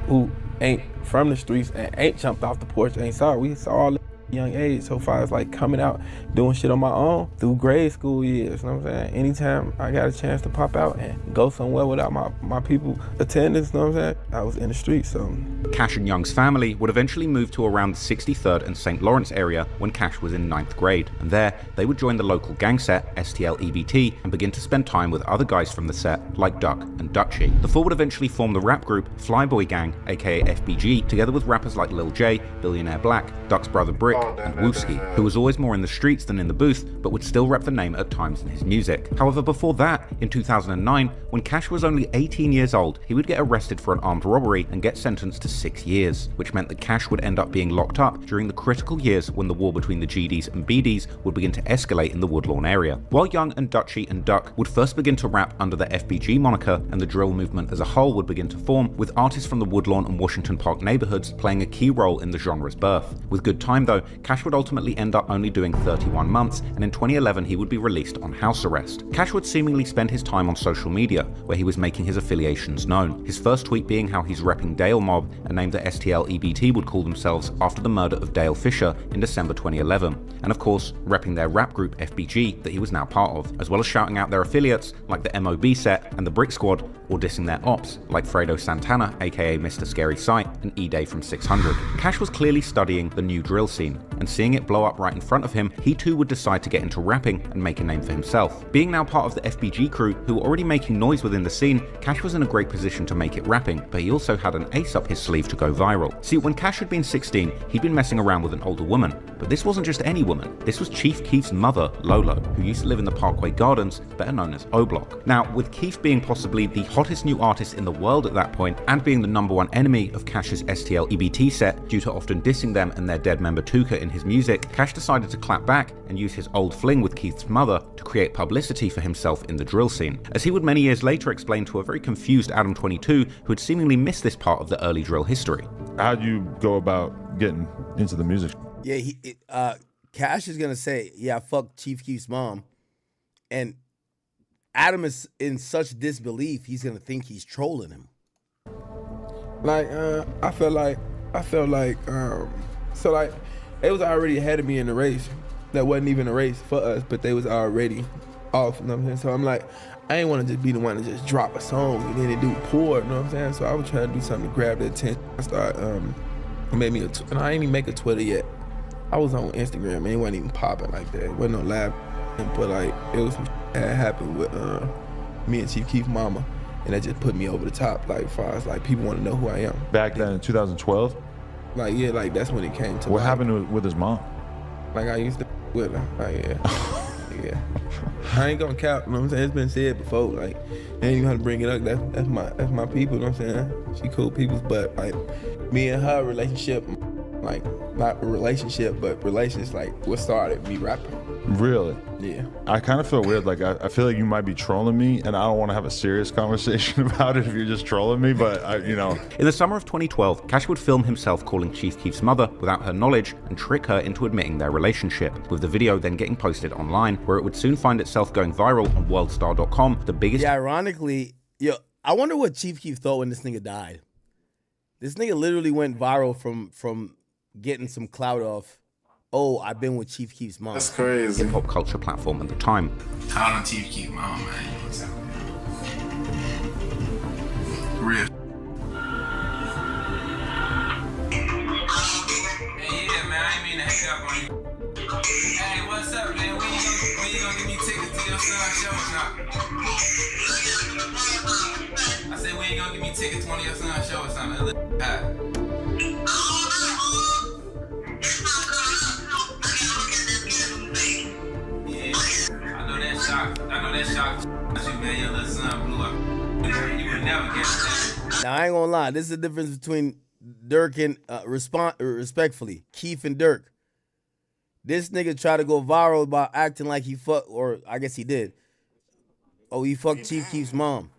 S10: who ain't from the streets and ain't jumped off the porch ain't saw. We saw all young age, so far as like coming out doing shit on my own through grade school years, you know what I'm saying? Anytime I got a chance to pop out and go somewhere without my people attendance, you know what I'm saying? I was in the streets, so.
S9: Cash and Young's family would eventually move to around the 63rd and St. Lawrence area when Cash was in 9th grade, and there they would join the local gang set, STL EBT, and begin to spend time with other guys from the set like Duck and Dutchy. The four would eventually form the rap group Flyboy Gang, aka FBG, together with rappers like Lil J, Billionaire Black, Duck's brother Brick, and Wooski, who was always more in the streets than in the booth, but would still rep the name at times in his music. However, before that, in 2009, when Cash was only 18 years old, he would get arrested for an armed robbery and get sentenced to 6 years, which meant that Cash would end up being locked up during the critical years when the war between the GDs and BDs would begin to escalate in the Woodlawn area. While Young and Dutchy and Duck would first begin to rap under the FBG moniker, and the drill movement as a whole would begin to form, with artists from the Woodlawn and Washington Park neighborhoods playing a key role in the genre's birth. With good time though, Cash would ultimately end up only doing 31 months, and in 2011 he would be released on house arrest. Cash would seemingly spend his time on social media, where he was making his affiliations known. His first tweet being how he's repping Dale Mob, a name that STL EBT would call themselves after the murder of Dale Fisher in December 2011, and of course repping their rap group FBG that he was now part of, as well as shouting out their affiliates like the MOB set and the Brick Squad, or dissing their ops like Fredo Santana aka Mr. Scary Sight and E-Day from 600. Cash was clearly studying the new drill scene, and seeing it blow up right in front of him, he too would decide to get into rapping and make a name for himself. Being now part of the FBG crew, who were already making noise within the scene, Cash was in a great position to make it rapping, but he also had an ace up his sleeve to go viral. See, when Cash had been 16, he'd been messing around with an older woman, but this wasn't just any woman. This was Chief Keef's mother, Lolo, who used to live in the Parkway Gardens, better known as O Block. Now, with Keef being possibly the hottest new artist in the world at that point, and being the #1 enemy of Cash's STL EBT set due to often dissing them and their dead member Tuka in his music, Cash decided to clap back and use his old fling with Keith's mother to create publicity for himself in the drill scene, as he would many years later explain to a very confused Adam22 who had seemingly missed this part of the early drill history.
S11: How'd you go about getting into the music?
S1: Yeah, Cash is gonna say, yeah, fuck Chief Keef's mom, and Adam is in such disbelief, he's gonna think he's trolling him.
S10: Like, I felt like, so like, it was already ahead of me in the race. That wasn't even a race for us, but they was already off, you know what I'm saying? So I'm like, I ain't want to just be the one to just drop a song and then the dude pour, you know what I'm saying? So I was trying to do something to grab the attention. I started, made me and I ain't even make a Twitter yet. I was on Instagram, and it wasn't even popping like that. It wasn't no live, but like, it was some that happened with me and Chief Keef's mama, and that just put me over the top, like, as far as like people want to know who I am.
S11: Back then in 2012?
S10: Like, yeah, like that's when it came to
S11: What
S10: light.
S11: happened with his mom?
S10: Like, I used to with her, like, yeah. Yeah. I ain't gonna cap, you know what I'm saying? It's been said before, like, I ain't even have to bring it up. That's my people, you know what I'm saying? She cool people, but like, me and her relationship, like, not a relationship, but relations, like, what started me rapping.
S11: Really?
S10: Yeah.
S11: I kind of feel weird, like, I feel like you might be trolling me, and I don't want to have a serious conversation about it if you're just trolling me, but you know.
S9: In the summer of 2012, Cash would film himself calling Chief Keef's mother without her knowledge and trick her into admitting their relationship, with the video then getting posted online, where it would soon find itself going viral on worldstar.com, the biggest...
S1: Yeah, ironically, I wonder what Chief Keef thought when this nigga died. This nigga literally went viral from getting some clout off, oh, I've been with Chief Keef's mom.
S2: That's crazy.
S9: Hip-hop culture platform at the time.
S12: Call him Chief Keef's mom, man. You know what's up? Real. Hey, yeah, man, I ain't mean to hang up on you. Hey, what's up, man? When you gonna give me tickets to your son's show or something? I said, when you gonna give me tickets to one of your son's show or something? I know that shocked you, man. Your little son blew up. You would never get that.
S1: Now, I ain't gonna lie. This is the difference between Durk and, respectfully, Keef and Durk. This nigga tried to go viral by acting like he fucked, or I guess he did. Oh, he fucked Chief Keef's mom.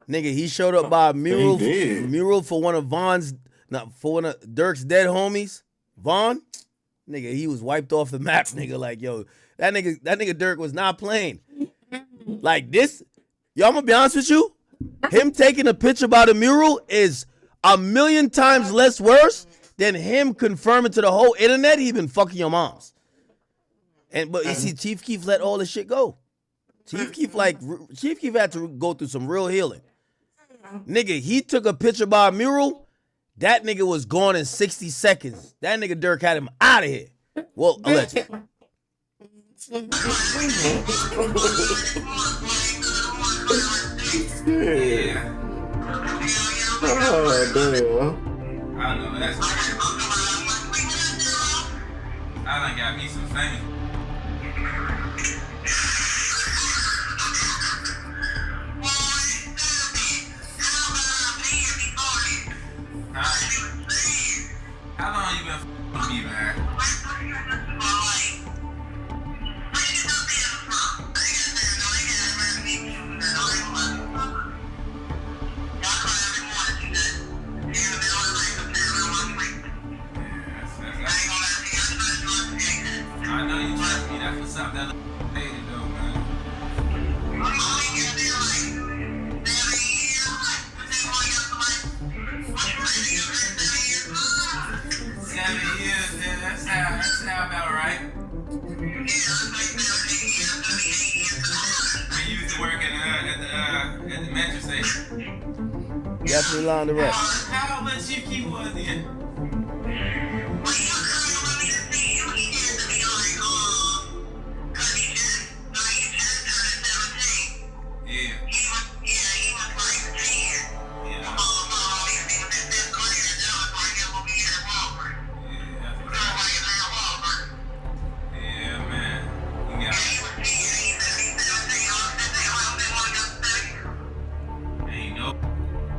S1: Nigga, he showed up by a mural,
S2: He did.
S1: mural for one of Durk's dead homies, Vaughn. Nigga, he was wiped off the map. Nigga, like, yo, that nigga Durk was not playing. Like this, yo, I'm gonna be honest with you. Him taking a picture by the mural is 1,000,000 times less worse than him confirming to the whole internet he been fucking your moms. But you see, Chief Keef let all this shit go. Chief Keef had to go through some real healing. Nigga, he took a picture by a mural. That nigga was gone in 60 seconds. That nigga Durk had him out of here. Well, allegedly.
S12: Yeah.
S2: Oh, damn.
S12: I know, that's crazy. I done got me some famous. How long you been f***ing me, man? I know you trust me. That's what's up. That little lady, though, man. 7 years, yeah, that's how about right. We used to work at the metro station.
S1: Definitely lying to rap.
S12: How old was Chief Keef was then?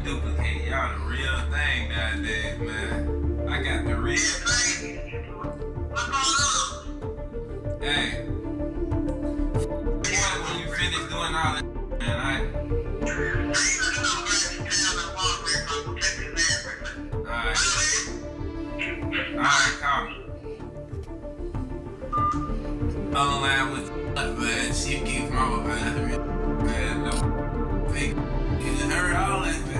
S12: Duplicate, y'all the real thing nowadays, man. I got the real thing. Hey, boy, when you finish doing all that, man, alright, call me. Online with man, she keeps my man, no fake. You heard all that, man.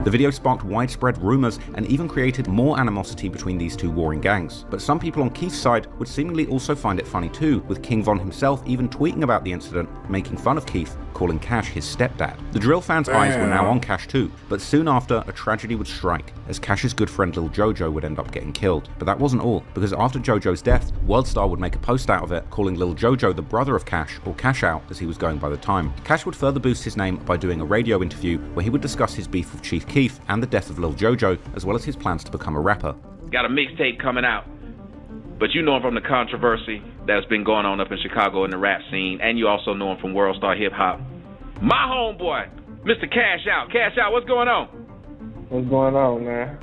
S9: The video sparked widespread rumors and even created more animosity between these two warring gangs. But some people on Keef's side would seemingly also find it funny too, with King Von himself even tweeting about the incident, making fun of Keef, calling Cash his stepdad. The drill fans' eyes were now on Cash too, but soon after, a tragedy would strike, as Cash's good friend Lil Jojo would end up getting killed. But that wasn't all, because after Jojo's death, Worldstar would make a post out of it, calling Lil Jojo the brother of Cash, or Cash Out as he was going by the time. Cash would further boost his name by doing a radio interview where he would discuss his beef with Chief Keef and the death of Lil Jojo, as well as his plans to become a rapper.
S3: Got a mixtape coming out, but you know him from the controversy that's been going on up in Chicago in the rap scene, and you also know him from Worldstar Hip Hop. My homeboy, Mr. Cash Out. Cash Out, what's going on?
S7: What's going on, man?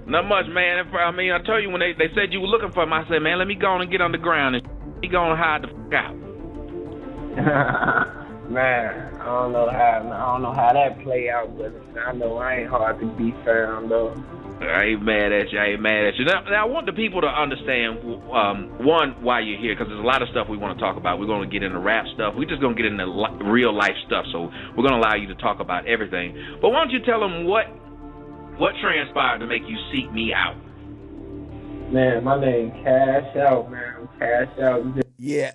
S3: Not much, man. I mean, I told you when they said you were looking for him, I said, man, let me go on and get underground and he go and hide the f*** out.
S7: Man, I don't know how that play out, but I know I ain't hard to be found though.
S3: I ain't mad at you. Now, I want the people to understand, one, why you're here, because there's a lot of stuff we want to talk about. We're going to get into rap stuff. We're just going to get into real life stuff, so we're going to allow you to talk about everything. But why don't you tell them what transpired to make you seek me out?
S7: Man, my name Cash Out, man. Cash Out.
S1: Yeah,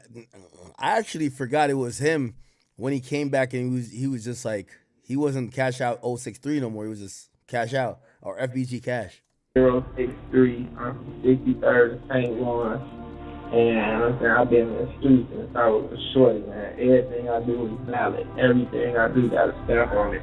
S1: I actually forgot it was him when he came back, and he was just like, he wasn't Cash Out 063 no more. He was just Cash Out, or FBG Cash.
S7: 063, I'm from 63rd St. Lawrence. And I've been in the streets since I was a shorty, man. Everything I do is valid. Everything I do got a stamp on it.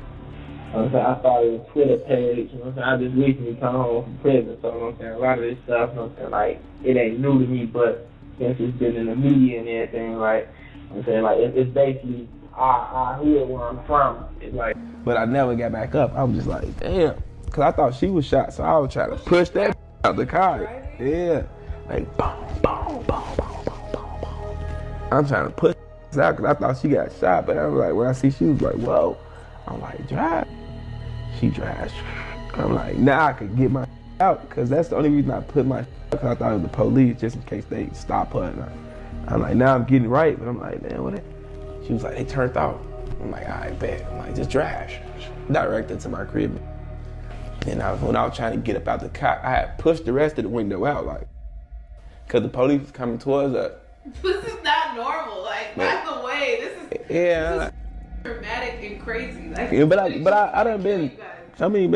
S7: I started a Twitter page, I just recently come home from prison, so a lot of this stuff, like, it ain't new to me, but since it's been in the media and everything, like, it's basically I hear where I'm from. It's like,
S10: but I never got back up. I was just like, damn, because I thought she was shot, so I was trying to push that out the car. Yeah, like, boom, boom, boom, boom, boom, boom, boom. I'm trying to push out because I thought she got shot, but I was like, when I see she was like, whoa. I'm like, drive. She drives. I'm like, now I could get my out, because that's the only reason I put my because I thought it was the police, just in case they stop her. And I'm like, now I'm getting right, but I'm like, man, what? She was like, they turned off. I'm like, all right, bet. I'm like, just drive. Directed to my crib. And when I was trying to get up out the car, I had pushed the rest of the window out, like, because the police was coming towards us.
S13: This is not normal. Like, by the way, this is dramatic and crazy. Like,
S10: Yeah, but I done been so many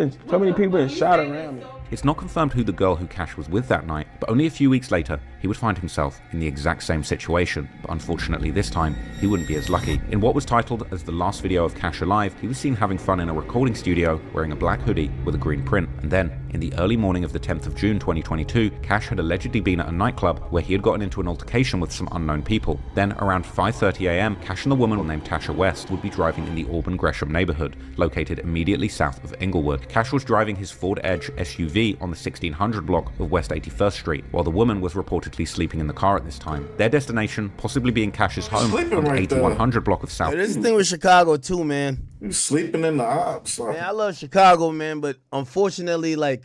S10: people been shot around me.
S9: It's not confirmed who the girl who Cash was with that night, but only a few weeks later, he would find himself in the exact same situation. But unfortunately this time, he wouldn't be as lucky. In what was titled as the last video of Cash alive, he was seen having fun in a recording studio wearing a black hoodie with a green print. And then, in the early morning of the 10th of June 2022, Cash had allegedly been at a nightclub where he had gotten into an altercation with some unknown people. Then, around 5:30 a.m., Cash and the woman named Tasha West would be driving in the Auburn Gresham neighborhood, located immediately south of Inglewood. Cash was driving his Ford Edge SUV on the 1600 block of West 81st Street, while the woman was reportedly sleeping in the car at this time. Their destination possibly being Cash's home on the 8100 block of South.
S1: Hey, this is the thing with Chicago too, man.
S2: You sleeping in the ops.
S1: Man, I love Chicago, man, but unfortunately, like,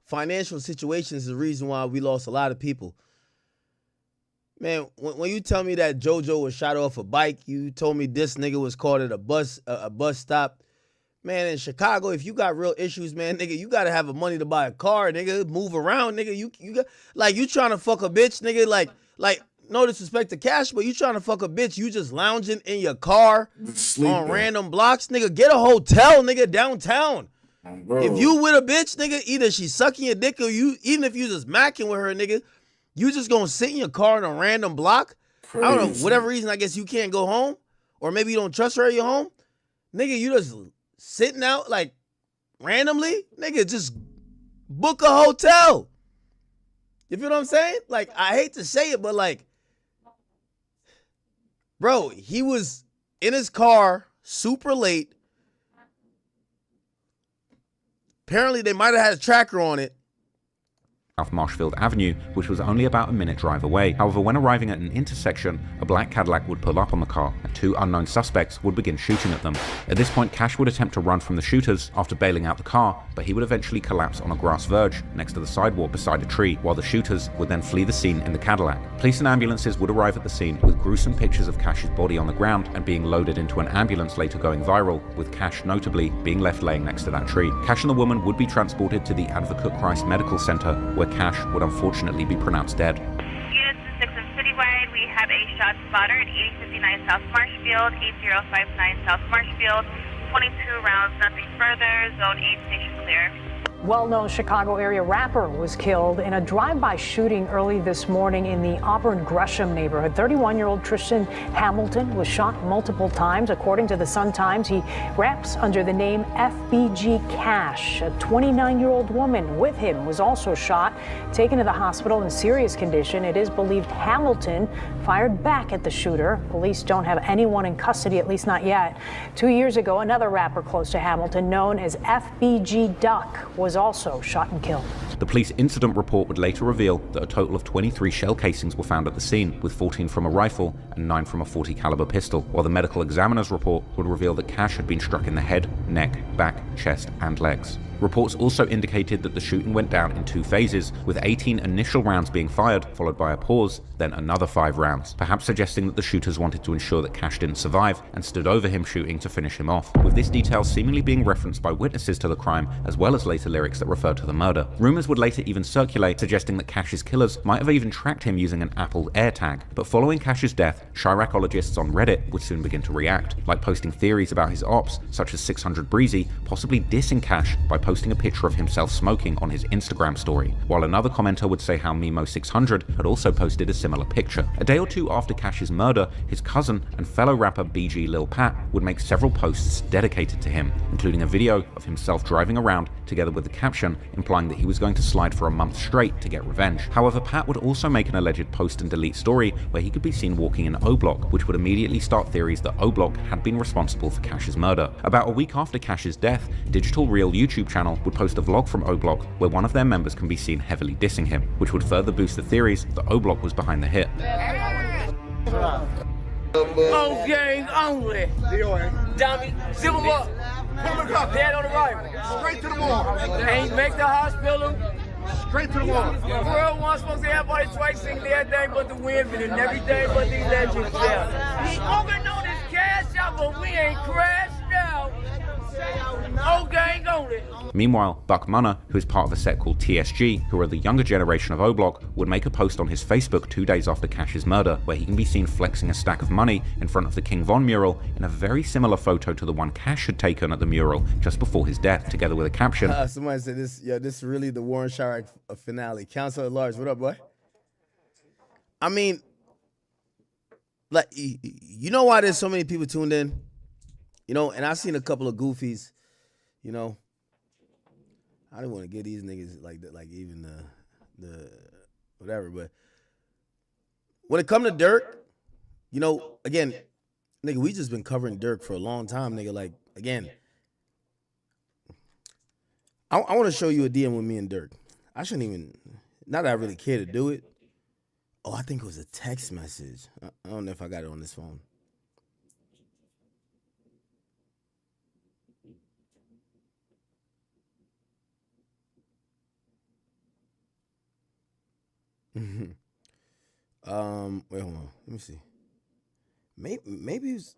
S1: financial situations is the reason why we lost a lot of people. Man, when you tell me that JoJo was shot off a bike, you told me this nigga was caught at a bus stop. Man, in Chicago, if you got real issues, man, nigga, you gotta have the money to buy a car, nigga, move around, nigga. You got, like, you trying to fuck a bitch, nigga, like no disrespect to Cash, but you trying to fuck a bitch, you just lounging in your car on random blocks, nigga. Get a hotel, nigga, downtown.
S2: Bro.
S1: If you with a bitch, nigga, either she's sucking your dick or you, even if you just macking with her, nigga, you just gonna sit in your car in a random block. Crazy. I don't know, whatever reason, I guess you can't go home, or maybe you don't trust her at your home, nigga. You just sitting out like randomly, nigga. Just book a hotel. You feel what I'm saying? Like, I hate to say it, but like, bro, he was in his car super late. Apparently, they might have had a tracker on it.
S9: South Marshfield Avenue, which was only about a minute drive away. However, when arriving at an intersection, a black Cadillac would pull up on the car, and two unknown suspects would begin shooting at them. At this point, Cash would attempt to run from the shooters after bailing out the car, but he would eventually collapse on a grass verge next to the sidewalk beside a tree, while the shooters would then flee the scene in the Cadillac. Police and ambulances would arrive at the scene with gruesome pictures of Cash's body on the ground and being loaded into an ambulance, later going viral, with Cash notably being left laying next to that tree. Cash and the woman would be transported to the Advocate Christ Medical Center, where Cash would unfortunately be pronounced dead.
S16: Units to 6 and Citywide, we have a shot spotter at 8059 South Marshfield, 8059 South Marshfield, 22 rounds, nothing further, zone 8 station clear.
S17: Well-known Chicago area rapper was killed in a drive-by shooting early this morning in the Auburn Gresham neighborhood. 31-year-old Tristan Hamilton was shot multiple times. According to the Sun-Times, he raps under the name FBG Cash. A 29-year-old woman with him was also shot, taken to the hospital in serious condition. It is believed Hamilton fired back at the shooter. Police don't have anyone in custody, at least not yet. 2 years ago, another rapper close to Hamilton, known as FBG Duck, was also shot and killed.
S9: The police incident report would later reveal that a total of 23 shell casings were found at the scene, with 14 from a rifle and 9 from a .40 caliber pistol, while the medical examiner's report would reveal that Cash had been struck in the head, neck, back, chest, and legs. Reports also indicated that the shooting went down in 2 phases, with 18 initial rounds being fired, followed by a pause, then another 5 rounds, perhaps suggesting that the shooters wanted to ensure that Cash didn't survive and stood over him shooting to finish him off, with this detail seemingly being referenced by witnesses to the crime, as well as later lyrics that refer to the murder. Rumors would later even circulate, suggesting that Cash's killers might have even tracked him using an Apple AirTag. But following Cash's death, Chiracologists on Reddit would soon begin to react, like posting theories about his ops, such as 600 Breezy possibly dissing Cash by posting a picture of himself smoking on his Instagram story, while another commenter would say how Mimo600 had also posted a similar picture. A day or two after Cash's murder, his cousin and fellow rapper BG Lil Pat would make several posts dedicated to him, including a video of himself driving around together with the caption implying that he was going to slide for a month straight to get revenge. However, Pat would also make an alleged post and delete story where he could be seen walking in O-Block, which would immediately start theories that O-Block had been responsible for Cash's murder. About a week after Cash's death, Digital Real YouTube channel would post a vlog from O-Block where one of their members can be seen heavily dissing him, which would further boost the theories that O-Block was behind the hit.
S19: Gang only. Dummy, zip 'em up.
S8: Dead on arrival. Straight to the morgue. Ain't make the hospital. Straight to the morgue. The world wants supposed to have everybody twice singing everything but the women and everything but the legends. Yeah. He opened on his cash out, but we ain't crashed out. Oh, gang only.
S9: Meanwhile, Buck Munner, who is part of a set called TSG, who are the younger generation of O-Block, would make a post on his Facebook 2 days after Cash's murder, where he can be seen flexing a stack of money in front of the King Von mural in a very similar photo to the one Cash had taken at the mural just before his death, together with a caption.
S1: Somebody said this, this is really the Warren Chirac finale. Council at large, what up, boy? I mean, like, you know why there's so many people tuned in? You know, and I've seen a couple of goofies, you know. I didn't want to get these niggas like that, like even the whatever. But when it come to Durk, you know, again, nigga, we just been covering Durk for a long time, nigga. Like, again, I want to show you a DM with me and Durk. I shouldn't even, not that I really care to do it. Oh, I think it was a text message. I don't know if I got it on this phone. Wait, hold on. Let me see. Maybe it was.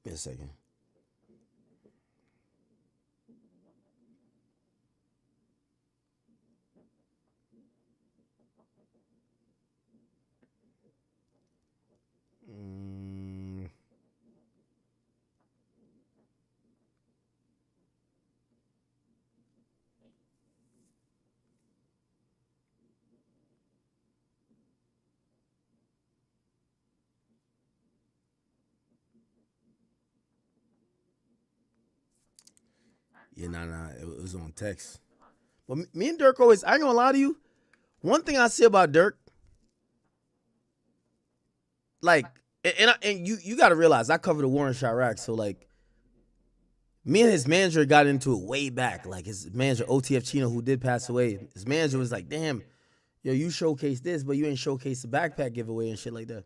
S1: Give me a second. Yeah, nah, it was on text. But me and Durk always, I ain't gonna lie to you. One thing I see about Durk, like, and you got to realize, I covered the Warren Chirac, so like, me and his manager got into it way back. Like his manager, OTF Chino, who did pass away, his manager was like, damn, yo, you showcased this, but you ain't showcased the backpack giveaway and shit like that.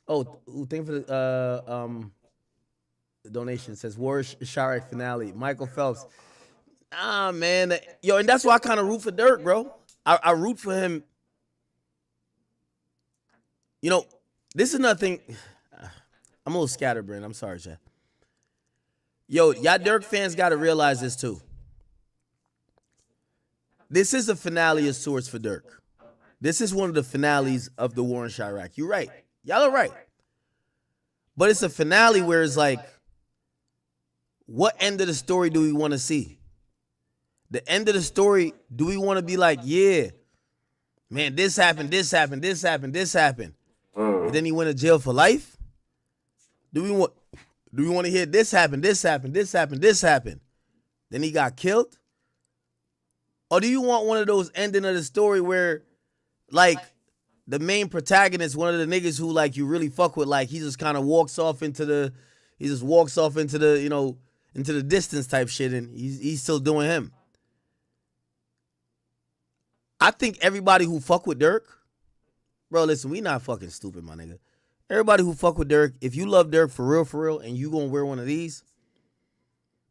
S1: Oh, thank for the donation. It says Warren Chirac finale. Michael Phelps. Ah, man. Yo, and that's why I kind of root for Durk, bro. I root for him. You know, this is nothing. I'm a little scatterbrained. I'm sorry, Chad. Yo, y'all Durk fans got to realize this too. This is a finale of sorts for Durk. This is one of the finales of the Warren Chirac. You're right. Y'all are right. But it's a finale where it's like, what end of the story do we want to see? The end of the story, do we want to be like, yeah, man, this happened, this happened, this happened, this happened. And then he went to jail for life? Do we want to hear this happened, this happened, this happened, this happened? Then he got killed? Or do you want one of those ending of the story where, like, the main protagonist, one of the niggas who, like, you really fuck with, like, he just kind of walks off into the, you know, into the distance type shit, and he's still doing him. I think everybody who fuck with Durk, bro, listen, we not fucking stupid, my nigga. Everybody who fuck with Durk, if you love Durk for real, and you gonna wear one of these,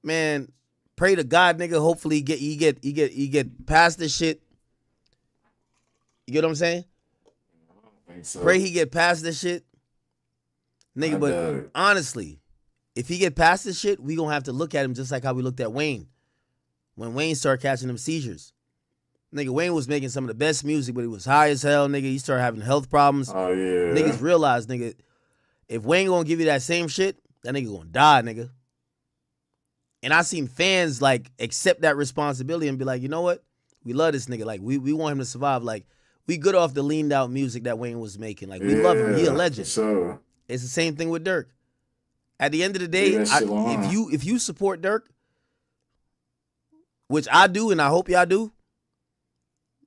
S1: man, pray to God, nigga. Hopefully he get past this shit. You get what I'm saying?
S2: So.
S1: Pray he get past this shit, nigga. But honestly, if he get past this shit, we gonna have to look at him just like how we looked at Wayne. When Wayne started catching them seizures. Nigga, Wayne was making some of the best music, but he was high as hell, nigga. He started having health problems.
S2: Oh, yeah.
S1: Niggas realized, nigga, if Wayne gonna give you that same shit, that nigga gonna die, nigga. And I seen fans, like, accept that responsibility and be like, you know what? We love this nigga. Like, we want him to survive. Like, we good off the leaned out music that Wayne was making. Like, we love him. He a legend.
S2: Sure.
S1: It's the same thing with Durk. At the end of the day, if you support Durk, which I do and I hope y'all do,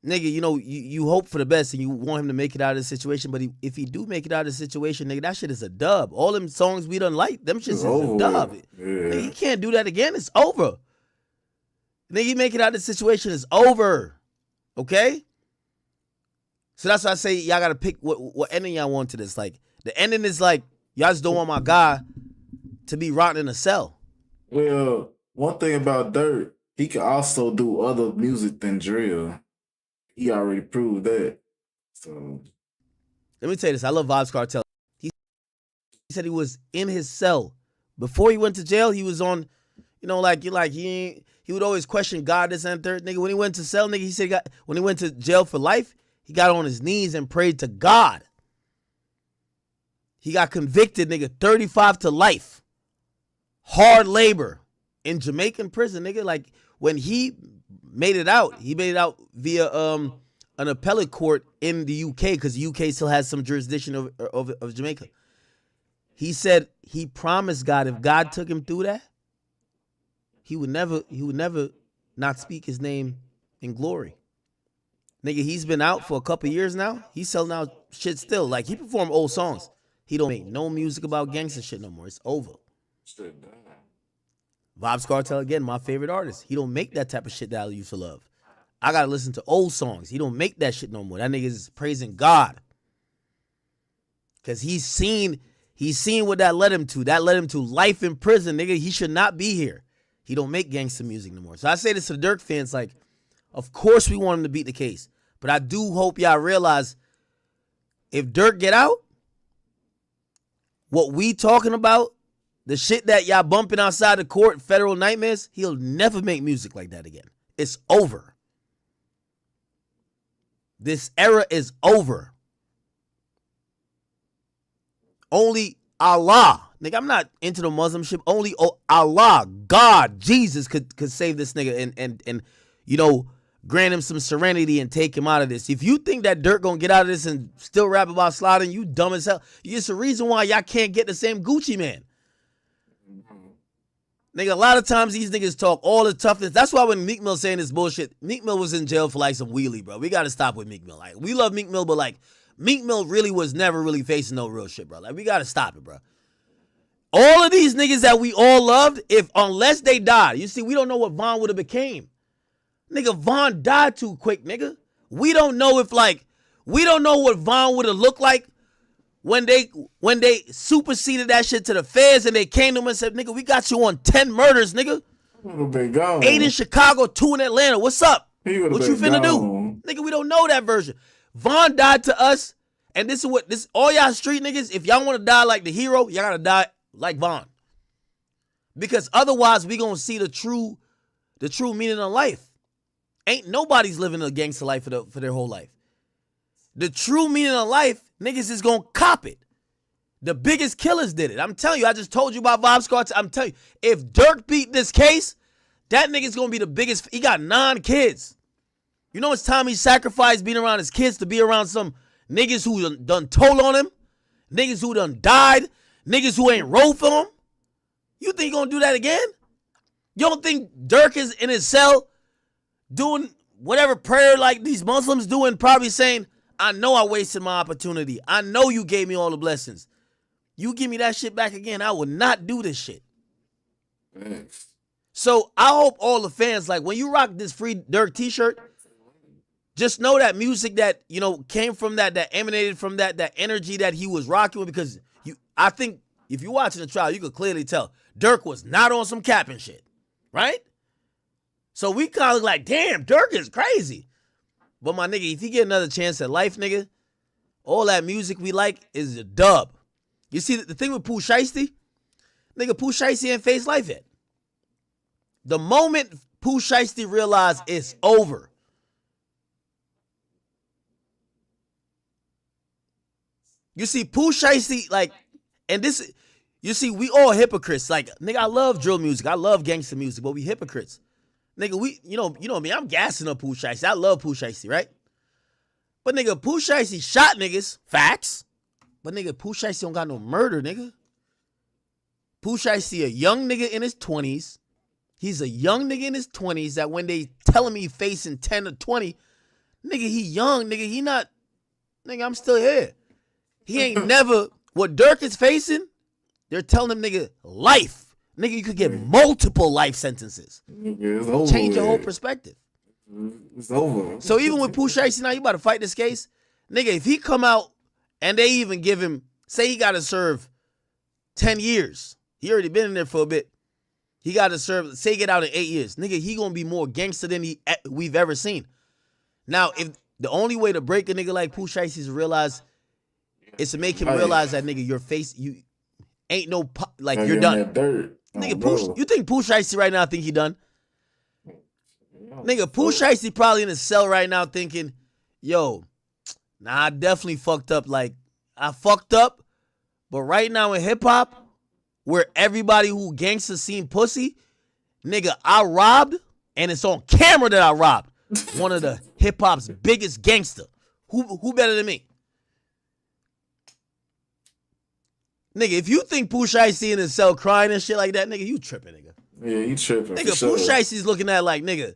S1: nigga, you know, you hope for the best and you want him to make it out of the situation. But if he do make it out of the situation, nigga, that shit is a dub. All them songs we done like, them shits is a dub.
S2: Yeah.
S1: Nigga, you can't do that again. It's over. Nigga, you make it out of the situation, it's over. Okay? So that's why I say y'all got to pick what ending y'all want to this. Like, the ending is like, y'all just don't want my guy to be rotting in a cell.
S2: Well, one thing about Dirt, he can also do other music than drill. He already proved that. So
S1: Let me tell you this. I love Vibes Cartel. He said he was in his cell before he went to jail. He was on, he would always question God, this and third. Nigga, when he went to cell, nigga, he said when he went to jail for life, he got on his knees and prayed to God. He got convicted, nigga, 35 to life. Hard labor in Jamaican prison, nigga. Like when he made it out via an appellate court in the UK because the UK still has some jurisdiction of Jamaica. He said he promised God if God took him through that, he would never not speak his name in glory. Nigga, he's been out for a couple years now. He's selling out shit still. Like he performed old songs. He don't make no music about gangster shit no more. It's over. Vibes Cartel, again, my favorite artist. He don't make that type of shit that I used to love. I gotta listen to old songs. He don't make that shit no more. That nigga is praising God. Cause he's seen what that led him to. That led him to life in prison, nigga. He should not be here. He don't make gangster music no more. So I say this to the Durk fans, like, of course we want him to beat the case. But I do hope y'all realize if Durk get out, what we talking about, the shit that y'all bumping outside the court, federal nightmares, he'll never make music like that again. It's over. This era is over. Only Allah, nigga, I'm not into the Muslim shit. Only Allah, God, Jesus could save this nigga and grant him some serenity and take him out of this. If you think that Durk gonna get out of this and still rap about sliding, you dumb as hell. It's the reason why y'all can't get the same Gucci Man. Nigga, a lot of times these niggas talk all the toughness. That's why when Meek Mill saying this bullshit, Meek Mill was in jail for like some wheelie, bro. We gotta stop with Meek Mill. Like, we love Meek Mill, but like, Meek Mill really was never really facing no real shit, bro. Like, we gotta stop it, bro. All of these niggas that we all loved, unless they died, you see, we don't know what Von would have became. Nigga, Von died too quick, nigga. We don't know what Von would have looked like when they superseded that shit to the feds and they came to him and said, nigga, we got you on 10 murders, nigga. 8 in Chicago, 2 in Atlanta. What's up? What you finna do? Nigga, we don't know that version. Von died to us, and this is all y'all street niggas, if y'all want to die like the hero, y'all gotta die like Von. Because otherwise, we gonna see the true meaning of life. Ain't nobody's living a gangster life for their whole life. The true meaning of life, niggas is gonna cop it. The biggest killers did it. I'm telling you, I just told you about Vibes Cartel. I'm telling you, if Durk beat this case, that nigga's gonna be the biggest. He got 9 kids. You know it's time he sacrificed being around his kids to be around some niggas who done told on him, niggas who done died, niggas who ain't rolled for him? You think he gonna do that again? You don't think Durk is in his cell doing whatever prayer like these Muslims doing, probably saying, I know I wasted my opportunity. I know you gave me all the blessings. You give me that shit back again, I will not do this shit.
S2: Thanks.
S1: So I hope all the fans, like when you rock this Free Durk t-shirt, just know that music that, came from that emanated from that energy that he was rocking with, because I think if you're watching the trial, you could clearly tell Durk was not on some capping shit, right? So we kind of like, damn, Durk is crazy. But my nigga, if you get another chance at life, nigga, all that music we like is a dub. You see, the thing with Pooh Shiesty, nigga, Pooh Shiesty ain't faced life yet. The moment Pooh Shiesty realized it's over, you see, Pooh Shiesty, like, and this, you see, we all hypocrites. Like, nigga, I love drill music. I love gangster music, but we hypocrites. Nigga, you know me, I'm gassing up Pooh Shiesty. I love Pooh Shiesty, right? But nigga, Pooh Shiesty shot niggas, facts. But nigga, Pooh Shiesty don't got no murder, nigga. Pooh Shiesty a young nigga in his 20s. He's a young nigga in his 20s that when they telling me he facing 10 or 20, nigga, he young, nigga, he not, nigga, I'm still here. He ain't never, what Durk is facing, they're telling him, nigga, life. Nigga, you could get multiple life sentences. Change your whole perspective.
S2: It's over.
S1: So even with Pooh Shiesty now, you about to fight this case? Nigga, if he come out and they even give him, say he got to serve 10 years. He already been in there for a bit. He got to serve, say get out in 8 years. Nigga, he gonna be more gangster than we've ever seen. Now, if the only way to break a nigga like Pooh Shiesty is to realize, is to make him realize that nigga, your face, you ain't no, like, you're done. Nigga, you think Pooh Shiesty right now think he done? Nigga, Pooh Shiesty probably in a cell right now thinking, yo, nah, I definitely fucked up. Like, I fucked up, but right now in hip-hop, where everybody who gangster seen pussy, nigga, I robbed, and it's on camera that I robbed one of the hip-hop's biggest gangster. Who better than me? Nigga, if you think Pooh Shiesty in his cell crying and shit like that, nigga, you tripping, nigga.
S2: Yeah, you tripping.
S1: Nigga, Pooh Shiesty's looking at like, nigga,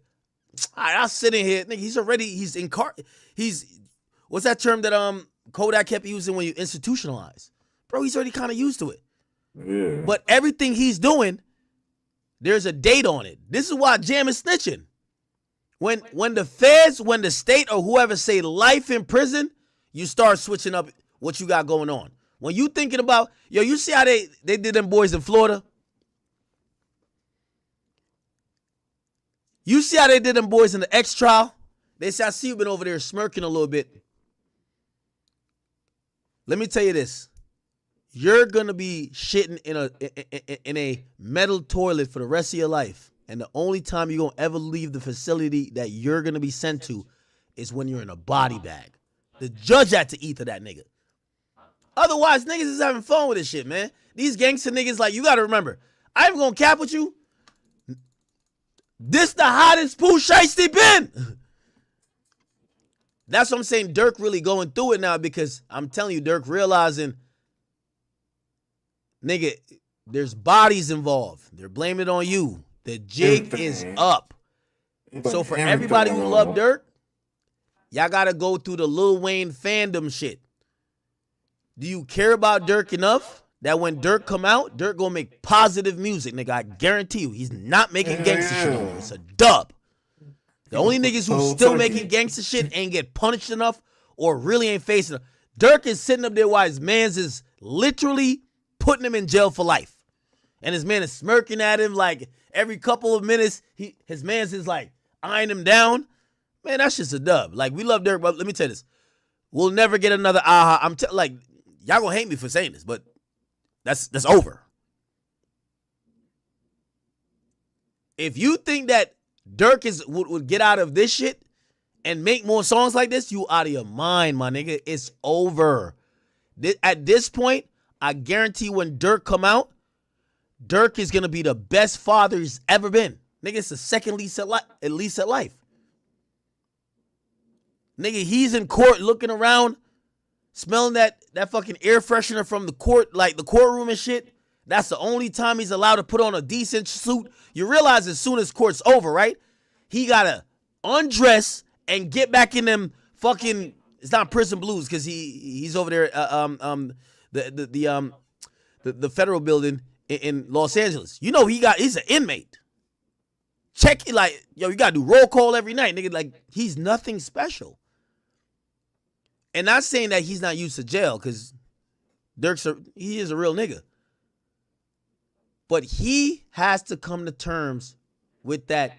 S1: I sit in here, nigga, he's what's that term that Kodak kept using when you institutionalize? Bro, he's already kind of used to it.
S2: Yeah.
S1: But everything he's doing, there's a date on it. This is why Jam is snitching. When the feds, when the state or whoever say life in prison, you start switching up what you got going on. When you thinking about, yo, you see how they did them boys in Florida? You see how they did them boys in the X trial? They say, I see you been over there smirking a little bit. Let me tell you this. You're going to be shitting in a metal toilet for the rest of your life. And the only time you're going to ever leave the facility that you're going to be sent to is when you're in a body bag. The judge had to ether that nigga. Otherwise, niggas is having fun with this shit, man. These gangster niggas, like, you got to remember, I ain't going to cap with you. This the hottest Pooh Shiesty been. That's what I'm saying. Durk really going through it now because I'm telling you, Durk realizing, nigga, there's bodies involved. They're blaming it on you. The jig is up. So for everybody who love Durk, y'all got to go through the Lil Wayne fandom shit. Do you care about Durk enough that when Durk come out, Durk gonna make positive music, nigga? I guarantee you, he's not making gangster shit no more. It's a dub. The only niggas who's still making gangster shit ain't get punished enough or really ain't facing it. Durk is sitting up there while his mans is literally putting him in jail for life. And his man is smirking at him like every couple of minutes, his mans is like eyeing him down. Man, that's just a dub. Like, we love Durk, but let me tell you this. We'll never get another aha. Like, y'all gonna hate me for saying this, but that's over. If you think that Durk would get out of this shit and make more songs like this, you out of your mind, my nigga. It's over. At this point, I guarantee when Durk come out, Durk is gonna be the best father he's ever been. Nigga, it's the second least at life. Nigga, he's in court looking around, smelling that fucking air freshener from the court, like the courtroom and shit. That's the only time he's allowed to put on a decent suit. You realize as soon as court's over, right? He gotta undress and get back in them fucking. It's not prison blues because he's over there. The federal building in Los Angeles. You know he's an inmate. Check it, like, yo, you gotta do roll call every night, nigga. Like, he's nothing special. And not saying that he's not used to jail, because he is a real nigga. But he has to come to terms with that.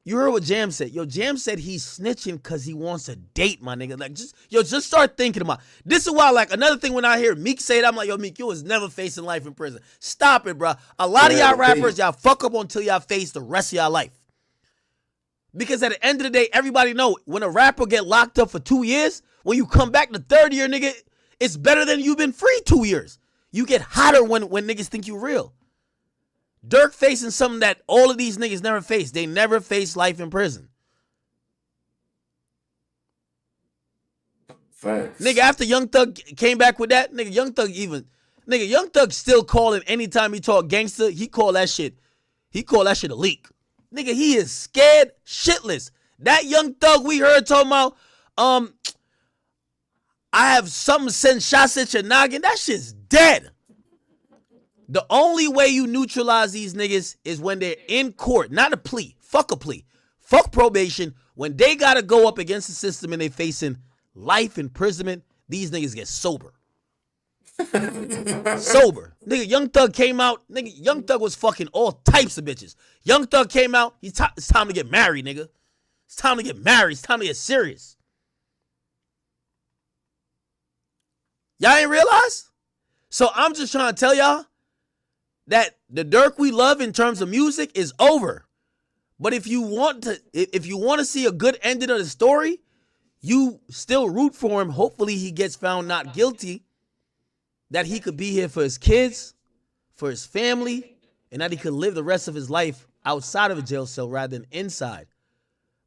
S1: You heard what Jam said. Yo, Jam said he's snitching because he wants a date, my nigga. Like, just start thinking about it. This is why, like, another thing when I hear Meek say it, I'm like, yo, Meek, you was never facing life in prison. Stop it, bro. A lot of y'all rappers, y'all fuck up until y'all face the rest of y'all life. Because at the end of the day, everybody know when a rapper get locked up for 2 years, when you come back the third year, nigga, it's better than you've been free 2 years. You get hotter when niggas think you real. Durk facing something that all of these niggas never faced. They never faced life in prison.
S2: Facts.
S1: Nigga, after Young Thug came back with that, Young Thug still calling anytime he talk gangster, he call that shit a leak. Nigga, he is scared shitless. That Young Thug we heard talking about, I have something send shots at your noggin. That shit's dead. The only way you neutralize these niggas is when they're in court, not a plea. Fuck a plea. Fuck probation. When they gotta go up against the system and they facing life imprisonment, these niggas get sober. Sober. Nigga, Young Thug came out. Nigga, Young Thug was fucking all types of bitches. Young Thug came out. It's time to get married, nigga. It's time to get married. It's time to get serious. Y'all ain't realize? So I'm just trying to tell y'all that the Durk we love in terms of music is over. But if you want to see a good ending of the story, you still root for him. Hopefully he gets found not guilty, that he could be here for his kids, for his family, and that he could live the rest of his life outside of a jail cell rather than inside.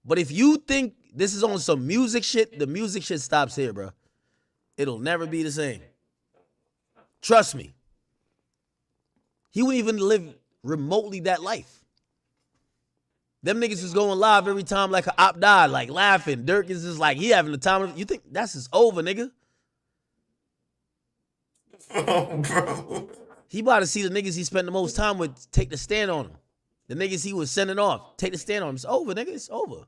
S1: But if you think this is on some music shit, the music shit stops here, bro. It'll never be the same. Trust me. He wouldn't even live remotely that life. Them niggas was going live every time like an op died, like laughing. Durk is just like, he having the time of, you think that's just over, nigga?
S2: Oh, bro.
S1: He about to see the niggas he spent the most time with take the stand on him. The niggas he was sending off, take the stand on him. It's over, nigga. It's over.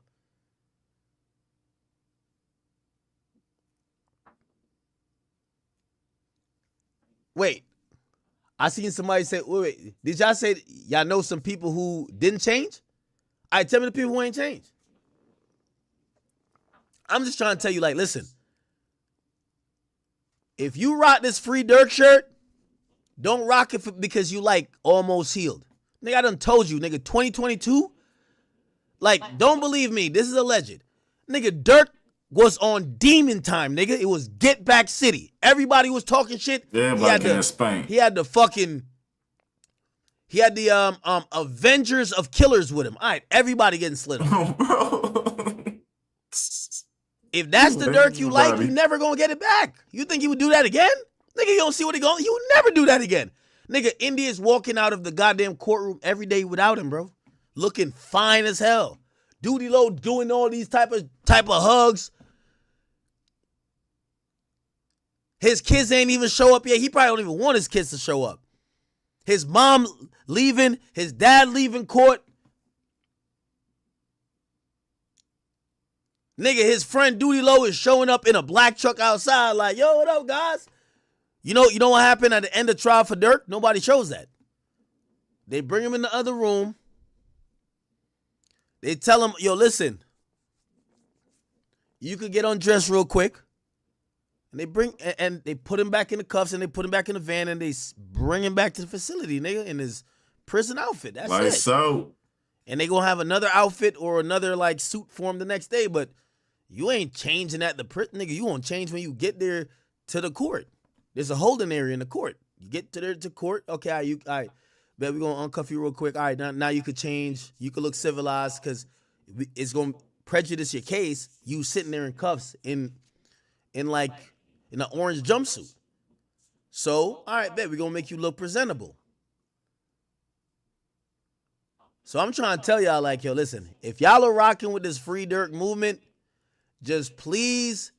S1: Wait. I seen somebody say, wait. Did y'all say y'all know some people who didn't change? All right, tell me the people who ain't changed. I'm just trying to tell you, like, listen. If you rock this Free Durk shirt, don't rock it because you, like, almost healed. Nigga, I done told you, nigga, 2022? Like, don't believe me. This is alleged. Nigga, Durk was on demon time, nigga. It was Get Back City. Everybody was talking shit.
S2: Everybody getting spanked.
S1: He had the fucking... He had the Avengers of Killers with him. All right, everybody getting slid on.
S2: Oh, bro.
S1: If that's the Durk you like, you never gonna get it back. You think he would do that again? Nigga, you don't see what he going. He would never do that again. Nigga, India's walking out of the goddamn courtroom every day without him, bro. Looking fine as hell. Duty Low doing all these type of hugs. His kids ain't even show up yet. He probably don't even want his kids to show up. His mom leaving, his dad leaving court. Nigga, his friend Duty Low is showing up in a black truck outside like, yo, what up, guys? You know what happened at the end of trial for Durk? Nobody shows that. They bring him in the other room. They tell him, yo, listen, you could get undressed real quick. And they put him back in the cuffs and they put him back in the van and they bring him back to the facility, nigga, in his prison outfit. That's
S2: like
S1: it.
S2: So.
S1: And they gonna have another outfit or another like suit for him the next day, but you ain't changing at the prison, nigga. You gonna change when you get there to the court. There's a holding area in the court. You get to court, okay, all right, bet we're gonna uncuff you real quick. All right, now you could change. You could look civilized because it's gonna prejudice your case. You sitting there in cuffs in an orange jumpsuit. So, all right, bet we're gonna make you look presentable. So I'm trying to tell y'all, like, yo, listen, if y'all are rocking with this Free Durk movement, just please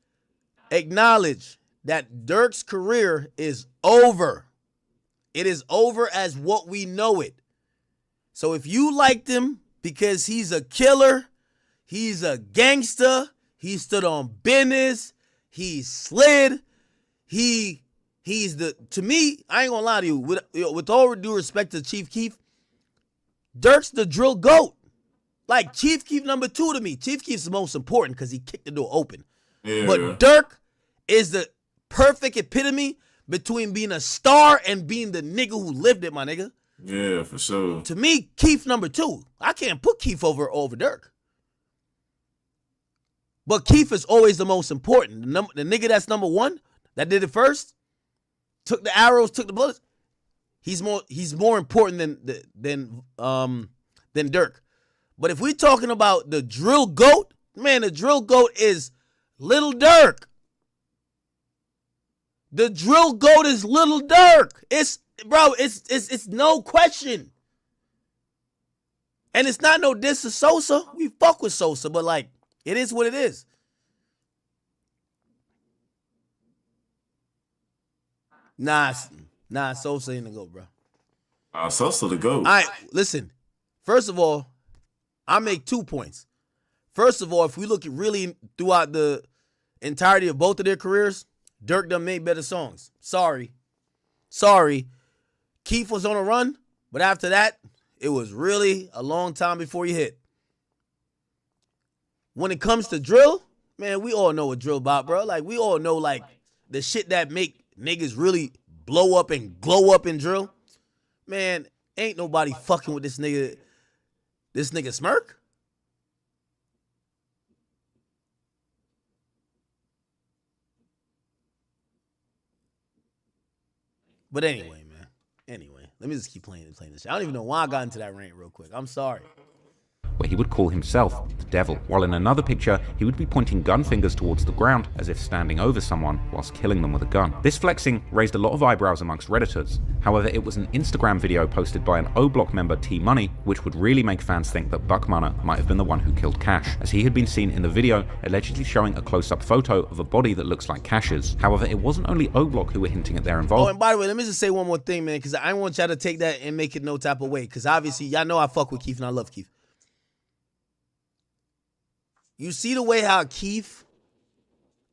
S1: acknowledge that Durk's career is over. It is over as what we know it. So if you liked him because he's a killer, he's a gangster, he stood on business, he slid, he's to me, I ain't gonna lie to you, with all due respect to Chief Keef, Durk's the drill GOAT. Like, Chief Keef number 2 to me. Chief Keef's the most important because he kicked the door open.
S2: Yeah.
S1: But Durk is the perfect epitome between being a star and being the nigga who lived it, my nigga.
S2: Yeah, for sure.
S1: To me, Keef number 2. I can't put Keef over Durk. But Keef is always the most important. The nigga that's number 1, that did it first, took the arrows, took the bullets. He's more important than Durk. But if we're talking about the drill GOAT, man, the drill GOAT is Little Durk. The drill GOAT is Little Durk. It's no question. And it's not no diss to Sosa. We fuck with Sosa, but like, it is what it is. Nah, Sosa ain't the GOAT, bro.
S2: Sosa the GOAT.
S1: All right, listen. First of all, I make 2 points. First of all, if we look at really throughout the entirety of both of their careers, Durk done made better songs. Sorry. Sorry, Keith was on a run, but after that, it was really a long time before you hit. When it comes to drill, man, we all know what drill about, bro. Like, we all know, like, the shit that make niggas really blow up and glow up in drill. Man, ain't nobody fucking with this nigga Smirk. But anyway, man. Anyway, let me just keep playing this shit. I don't even know why I got into that rant real quick. I'm sorry.
S9: Where he would call himself the devil, while in another picture he would be pointing gun fingers towards the ground as if standing over someone whilst killing them with a gun. This flexing raised a lot of eyebrows amongst Redditors. However, it was an Instagram video posted by an O-Block member T Money which would really make fans think that Buckmanner might have been the one who killed Cash, as he had been seen in the video allegedly showing a close-up photo of a body that looks like Cash's. However, it wasn't only O-Block who were hinting at their
S1: Oh,
S9: involvement.
S1: and by the way, let me just say one more thing, man, because I want y'all to take that and make it no type of way, because obviously y'all know I fuck with Keith and I love Keith. You see the way how Keith,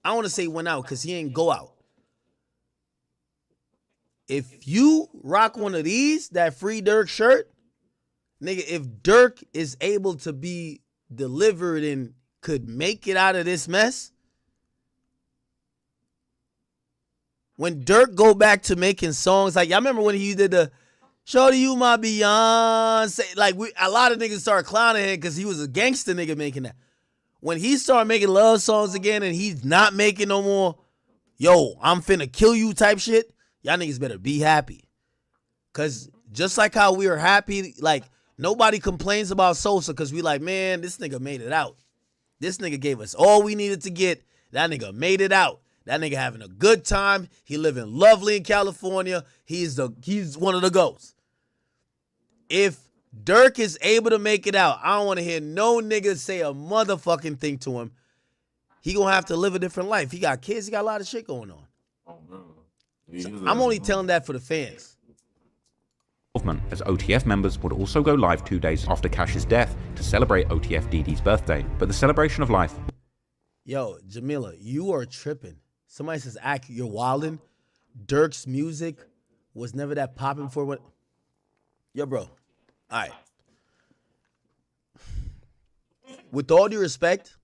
S1: I don't want to say went out because he ain't go out. If you rock one of these, that Free Durk shirt, nigga, if Durk is able to be delivered and could make it out of this mess, when Durk go back to making songs, like y'all remember when he did the "Shorty You My Beyonce," like a lot of niggas started clowning him because he was a gangster nigga making that. When he started making love songs again and he's not making no more, yo, I'm finna kill you type shit, y'all niggas better be happy. Because just like how we are happy, like, nobody complains about Sosa because we like, man, this nigga made it out. This nigga gave us all we needed to get. That nigga made it out. That nigga having a good time. He living lovely in California. He's one of the GOATs. If Durk is able to make it out, I don't want to hear no nigga say a motherfucking thing to him. He gonna have to live a different life. He got kids. He got a lot of shit going on. So I'm only telling that for the fans.
S9: As OTF members would also go live 2 days after Cash's death to celebrate OTF DD's birthday. But the celebration of life...
S1: Yo, Jamila, you are tripping. Somebody says, you're wildin'. Durk's music was never that popping for what... Yo, bro. All right. With all due respect,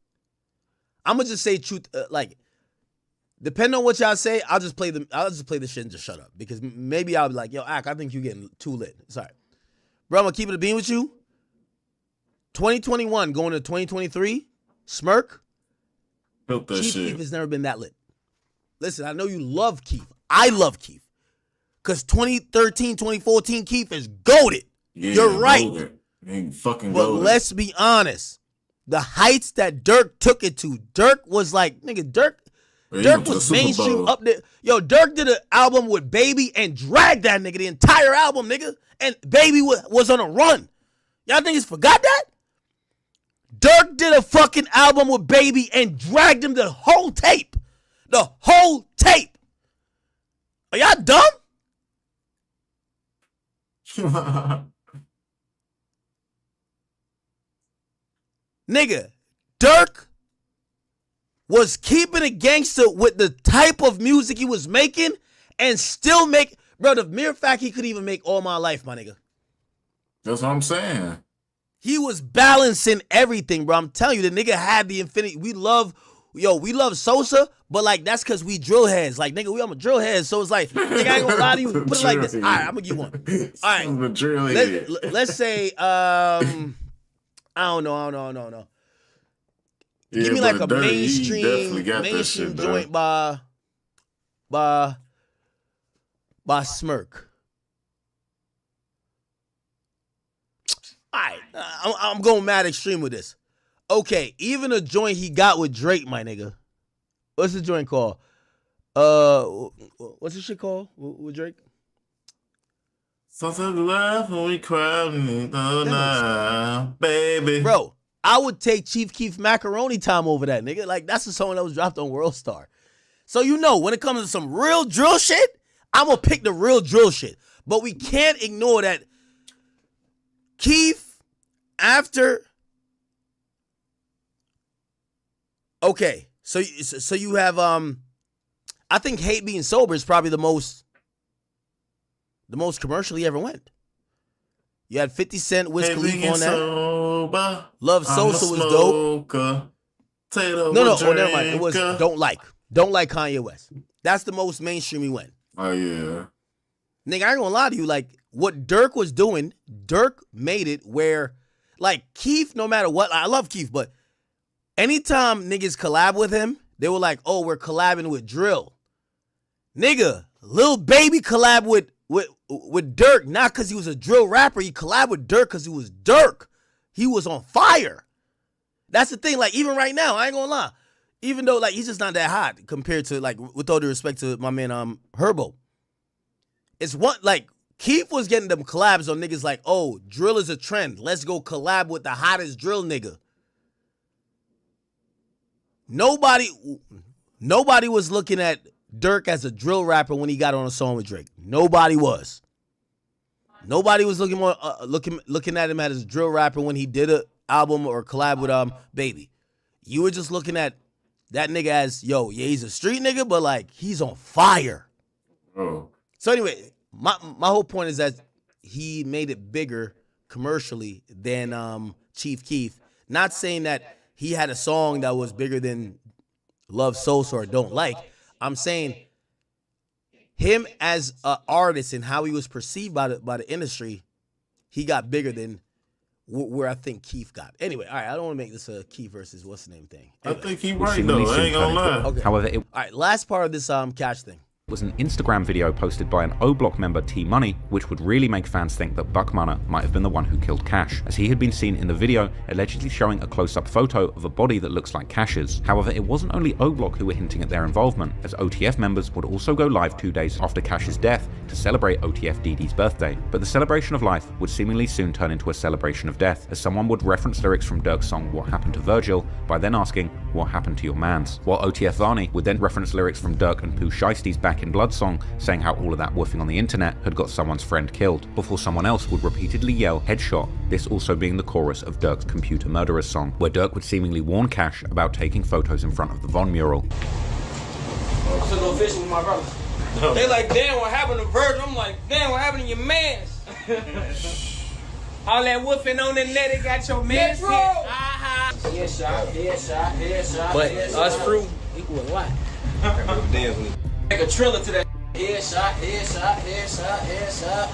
S1: I'm gonna just say truth. Like, depending on what y'all say, I'll just play the shit and just shut up because maybe I'll be like, yo, I think you're getting too lit. Sorry, bro. I'm gonna keep it a bean with you. 2021 going to 2023. Smirk.
S2: Built that
S1: Chief
S2: shit.
S1: Keef has never been that lit. Listen, I know you love Keith. I love Keith. Because 2013, 2014, Keith is goated.
S2: Yeah,
S1: you're right.
S2: Ain't fucking
S1: But
S2: goated.
S1: let's be honest. The heights that Durk took it to, Durk was like, nigga, Durk was mainstream up there. Yo, Durk did an album with Baby and dragged that nigga the entire album, nigga. And Baby was on a run. Y'all niggas forgot that? Durk did a fucking album with Baby and dragged him the whole tape. The whole tape. Are y'all dumb? Nigga, Durk was keeping it gangster with the type of music he was making and still make, bro, the mere fact he could even make All My Life, my nigga.
S2: That's what I'm saying.
S1: He was balancing everything, bro. I'm telling you, the nigga had the infinity. We love Sosa, but like that's because we drill heads. Like, nigga, I'm a drill head, so it's like, nigga, I ain't gonna lie to you. Put it like this. All right, I'm gonna give you one. All right. Let's say, I don't know.
S2: Yeah,
S1: give me like a
S2: but Dirty, he definitely
S1: mainstream
S2: got that shit,
S1: joint by Smirk. All right, I'm going mad extreme with this. Okay, even a joint he got with Drake, my nigga. What's the joint called? What's this shit called with Drake?
S2: Sometimes we laugh when we cry, baby.
S1: Bro, I would take Chief Keef Macaroni Time over that, nigga. Like, that's the song that was dropped on World Star. So, you know, when it comes to some real drill shit, I'm going to pick the real drill shit. But we can't ignore that Keef, after... Okay, so you have, I think Hate Being Sober is probably the most the most commercial he ever went. You had 50 Cent, Wiz Khalifa on that.
S2: Sober,
S1: Love Sosa was dope. No, never mind. It was Don't Like Kanye West. That's the most mainstream he went.
S2: Oh yeah.
S1: Nigga, I ain't gonna lie to you. Like, what Durk was doing, Durk made it where, like, Keith, no matter what, I love Keith, but anytime niggas collab with him, they were like, oh, we're collabing with Drill. Nigga, Lil Baby collab with Durk, not because he was a drill rapper. He collabed with Durk because he was Durk. He was on fire. That's the thing. Like, even right now, I ain't gonna lie. Even though, like, he's just not that hot compared to, like, with all due respect to my man Herbo. It's one, like, Keith was getting them collabs on niggas like, oh, drill is a trend. Let's go collab with the hottest drill nigga. Nobody was looking at Durk as a drill rapper when he got on a song with Drake. Nobody was. Nobody was looking at him as a drill rapper when he did an album or collab with Baby. You were just looking at that nigga as, yo, yeah, he's a street nigga, but like he's on fire.
S2: Oh.
S1: So anyway, my whole point is that he made it bigger commercially than Chief Keef. Not saying that he had a song that was bigger than Love Sosa or Don't Like. I'm saying him as an artist and how he was perceived by the industry, he got bigger than where I think Keith got. Anyway, all right, I don't want to make this a Keith versus what's the name thing. Anyway.
S2: I think he right though. I ain't gonna lie.
S1: Okay.
S9: However,
S1: all right, last part of this catch thing.
S9: Was an Instagram video posted by an O-Block member T Money, which would really make fans think that Buck Munna might have been the one who killed Cash, as he had been seen in the video allegedly showing a close-up photo of a body that looks like Cash's. However, it wasn't only O-Block who were hinting at their involvement, as OTF members would also go live 2 days after Cash's death to celebrate OTF DD's birthday. But the celebration of life would seemingly soon turn into a celebration of death, as someone would reference lyrics from Durk's song What Happened to Virgil by then asking, what happened to your mans? While OTF Varney would then reference lyrics from Durk and Pooh Shiesty's Back in Blood song, saying how all of that woofing on the internet had got someone's friend killed, before someone else would repeatedly yell headshot, this also being the chorus of Durk's Computer Murderers song, where Durk would seemingly warn Cash about taking photos in front of the Von mural.
S8: I took go fishing with my brother. They like, damn, what happened to Virgil? I'm like, damn, what happened to your mans? All that woofing on the net, it got your mans hit. Headshot. But us fruit equal a lot. Make a triller to that. Headshot.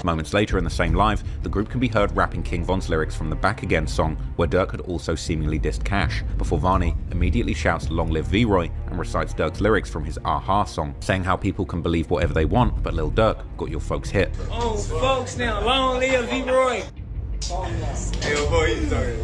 S9: Moments later in the same live, the group can be heard rapping King Von's lyrics from the Back Again song, where Durk had also seemingly dissed Cash, before Varney immediately shouts Long Live V-Roy and recites Durk's lyrics from his Aha song, saying how people can believe whatever they want, but Lil Durk got your folks hit.
S8: Oh, folks now, long live V-Roy. Hey, boy, you talking.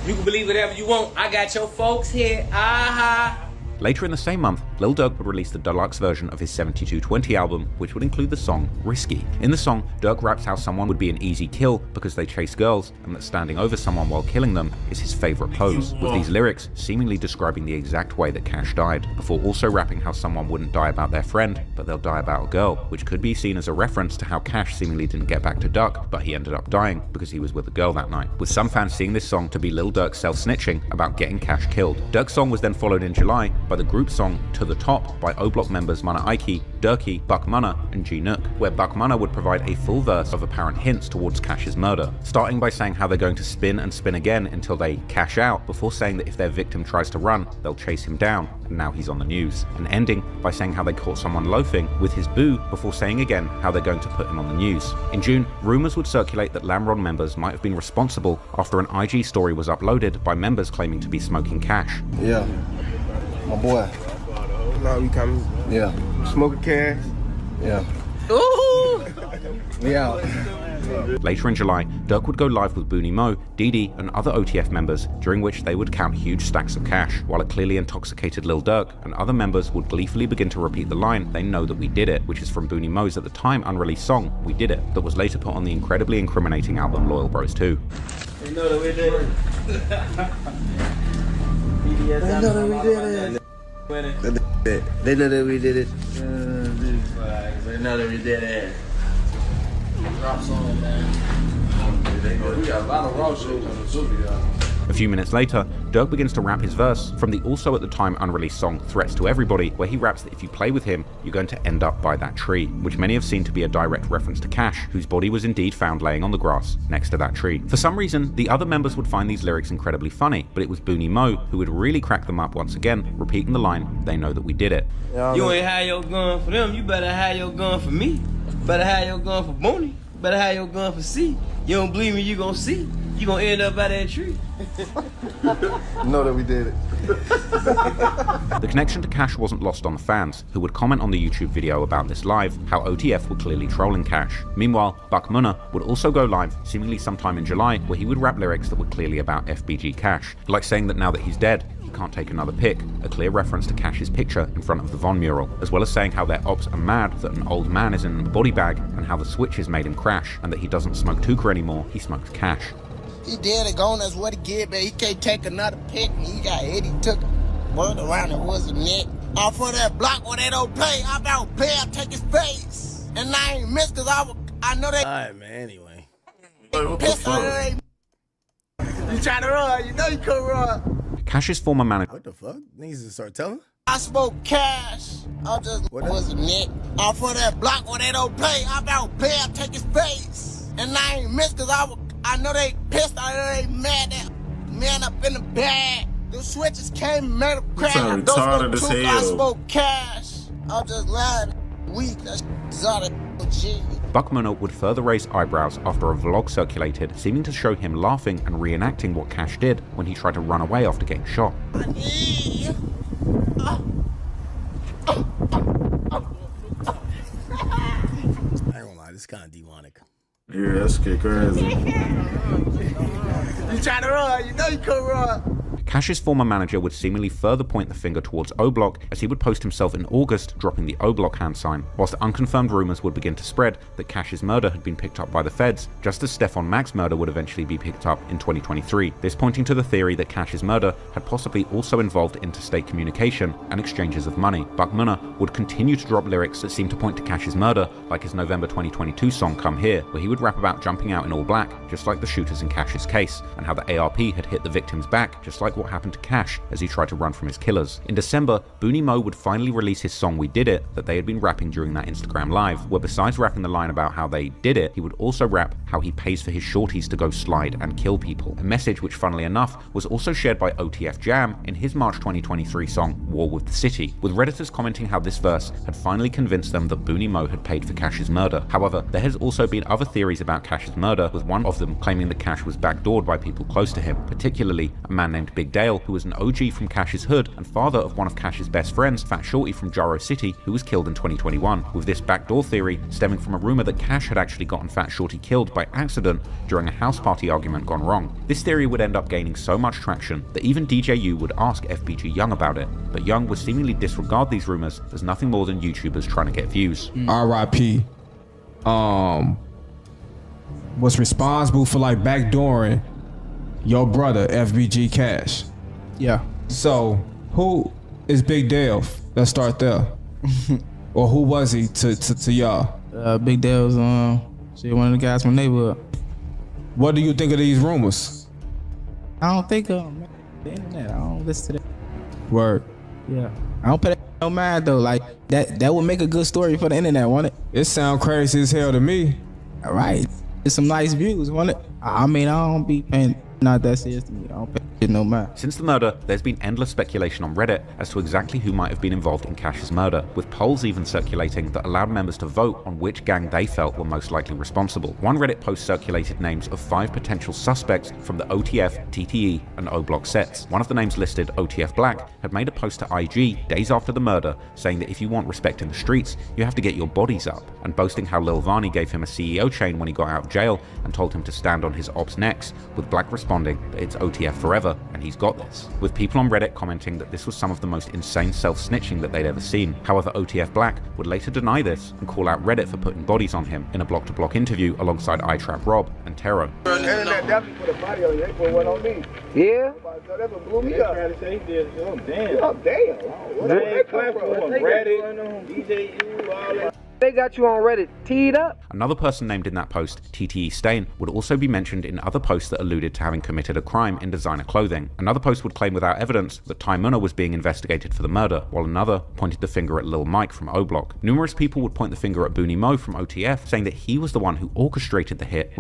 S8: You can believe whatever you want. I got your folks hit. Aha.
S9: Later in the same month, Lil Durk would release the deluxe version of his 7220 album, which would include the song Risky. In the song, Durk raps how someone would be an easy kill because they chase girls, and that standing over someone while killing them is his favorite pose, with these lyrics seemingly describing the exact way that Cash died, before also rapping how someone wouldn't die about their friend, but they'll die about a girl, which could be seen as a reference to how Cash seemingly didn't get back to Duck, but he ended up dying because he was with a girl that night, with some fans seeing this song to be Lil Durk self-snitching about getting Cash killed. Durk's song was then followed in July by the group song To The Top by O-Block members Munna Ike, Durkee, Buck Munna, and G Nook, where Buck Munna would provide a full verse of apparent hints towards Cash's murder, starting by saying how they're going to spin and spin again until they cash out, before saying that if their victim tries to run, they'll chase him down, and now he's on the news, and ending by saying how they caught someone loafing with his boo, before saying again how they're going to put him on the news. In June, rumors would circulate that Lamron members might have been responsible after an IG story was uploaded by members claiming to be smoking Cash.
S4: Yeah, my boy.
S18: Now we coming.
S4: Yeah.
S18: Smoking cash.
S4: Yeah.
S18: Ooh!
S4: Yeah.
S9: Later in July, Durk would go live with Booney Mo, Dee and other OTF members, during which they would count huge stacks of cash, while a clearly intoxicated Lil Durk and other members would gleefully begin to repeat the line, "They know that we did it," which is from Booney Mo's at the time unreleased song, We Did It, that was later put on the incredibly incriminating album Loyal Bros 2.
S8: They know that we did it.
S4: They know that we did it. They know that we did it.
S8: They know that we did it. Drop song, man. We got a lot of raw shit on the too, y'all.
S9: A few minutes later, Durk begins to rap his verse from the also at the time unreleased song Threats to Everybody, where he raps that if you play with him, you're going to end up by that tree, which many have seen to be a direct reference to Cash, whose body was indeed found laying on the grass next to that tree. For some reason, the other members would find these lyrics incredibly funny, but it was Booney Mo who would really crack them up once again, repeating the line, "They know that we did it."
S14: You ain't have your gun for them, you better have your gun for me. Better have your gun for Booney. Better have your gun for C. You don't believe me, you gonna see. You gonna end up by that tree.
S4: Know that we did it.
S9: The connection to Cash wasn't lost on the fans, who would comment on the YouTube video about this live, how OTF were clearly trolling Cash. Meanwhile, Buck Munna would also go live, seemingly sometime in July, where he would rap lyrics that were clearly about FBG Cash, like saying that now that he's dead, he can't take another pic, a clear reference to Cash's picture in front of the Von mural, as well as saying how their ops are mad that an old man is in a body bag, and how the switches made him crash, and that he doesn't smoke Tuka anymore, he smokes Cash.
S19: He dead and gone, that's what he get, man. He can't take another pick. He got hit, he took word around it was a neck. Off of that block where they don't play, I don't play, I take his face. And I ain't missed cause I know they.
S1: Alright, man, anyway.
S19: Pissed on it. You trying to run, you know you couldn't run.
S9: Cash's former manager.
S1: What the fuck? Niggas just start telling?
S19: I spoke Cash. I just was a neck. Off of that block where they don't play, I don't play, I take his face. And I ain't missed cause I know they pissed, I know they mad that man up in the bag. The switches came and made them crack. I spoke Cash. I just lied. Weak. That's all that G.
S9: Buck Munna would further raise eyebrows after a vlog circulated, seeming to show him laughing and reenacting what Cash did when he tried to run away after getting shot.
S1: I ain't gonna lie, this is kind of demonic.
S2: Yeah, that's crazy.
S19: You trying to run, you know you couldn't run.
S9: Cash's former manager would seemingly further point the finger towards O-Block, as he would post himself in August dropping the O-Block hand sign, whilst unconfirmed rumours would begin to spread that Cash's murder had been picked up by the feds, just as Stefan Mack's murder would eventually be picked up in 2023, this pointing to the theory that Cash's murder had possibly also involved interstate communication and exchanges of money. Buck Munna would continue to drop lyrics that seemed to point to Cash's murder, like his November 2022 song Come Here, where he would rap about jumping out in all black, just like the shooters in Cash's case, and how the ARP had hit the victim's back, just like what happened to Cash as he tried to run from his killers. In December, Booney Mo would finally release his song We Did It that they had been rapping during that Instagram live, where besides rapping the line about how they did it, he would also rap how he pays for his shorties to go slide and kill people, a message which funnily enough was also shared by OTF Jam in his March 2023 song War with the City, with Redditors commenting how this verse had finally convinced them that Booney Mo had paid for Cash's murder. However, there has also been other theories about Cash's murder, with one of them claiming that Cash was backdoored by people close to him, particularly a man named Big Dale, who was an OG from Cash's hood and father of one of Cash's best friends, Fat Shorty from Jaro City, who was killed in 2021, with this backdoor theory stemming from a rumor that Cash had actually gotten Fat Shorty killed by accident during a house party argument gone wrong. This theory would end up gaining so much traction that even DJ U would ask FBG Young about it, but Young would seemingly disregard these rumors as nothing more than YouTubers trying to get views.
S20: R.I.P. Was responsible for like backdooring your brother FBG Cash.
S21: Yeah.
S20: So who is Big Dale? Let's start there. Or who was he to y'all?
S21: Big Dale's one of the guys from the neighborhood.
S20: What do you think of these rumors?
S21: I don't think the internet. I don't listen to that.
S20: Word.
S21: Yeah. I don't pay that no mind though. Like that would make a good story for the internet, won't it?
S20: It sound crazy as hell to me.
S21: All right. It's some nice views, won't it? I mean, I don't be paying not that serious to me. I don't pay no mind.
S9: Since the murder, there's been endless speculation on Reddit as to exactly who might have been involved in Cash's murder, with polls even circulating that allowed members to vote on which gang they felt were most likely responsible. One Reddit post circulated names of 5 potential suspects from the OTF, TTE, and O-Block sets. One of the names listed, OTF Black, had made a post to IG days after the murder saying that if you want respect in the streets, you have to get your bodies up, and boasting how Lil Vani gave him a CEO chain when he got out of jail and told him to stand on his ops' necks, with Black responding that it's OTF forever and he's got this, with people on Reddit commenting that this was some of the most insane self-snitching that they'd ever seen. However, OTF Black would later deny this and call out Reddit for putting bodies on him in a block-to-block interview alongside iTrap Rob and Tero.
S7: Internet definitely put a body on you. They put one on me. Yeah? That's what blew me up. Trying to say this. Oh, damn. Oh, damn. Where they come from? Reddit, DJU, all that.
S8: They got you on Reddit teed up.
S9: Another person named in that post, TTE Stain, would also be mentioned in other posts that alluded to having committed a crime in designer clothing. Another post would claim without evidence that Ty Munner was being investigated for the murder, while another pointed the finger at Lil Mike from O Block. Numerous people would point the finger at Booney Mo from OTF, saying that he was the one who orchestrated the hit,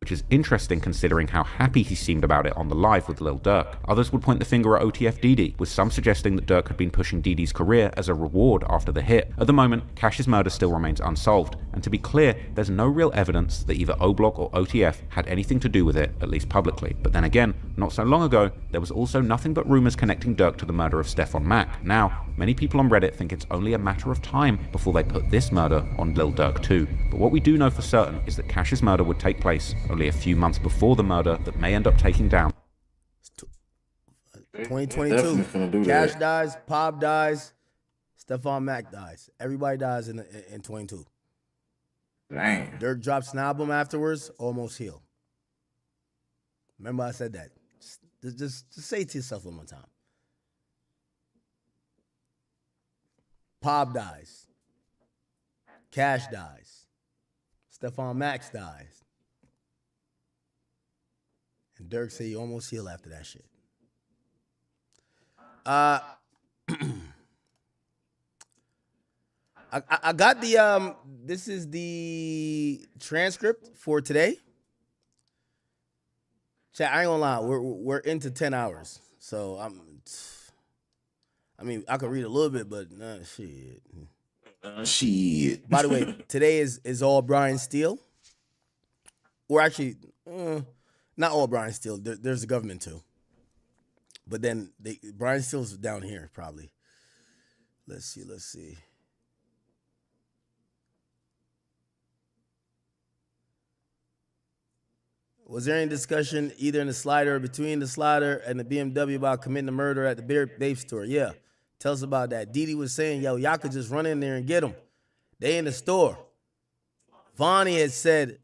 S9: which is interesting considering how happy he seemed about it on the live with Lil Durk. Others would point the finger at OTF Didi, with some suggesting that Durk had been pushing Didi's career as a reward after the hit. At the moment, Cash's murder still remains unsolved, and to be clear, there's no real evidence that either O Block or OTF had anything to do with it, at least publicly. But then again, not so long ago, there was also nothing but rumors connecting Durk to the murder of Stephon Mack. Now, many people on Reddit think it's only a matter of time before they put this murder on Lil Durk too. But what we do know for certain is that Cash's murder would take place only a few months before the murder that may end up taking down
S1: 2022. Cash dies, Pop dies, Stephon Mack dies. Everybody dies in 22.
S2: Dang.
S1: Durk drops an album afterwards, Almost Heal. Remember I said that. Just say it to yourself one more time. Pop dies. Cash dies. Stephon Max dies. And Durk say he almost healed after that shit. I got the this is the transcript for today. Chat, I ain't gonna lie, we're into 10 hours. So I mean, I could read a little bit, but shit.
S2: Shit.
S1: By the way, today is all Brian Steele. Or actually, not all Brian Steele. There's the government too. But then Brian Steele's down here probably. Let's see. Was there any discussion either in the slider or between the slider and the BMW about committing the murder at the Babe store? Yeah. Tell us about that. Didi was saying, yo, y'all could just run in there and get them. They in the store. Vonnie had said,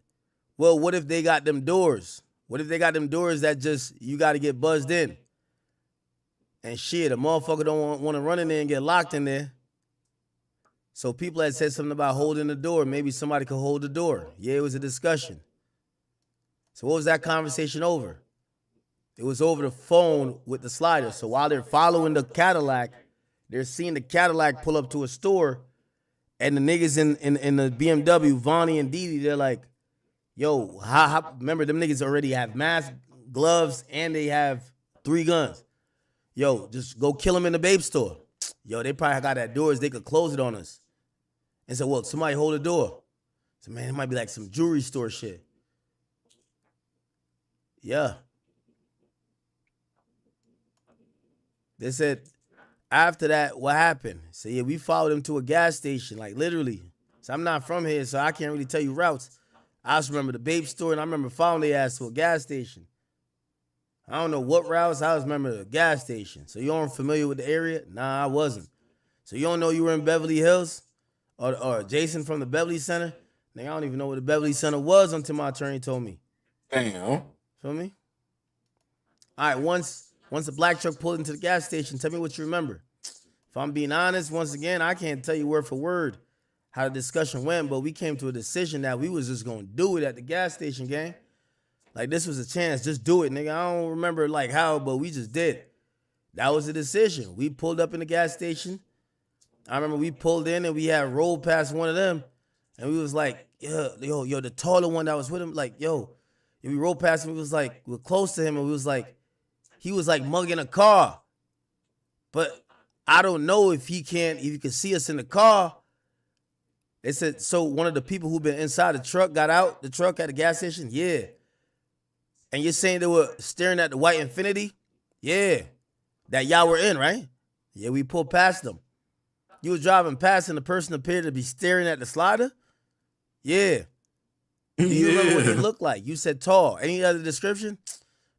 S1: well, what if they got them doors? What if they got them doors that just, you got to get buzzed in? And shit, a motherfucker don't want to run in there and get locked in there. So people had said something about holding the door. Maybe somebody could hold the door. Yeah, it was a discussion. So what was that conversation over? It was over the phone with the slider. So while they're following the Cadillac, they're seeing the Cadillac pull up to a store, and the niggas in the BMW, Vonnie and Didi, they're like, yo, how remember them niggas already have masks, gloves, and they have 3 guns. Yo, just go kill them in the Babe store. Yo, they probably got that doors, they could close it on us. And so, well, somebody hold the door. So, man, it might be like some jewelry store shit. Yeah. They said, after that, what happened? So, yeah, we followed him to a gas station, like literally. So, I'm not from here, so I can't really tell you routes. I just remember the Babe store, and I remember following their ass to a gas station. I don't know what routes, I just remember the gas station. So, you aren't familiar with the area? Nah, I wasn't. So, you don't know you were in Beverly Hills? Or Jason from the Beverly Center? Nigga, I don't even know what the Beverly Center was until my attorney told me.
S2: Damn.
S1: Feel me? All right, once the black truck pulled into the gas station, tell me what you remember. If I'm being honest, once again, I can't tell you word for word how the discussion went, but we came to a decision that we was just going to do it at the gas station, gang. Like, this was a chance. Just do it, nigga. I don't remember, like, how, but we just did. That was the decision. We pulled up in the gas station. I remember we pulled in and we had rolled past one of them, and we was like, yo, the taller one that was with him, like, yo. And we rolled past him, we was like, we're close to him, and we was like, he was like mugging a car. But I don't know if he can see us in the car. They said, so one of the people who been inside the truck got out the truck at the gas station? Yeah. And you're saying they were staring at the white Infinity? Yeah. That y'all were in, right? Yeah, we pulled past them. You was driving past and the person appeared to be staring at the slider? Yeah. Do you remember what he looked like? You said tall. Any other description?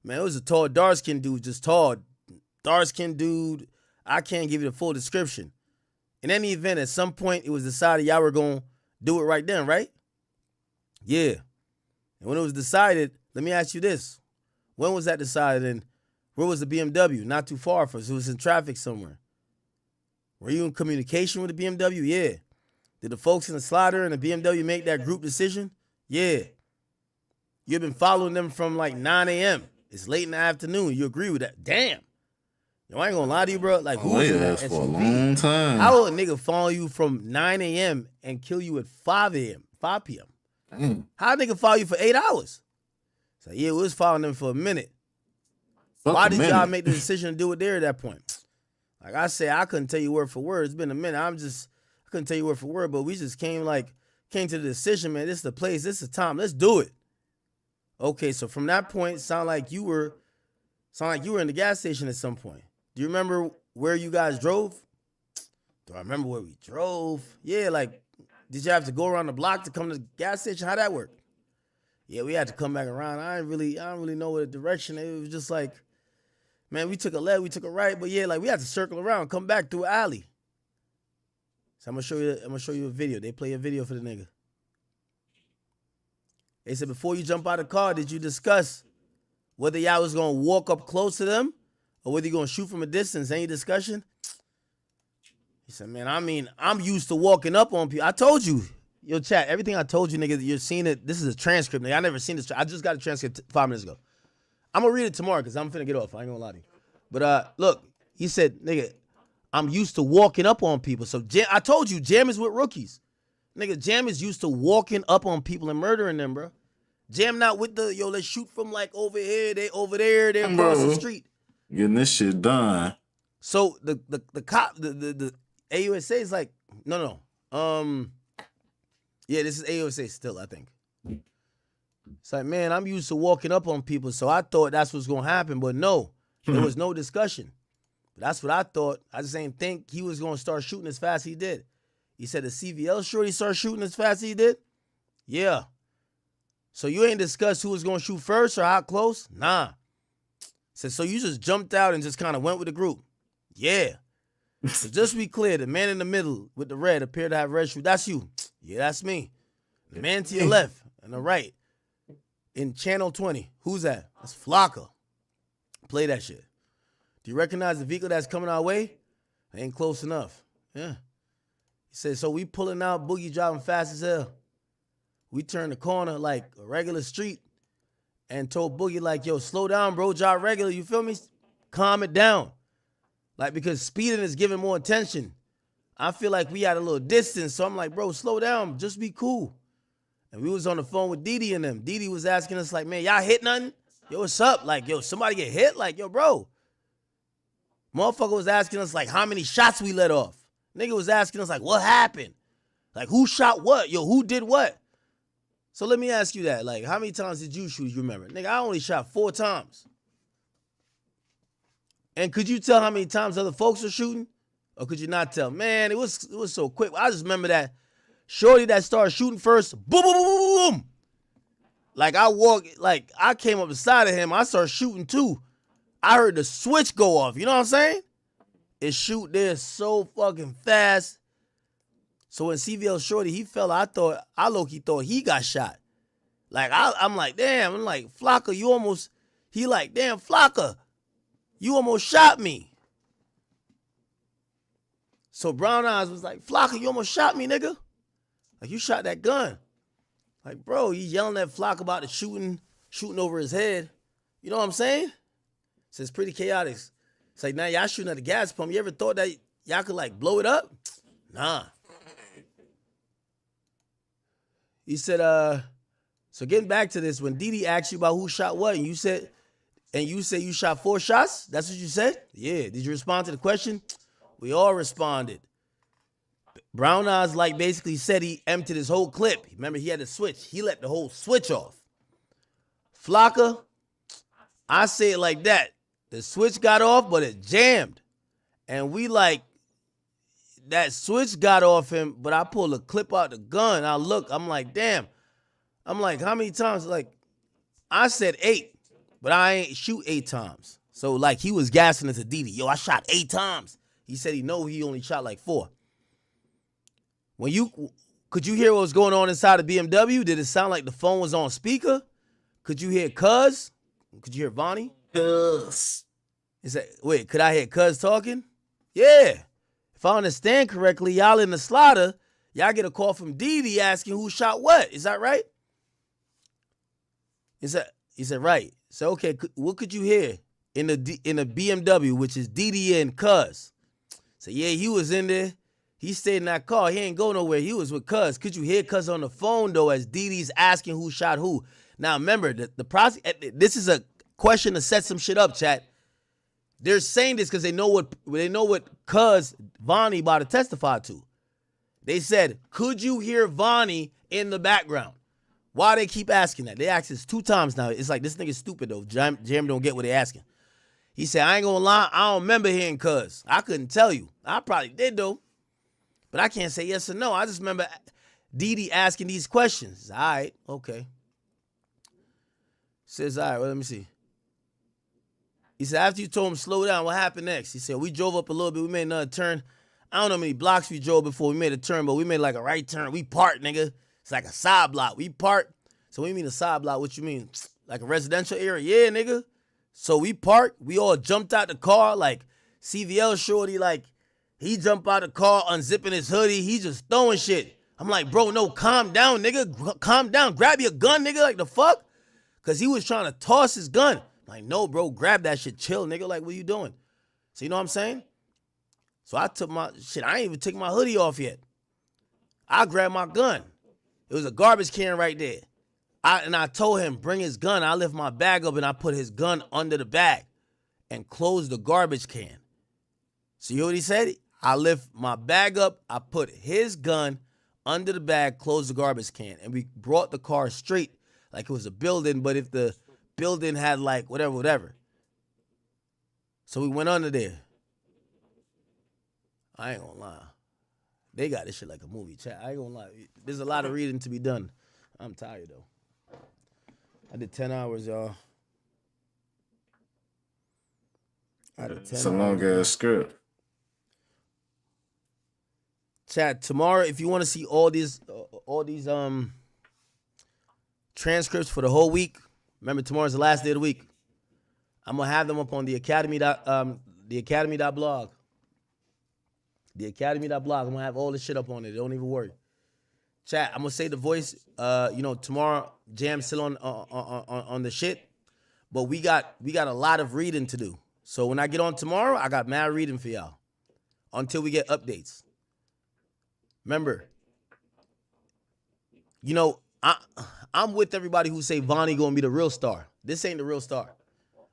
S1: Man, it was a tall, dark-skinned dude, just tall. Dark-skinned dude. I can't give you the full description. In any event, at some point, it was decided y'all were going to do it right then, right? Yeah. And when it was decided, let me ask you this. When was that decided, and where was the BMW? Not too far from us. It was in traffic somewhere. Were you in communication with the BMW? Yeah. Did the folks in the Slaughter and the BMW make that group decision? Yeah. You've been following them from like 9 a.m. It's late in the afternoon. You agree with that? Damn. Yo, I ain't gonna lie to you, bro. Like, who was in that
S2: for a
S1: SUV?
S2: long time.
S1: How would a nigga follow you from 9 a.m. and kill you at 5 a.m., 5 p.m.?
S2: Damn.
S1: How a nigga follow you for 8 hours? So, yeah, we was following them for a minute.
S2: Fuck
S1: Why
S2: a
S1: did
S2: minute.
S1: y'all make the decision to do it there at that point? Like I said, I couldn't tell you word for word. It's been a minute. I couldn't tell you word for word, but we just came to the decision, man. This is the place. This is the time. Let's do it. Okay, so from that point, sound like you were in the gas station at some point. Do you remember where you guys drove? Do I remember where we drove? Yeah, like, did you have to go around the block to come to the gas station? How'd that work? Yeah, we had to come back around. I don't really know what direction. It was just like, man, we took a left, we took a right, but yeah, like we had to circle around, come back through an alley. So I'm gonna show you a video. They play a video for the nigga. They said, before you jump out of the car, did you discuss whether y'all was gonna walk up close to them or whether you're gonna shoot from a distance? Any discussion? He said, man, I mean, I'm used to walking up on people. I told you. Yo, chat, everything I told you, nigga, you're seeing it. This is a transcript, nigga. I never seen this. I just got a transcript 5 minutes ago. I'm gonna read it tomorrow because I'm finna get off. I ain't gonna lie to you. But look, he said, nigga, I'm used to walking up on people. So I told you, Jam is with rookies. Nigga, Jam is used to walking up on people and murdering them, bro. Jam not with the, let's shoot from like over here, they over there, they across the street.
S2: Getting this shit done.
S1: So the cop, the AUSA is like, no. Yeah, this is AUSA still, I think. It's like, man, I'm used to walking up on people, so I thought that's what's gonna happen, but no, there was no discussion. But that's what I thought. I just ain't think he was gonna start shooting as fast as he did. He said the CVL shorty started shooting as fast as he did? Yeah. So you ain't discussed who was gonna shoot first or how close? Nah. Said, so you just jumped out and just kind of went with the group? Yeah. So just to be clear, the man in the middle with the red appeared to have red shoes. That's you. Yeah, that's me. The man to your left and the right in channel 20. Who's that? That's Flocka. Play that shit. Do you recognize the vehicle that's coming our way? Ain't close enough. Yeah. He said, so we pulling out, Boogie driving fast as hell. We turned the corner like a regular street and told Boogie like, yo, slow down, bro, drive regular. You feel me? Calm it down. Like, because speeding is giving more attention. I feel like we had a little distance, so I'm like, bro, slow down. Just be cool. And we was on the phone with Didi and them. Didi was asking us like, man, y'all hit nothing? Yo, what's up? Like, yo, somebody get hit? Like, yo, bro. Motherfucker was asking us like how many shots we let off. Nigga was asking us like, what happened? Like, who shot what? Yo, who did what? So let me ask you that. Like, how many times did you shoot, you remember? Nigga, I only shot 4 times. And could you tell how many times other folks were shooting? Or could you not tell? Man, it was so quick. I just remember that shorty that started shooting first, boom, boom, boom, boom, boom. Like I came up beside of him, I started shooting too. I heard the switch go off, you know what I'm saying? It shoot there so fucking fast. So when CVL shorty, he fell, I low-key thought he got shot. Like, I'm like, damn, I'm like, Flocka, he like, damn, Flocka, you almost shot me. So Brown Eyes was like, Flocka, you almost shot me, nigga. Like, you shot that gun. Like, bro, you yelling at Flock about the shooting over his head. You know what I'm saying? So it's pretty chaotic. It's like, now y'all shooting at the gas pump. You ever thought that y'all could, like, blow it up? Nah. He said, so getting back to this, when Didi asked you about who shot what, and you said you shot 4 shots? That's what you said? Yeah. Did you respond to the question? We all responded. Brown Eyes like basically said he emptied his whole clip. Remember, he had a switch. He let the whole switch off. Flocka, I say it like that. The switch got off, but it jammed. And we like, that switch got off him, but I pulled a clip out the gun. I look, I'm like, damn. I'm like, how many times? Like, I said 8, but I ain't shoot 8 times. So like, he was gassing it to Didi. Yo, I shot 8 times. He said he only shot like 4. Could you hear what was going on inside the BMW? Did it sound like the phone was on speaker? Could you hear Cuz? Could you hear Vonnie?
S2: Cuz.
S1: Wait, could I hear Cuz talking? Yeah. If I understand correctly, y'all in the slaughter, y'all get a call from Didi asking who shot what. Is that right? He said, right. So, okay, what could you hear in the BMW, which is Didi and Cuz? So, yeah, he was in there. He stayed in that car. He ain't go nowhere. He was with Cuz. Could you hear Cuz on the phone, though, as Didi's asking who shot who? Now, remember, this is a question to set some shit up, chat. They're saying this because they know what Cuz Vonnie about to testify to. They said, could you hear Vonnie in the background? Why they keep asking that? They asked this 2 times now. It's like, this nigga's stupid, though. Jam don't get what they asking. He said, I ain't gonna lie, I don't remember hearing Cuz. I couldn't tell you. I probably did, though. But I can't say yes or no. I just remember Didi asking these questions. All right, okay. Says, all right, well, let me see. He said, after you told him slow down, what happened next? He said, we drove up a little bit. We made another turn. I don't know how many blocks we drove before we made a turn, but we made like a right turn. We parked, nigga. It's like a side block. We parked. So when you mean a side block, what you mean? Like a residential area? Yeah, nigga. So we parked. We all jumped out the car. Like CVL shorty, like he jumped out the car, unzipping his hoodie. He just throwing shit. I'm like, bro, no, calm down, nigga. Calm down. Grab your gun, nigga. Like the fuck? Because he was trying to toss his gun. I'm like, no, bro, grab that shit. Chill, nigga. Like, what you doing? So you know what I'm saying? So I took my shit. I ain't even taken my hoodie off yet. I grabbed my gun. It was a garbage can right there. I told him, bring his gun. I lift my bag up and I put his gun under the bag and closed the garbage can. So you know what he said? I lift my bag up. I put his gun under the bag, closed the garbage can. And we brought the car straight like it was a building, but if the building had like whatever. So we went under there. I ain't gonna lie. They got this shit like a movie, chat. I ain't gonna lie. There's a lot of reading to be done. I'm tired, though. I did 10 hours, y'all.
S2: It's a long ass script.
S1: Chat, tomorrow, if you want to see all these transcripts for the whole week, remember tomorrow's the last day of the week. I'm gonna have them up on the academy.blog. The academy.blog. I'm gonna have all this shit up on it. Don't even worry. Chat, I'm gonna say the voice. Tomorrow Jam's still on the shit, but we got a lot of reading to do. So when I get on tomorrow, I got mad reading for y'all until we get updates. Remember, I'm with everybody who say Vonnie gonna be the real star. This ain't the real star.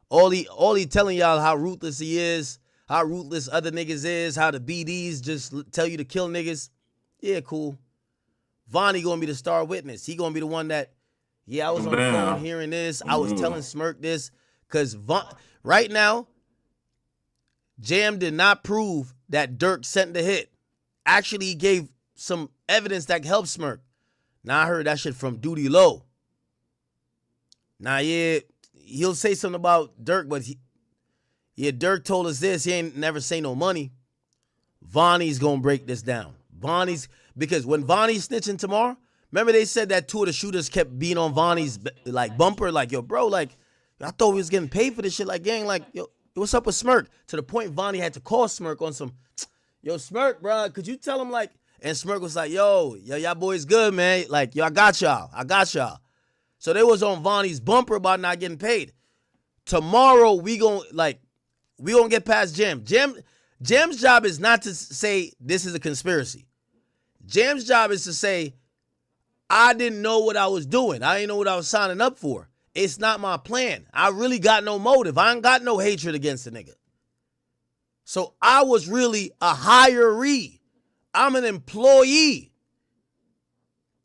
S1: All he telling y'all how ruthless he is, how ruthless other niggas is, how the BDs just tell you to kill niggas. Yeah, cool. Vonnie gonna be the star witness. He gonna be the one that, I was on the phone hearing this. I was telling Smirk this. Because right now, Jam did not prove that Durk sent the hit. Actually, he gave some evidence that helped Smirk. Now, I heard that shit from Duty Low. Now, yeah, he'll say something about Durk, but Durk told us this. He ain't never say no money. Vonnie's gonna break this down. Because when Vonnie's snitching tomorrow, remember they said that 2 of the shooters kept being on Vonnie's like bumper, like, yo, bro, like, I thought we was getting paid for this shit, like, gang, like, yo, what's up with Smirk? To the point Vonnie had to call Smirk on some, yo, Smirk, bro, could you tell him, like, and Smirk was like, yo, y'all boys good, man. Like, yo, I got y'all. So they was on Vonnie's bumper about not getting paid. Tomorrow, we gonna get past Jam. Jam's job is not to say this is a conspiracy. Jam's job is to say, I didn't know what I was doing. I didn't know what I was signing up for. It's not my plan. I really got no motive. I ain't got no hatred against the nigga. So I was really a hiree. I'm an employee.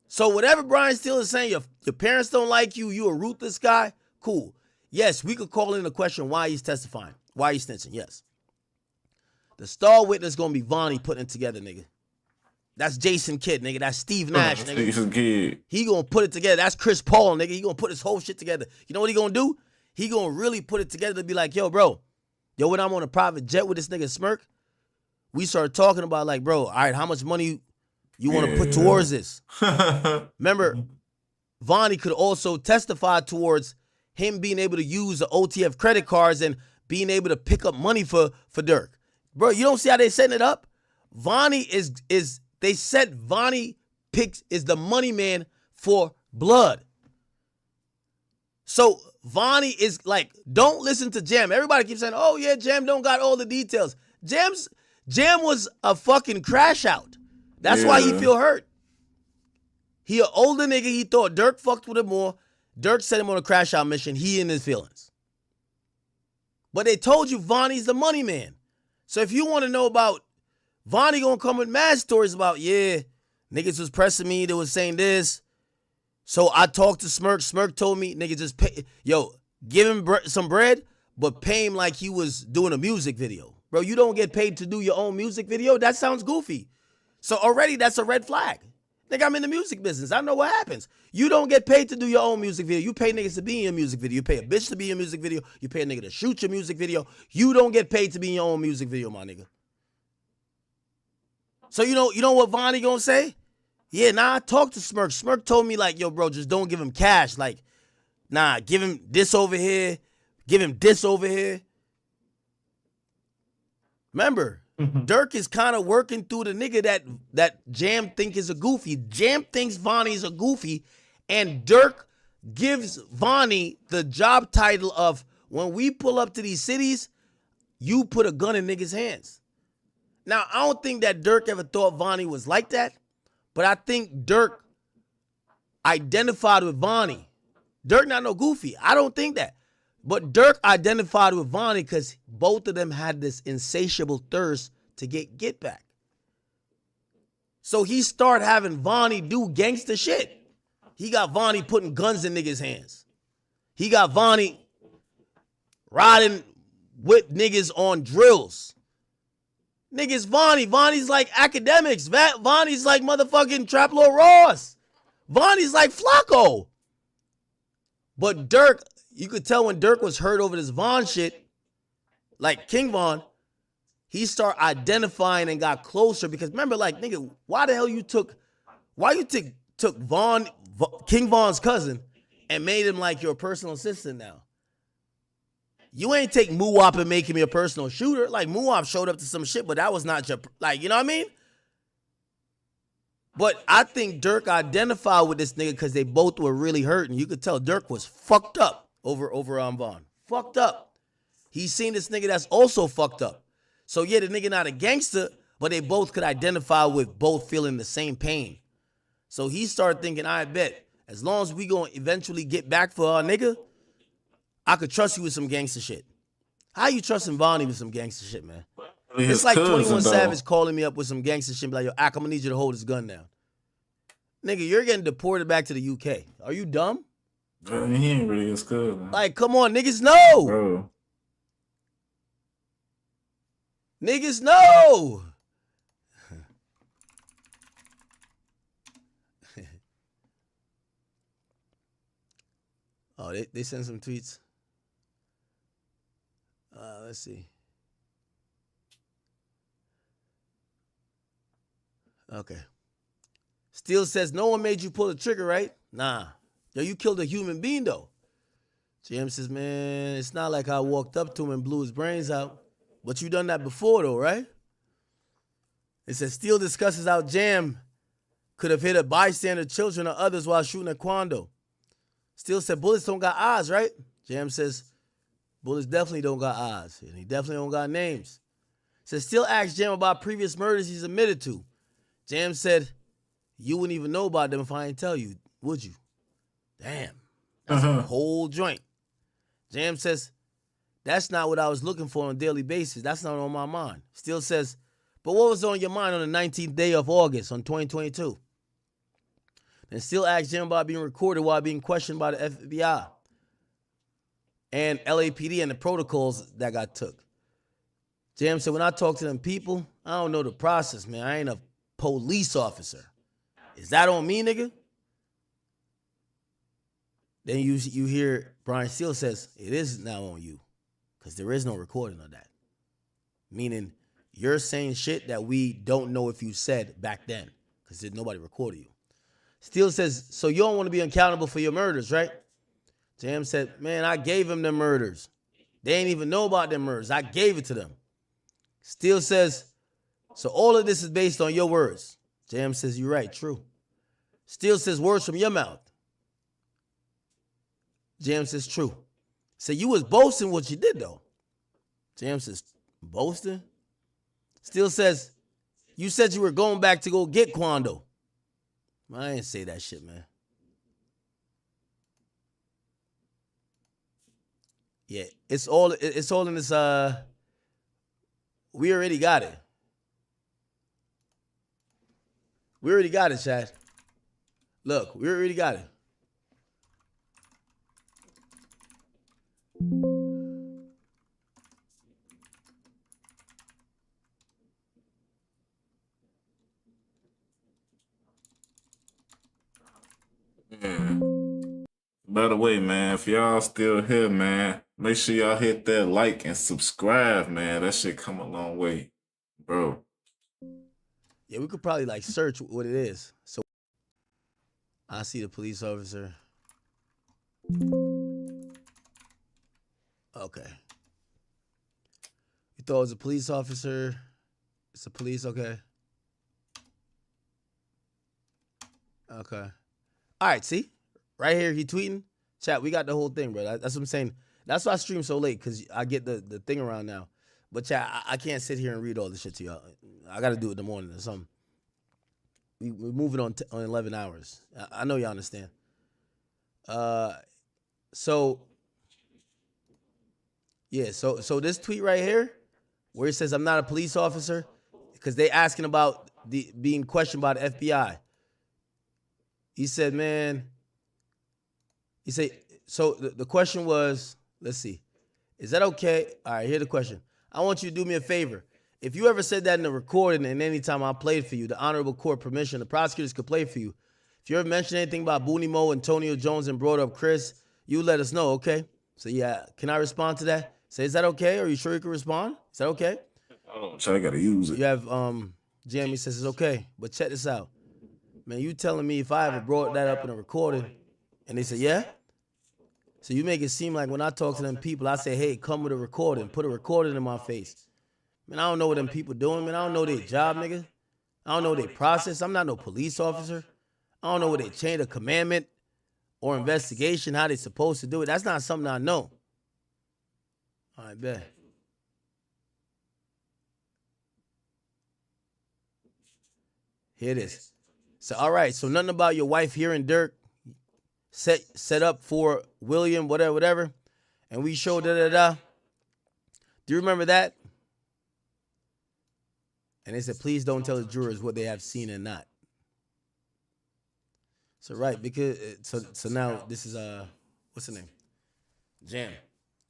S1: So whatever Brian Steele is saying, your parents don't like you, you a ruthless guy, cool. Yes, we could call in the question why he's testifying, why he's snitching, yes. The star witness gonna be Vonnie putting it together, nigga. That's Jason Kidd, nigga. That's Steve Nash, nigga.
S2: Jason Kidd.
S1: He gonna put it together. That's Chris Paul, nigga. He gonna put his whole shit together. You know what he gonna do? He gonna really put it together to be like, yo, bro, when I'm on a private jet with this nigga Smirk, we started talking about like, bro, all right, how much money you want to put towards this? Remember, Vonnie could also testify towards him being able to use the OTF credit cards and being able to pick up money for Durk. Bro, you don't see how they setting it up? Vonnie is They said Vonnie picks is the money man for blood. So Vonnie is like, don't listen to Jam. Everybody keeps saying, oh yeah, Jam don't got all the details. Jam was a fucking crash out. That's why he feel hurt. He an older nigga. He thought Durk fucked with him more. Durk set him on a crash out mission. He in his feelings. But they told you Vonnie's the money man. So if you want to know about Vonnie gonna come with mad stories about, yeah, niggas was pressing me. They was saying this. So I talked to Smirk. Smirk told me, nigga, just pay. Yo, give him some bread, but pay him like he was doing a music video. Bro, you don't get paid to do your own music video? That sounds goofy. So already that's a red flag. Nigga, I'm in the music business. I know what happens. You don't get paid to do your own music video. You pay niggas to be in your music video. You pay a bitch to be in your music video. You pay a nigga to shoot your music video. You don't get paid to be in your own music video, my nigga. So you know what Vonnie gonna say? Yeah, I talked to Smirk. Smirk told me like, yo, bro, just don't give him cash. Like, give him this over here. Give him this over here. Remember, Durk is kind of working through the nigga that Jam think is a goofy. Jam thinks Vonnie's a goofy, and Durk gives Vonnie the job title of, when we pull up to these cities, you put a gun in niggas' hands. Now, I don't think that Durk ever thought Vonnie was like that, but I think Durk identified with Vonnie. Durk not no goofy. I don't think that. But Durk identified with Vonnie because both of them had this insatiable thirst to get back. So he started having Vonnie do gangster shit. He got Vonnie putting guns in niggas' hands. He got Vonnie riding with niggas on drills. Niggas Vonnie's like academics. Vonnie's like motherfucking Trap Lord Ross. Vonnie's like Flacco. But Durk, you could tell when Durk was hurt over this Von shit, like King Von, he started identifying and got closer because remember, like, nigga, why you took King Von's cousin and made him like your personal assistant now? You ain't take Muwap and make him your personal shooter. Like, Muwap showed up to some shit, but that was not your, like, you know what I mean? But I think Durk identified with this nigga because they both were really hurting. You could tell Durk was fucked up over Von. Fucked up. He's seen this nigga that's also fucked up. So yeah, the nigga not a gangster, but they both could identify with both feeling the same pain. So he started thinking, I bet, as long as we gonna eventually get back for our nigga, I could trust you with some gangster shit. How you trusting Vonnie with some gangster shit, man? It's like 21 Savage calling me up with some gangster shit and be like, yo, Ak, I'm gonna need you to hold his gun down. Nigga, you're getting deported back to the UK. Are you dumb?
S2: Bro, he ain't really his cousin.
S1: Like, come on, niggas know.
S2: Bro.
S1: Niggas know. Oh, they sent some tweets. Let's see. Okay. Steele says, no one made you pull the trigger, right? Nah. Yo, you killed a human being, though. James says, man, it's not like I walked up to him and blew his brains out. But you done that before, though, right? It says, Steele discusses how Jam could have hit a bystander, children, or others while shooting at Quando. Steele said, bullets don't got eyes, right? Jam says, bullets definitely don't got eyes. And he definitely don't got names. Says, Steele asked Jam about previous murders he's admitted to. Jam said, you wouldn't even know about them if I didn't tell you, would you? Damn. That's a whole joint. Jam says, that's not what I was looking for on a daily basis. That's not on my mind. Steele says, but what was on your mind on the 19th day of August on 2022? And Steele asked Jam about being recorded while being questioned by the FBI and LAPD and the protocols that got took. Jam said, when I talk to them people, I don't know the process, man. I ain't a police officer. Is that on me, nigga? Then you hear Brian Steele says, it is now on you because there is no recording of that. Meaning you're saying shit that we don't know if you said back then because nobody recorded you. Steele says, so you don't want to be accountable for your murders, right? Jam said, man, I gave him them murders. They ain't even know about them murders. I gave it to them. Steele says, so all of this is based on your words. Jam says you're right, true. Steele says words from your mouth. Jam says true. So you was boasting what you did though. Jam says boasting. Steele says you said you were going back to go get Quando. I didn't say that shit, man. Yeah, it's all in this we already got it. We already got it, Chad. Look, we already got it.
S2: By the way, man, if y'all still here, man, make sure y'all hit that like and subscribe, man. That shit come a long way, bro.
S1: Yeah, we could probably like search what it is. So I see the police officer. Okay. You thought it was a police officer. It's a police, okay. Okay. All right, see? Right here, he tweeting. Chat, we got the whole thing, bro. That's what I'm saying. That's why I stream so late, because I get the thing around now. But chat, I can't sit here and read all this shit to y'all. I got to do it in the morning or something. We're moving on 11 hours. I know y'all understand. So this tweet right here, where it says I'm not a police officer, because they asking about being questioned by the FBI. He said, man, so the question was, let's see, is that okay? All right, here's the question. I want you to do me a favor. If you ever said that in the recording and any time I played for you, the honorable court permission, the prosecutors could play for you. If you ever mentioned anything about Booney Mo, Antonio Jones, and brought up Chris, you let us know, okay? So yeah, can I respond to that? Say, is that okay? Are you sure you can respond? Is that okay?
S2: Oh, so I gotta use it.
S1: You have Jamie says it's okay, but check this out. Man, you telling me if I ever brought that up in a recording, and they say, yeah? So you make it seem like when I talk to them people, I say, hey, come with a recording. Put a recording in my face. Man, I don't know what them people doing, man. I don't know their job, nigga. I don't know their process. I'm not no police officer. I don't know what they chain of commandment or investigation, how they supposed to do it. That's not something I know. All right, bet. Here it is. So, all right, so nothing about your wife here in Durk. Set up for William, whatever. And we showed da-da-da. Do you remember that? And they said, please don't tell the jurors what they have seen and not. So, right, because, so now this is, what's the name? Jam.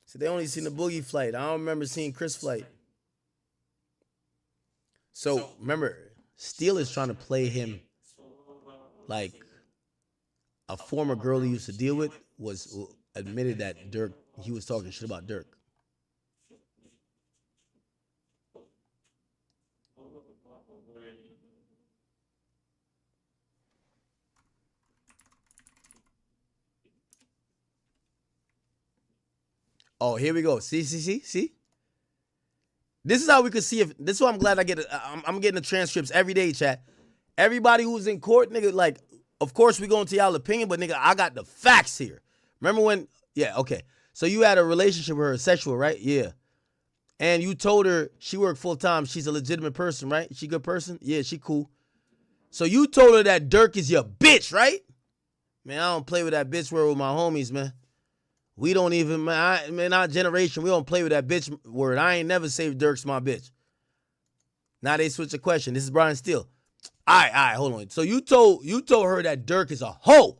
S1: So they only seen the Boogie flight. I don't remember seeing Chris flight. So, remember, Steele is trying to play him like a former girl he used to deal with was admitted that Durk, he was talking shit about Durk. Oh, here we go. See? This is how we could see if, this is why I'm glad I'm getting the transcripts every day, chat. Everybody who's in court, nigga, like, of course we going to y'all opinion, but nigga, I got the facts here. Remember when, yeah, okay. So you had a relationship with her, sexual, right? Yeah. And you told her she worked full time. She's a legitimate person, right? She a good person? Yeah, she cool. So you told her that Durk is your bitch, right? Man, I don't play with that bitch word with my homies, man. We don't even, man, our generation, we don't play with that bitch word. I ain't never say Durk's my bitch. Now they switch the question. This is Brian Steele. All right, hold on. So you told her that Durk is a hoe.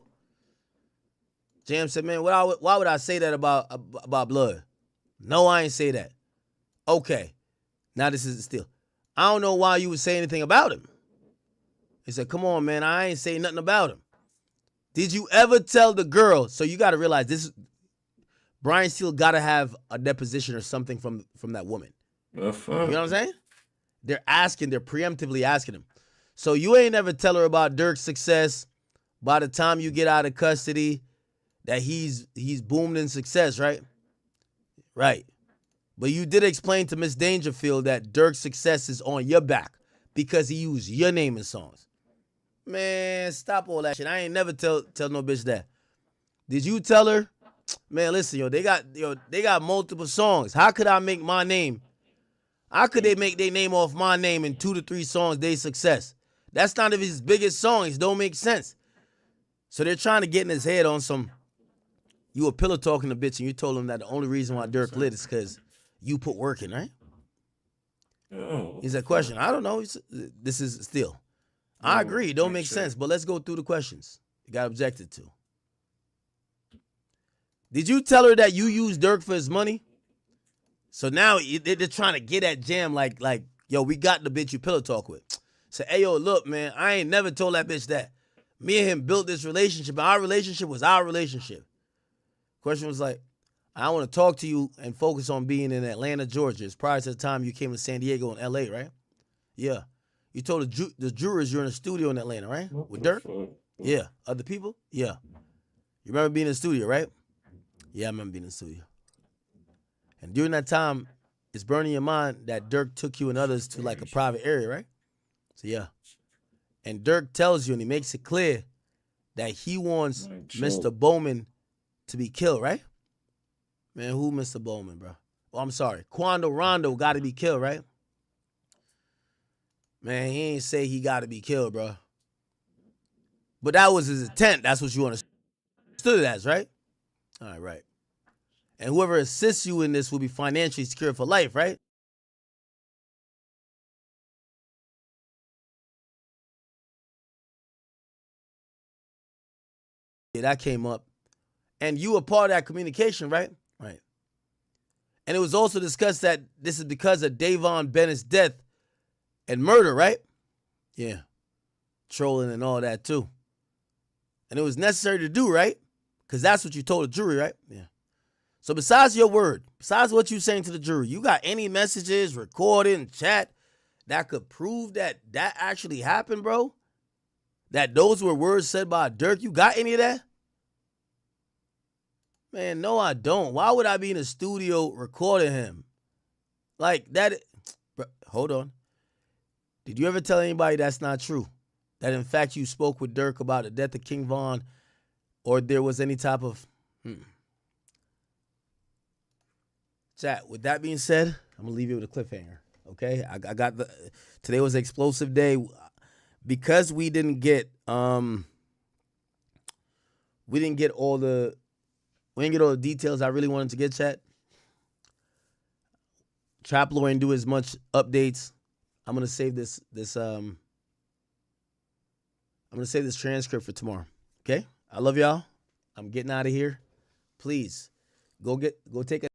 S1: Jam said, man, why would I say that about blood? No, I ain't say that. Okay. Now this is Steele. I don't know why you would say anything about him. He said, come on, man, I ain't saying nothing about him. Did you ever tell the girl? So you got to realize this. Brian Steele got to have a deposition or something from that woman.
S2: The fuck?
S1: You know what I'm saying? They're preemptively asking him. So you ain't never tell her about Durk's success by the time you get out of custody, that he's boomed in success, right? Right. But you did explain to Miss Dangerfield that Durk's success is on your back because he used your name in songs. Man, stop all that shit. I ain't never tell no bitch that. Did you tell her? Man, listen, they got multiple songs. How could I make my name? How could they make their name off my name in 2 to 3 songs, they success? That's not of his biggest songs. Don't make sense. So they're trying to get in his head on some, you a pillow talking to bitch and you told him that the only reason why Durk lit is because you put work in, right? He's a question. I don't know. This is still. I agree. It don't make sense, but let's go through the questions. You got objected to. Did you tell her that you used Durk for his money? So now they're trying to get at Jam like, yo, we got the bitch you pillow talk with. Say, hey, yo, look, man, I ain't never told that bitch that. Me and him built this relationship, and our relationship was our relationship. Question was like, I want to talk to you and focus on being in Atlanta, Georgia. It's prior to the time you came to San Diego and L.A., right? Yeah. You told the jurors you're in a studio in Atlanta, right? With Durk? Yeah. Other people? Yeah. You remember being in the studio, right? Yeah, I remember being in the studio. And during that time, it's burning your mind that Durk took you and others to like a private area, right? So, yeah. And Durk tells you, and he makes it clear that he wants Mr. Bowman to be killed, right? Man, who Mr. Bowman, bro? Oh, I'm sorry. Quando Rondo got to be killed, right? Man, he ain't say he got to be killed, bro. But that was his intent. That's what you understood it as, right? All right, right. And whoever assists you in this will be financially secure for life, right? Yeah, that came up. And you were part of that communication, right? Right. And it was also discussed that this is because of Davon Bennett's death and murder, right? Yeah. Trolling and all that, too. And it was necessary to do, right? Because that's what you told the jury, right? Yeah. So besides your word, besides what you saying to the jury, you got any messages, recorded, chat that could prove that that actually happened, bro? That those were words said by Durk? You got any of that? Man, no, I don't. Why would I be in a studio recording him? Like that. Bro, hold on. Did you ever tell anybody that's not true? That in fact you spoke with Durk about the death of King Von, or there was any type of chat. With that being said, I'm gonna leave you with a cliffhanger. Okay, I got today was an explosive day because we didn't get all the details I really wanted to get. Chat. Trap Lord ain't do as much updates. I'm gonna save this transcript for tomorrow. Okay? I love y'all. I'm getting out of here. Please go take a